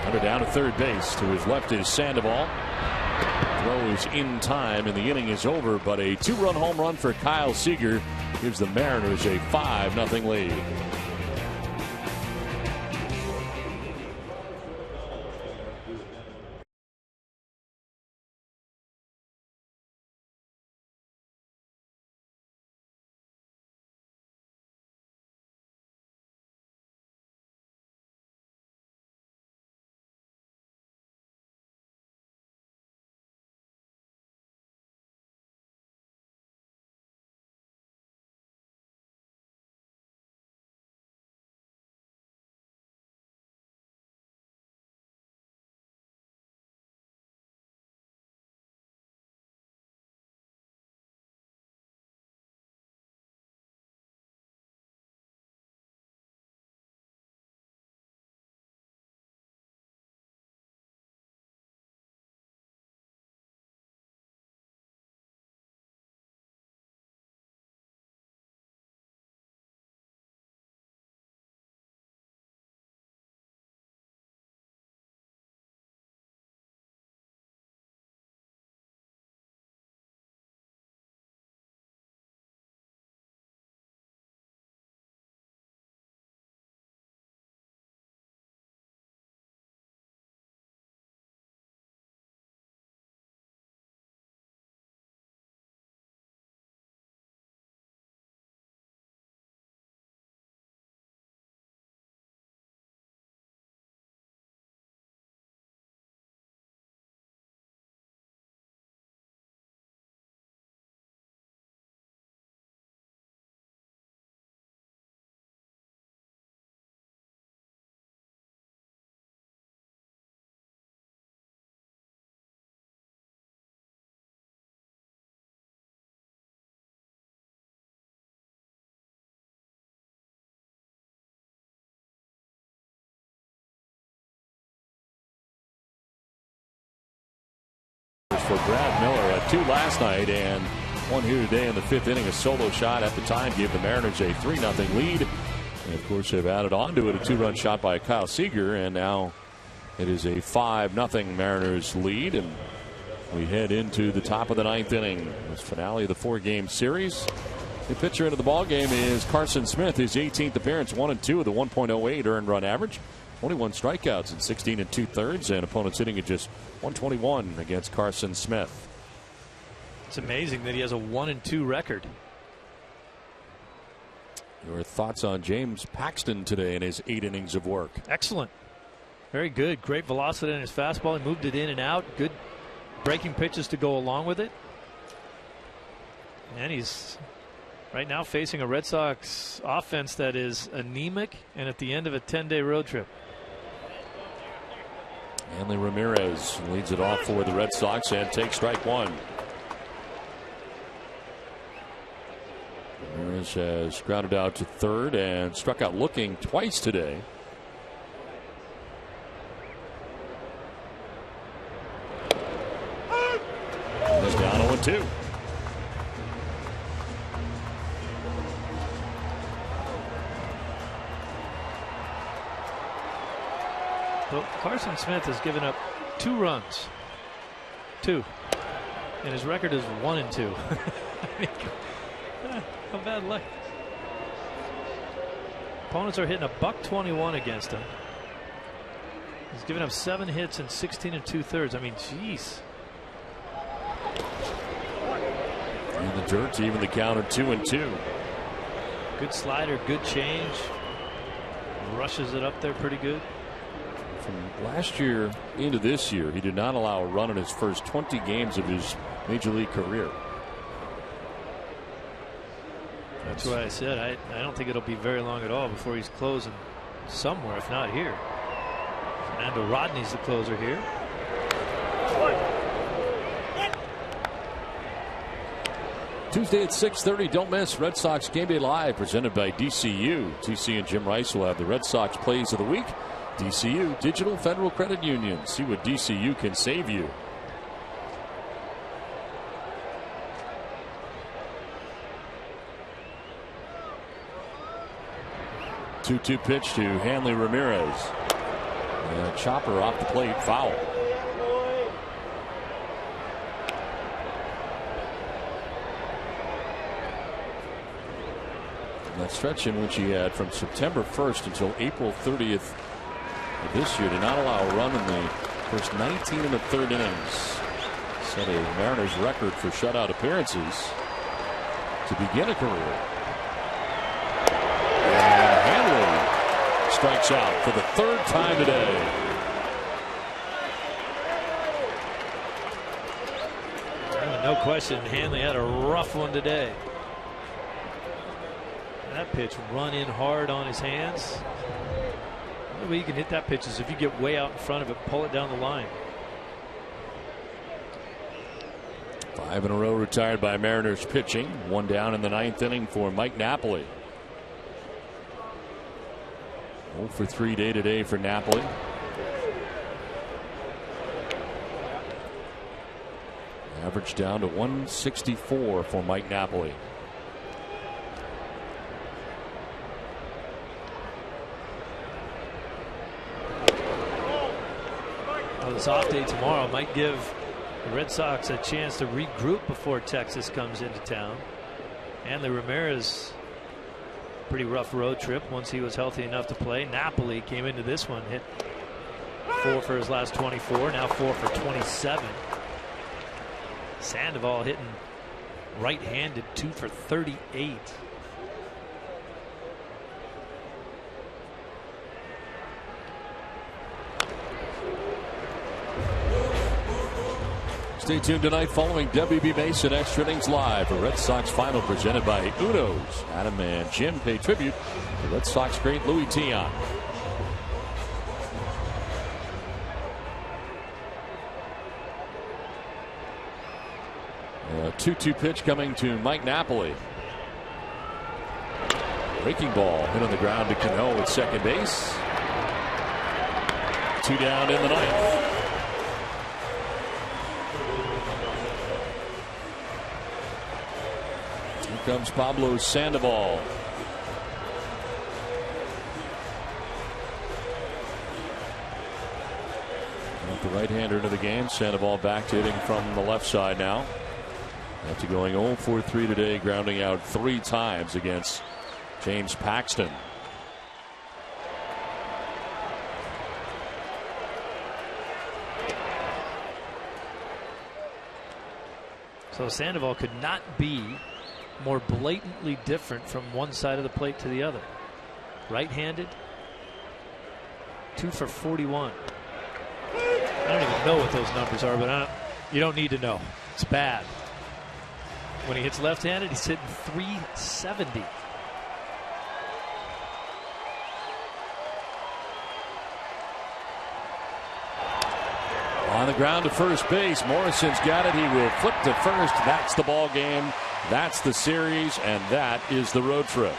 Runner down to third base. To his left is Sandoval. Throw is in time and the inning is over, but a 2-run home run for Kyle Seager gives the Mariners a 5-0 lead. For Brad Miller, a 2 last night and 1 here today in the 5th inning. A solo shot at the time gave the Mariners a 3-0 lead. And of course, they've added on to it a 2-run shot by Kyle Seager, and now it is a 5-0 Mariners lead. And we head into the top of the 9th inning. This finale of the 4-game series. The pitcher into the ball game is Carson Smith. His 18th appearance, 1-2 with a 1.08 earned run average. 21 strikeouts in 16 2/3, and opponents hitting at just 121 against Carson Smith. It's amazing that he has a 1-2 record. Your thoughts on James Paxton today in his 8 innings of work? Excellent. Very good. Great velocity in his fastball. He moved it in and out. Good breaking pitches to go along with it. And he's right now facing a Red Sox offense that is anemic and at the end of a 10-day road trip. Hanley Ramirez leads it off for the Red Sox and takes strike one. Ramirez has grounded out to third and struck out looking twice today. He's down 0-2. Well, Carson Smith has given up 2 runs. 2. And his record is 1-2. I mean, how bad luck. Opponents are hitting $121 against him. He's given up 7 hits and 16 2/3. I mean, jeez. In the dirt to even the count at 2-2. Good slider, good change. Rushes it up there pretty good. From last year into this year, he did not allow a run in his first 20 games of his major league career. That's why I said I don't think it'll be very long at all before he's closing somewhere, if not here. Fernando Rodney's the closer here. Tuesday at 6:30. Don't miss Red Sox Game Day Live, presented by DCU. TC and Jim Rice will have the Red Sox plays of the week. DCU, Digital Federal Credit Union. See what DCU can save you. Two-two pitch to Hanley Ramirez. And a chopper off the plate, foul. That stretch in which he had from September 1st until April 30th of this year did not allow a run in the first 19 and a third innings. Set a Mariners record for shutout appearances to begin a career. And Hanley strikes out for the 3rd time today. No question, Hanley had a rough one today. That pitch run in hard on his hands. The only way you can hit that pitch is if you get way out in front of it, pull it down the line. 5 in a row retired by Mariners pitching. 1 down in the 9th inning for Mike Napoli. 0 for 3 day today for Napoli. Average down to 164 for Mike Napoli. Well, this off day tomorrow might give the Red Sox a chance to regroup before Texas comes into town. Hanley Ramirez, pretty rough road trip once he was healthy enough to play. Napoli came into this one, hit 4 for his last 24, now 4 for 27. Sandoval hitting right-handed, 2 for 38. Stay tuned tonight following WB Mason Extra Innings Live, a Red Sox final presented by Uno's. Adam and Jim pay tribute to Red Sox great Louis Tiant. A 2-2 pitch coming to Mike Napoli. Breaking ball hit on the ground to Cano at second base. 2 down in the 9th. Here comes Pablo Sandoval. The right-hander into the game. Sandoval back to hitting from the left side now. After going 0 for 3 today, grounding out 3 times against James Paxton. So Sandoval could not be more blatantly different from one side of the plate to the other. Right-handed, 2 for 41. I don't even know what those numbers are, but you don't need to know. It's bad. When he hits left-handed, he's hitting 370. On the ground to first base. Morrison's got it. He will flip to first. That's the ball game. That's the series, and that is the road trip.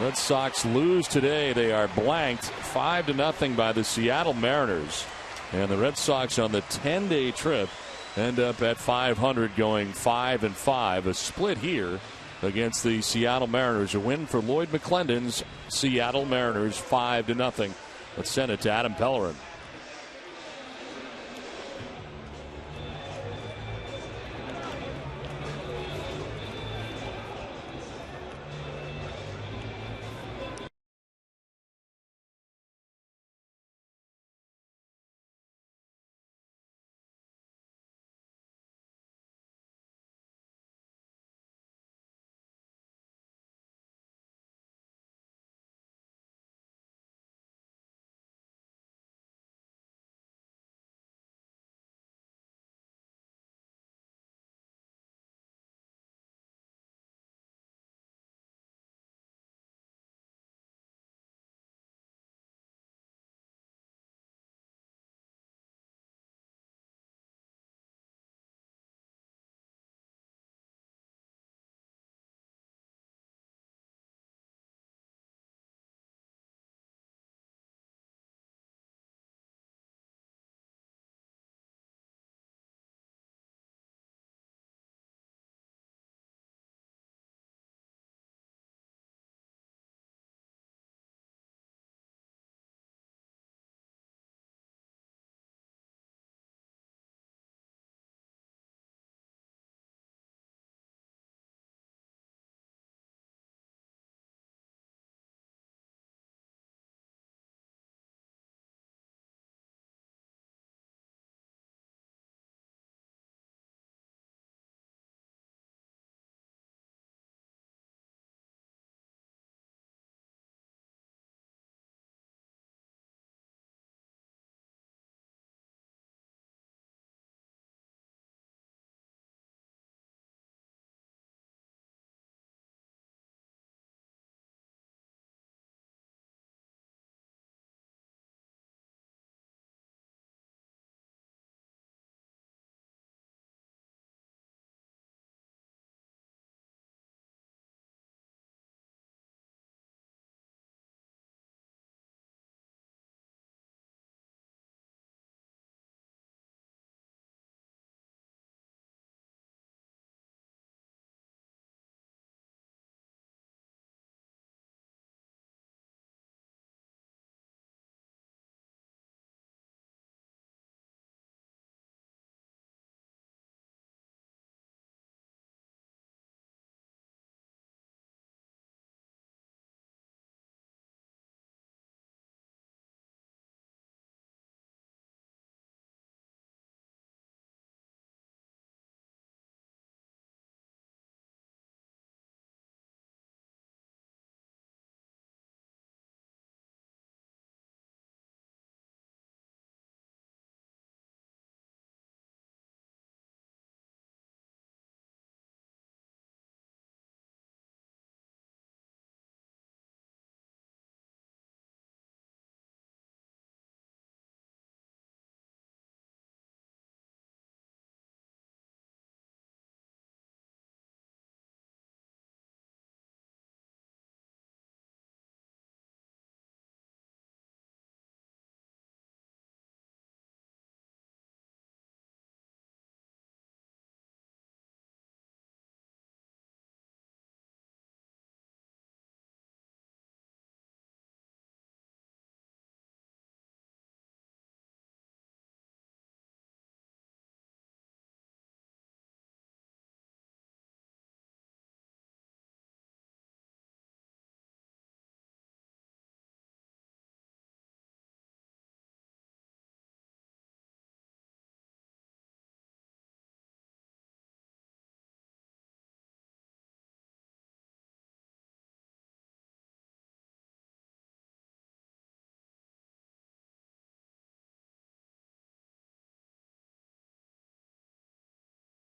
Red Sox lose today. They are blanked 5-0 by the Seattle Mariners. And the Red Sox on the 10-day trip end up at 500, going 5-5. A split here against the Seattle Mariners. A win for Lloyd McClendon's Seattle Mariners, 5-0. Let's send it to Adam Pellerin.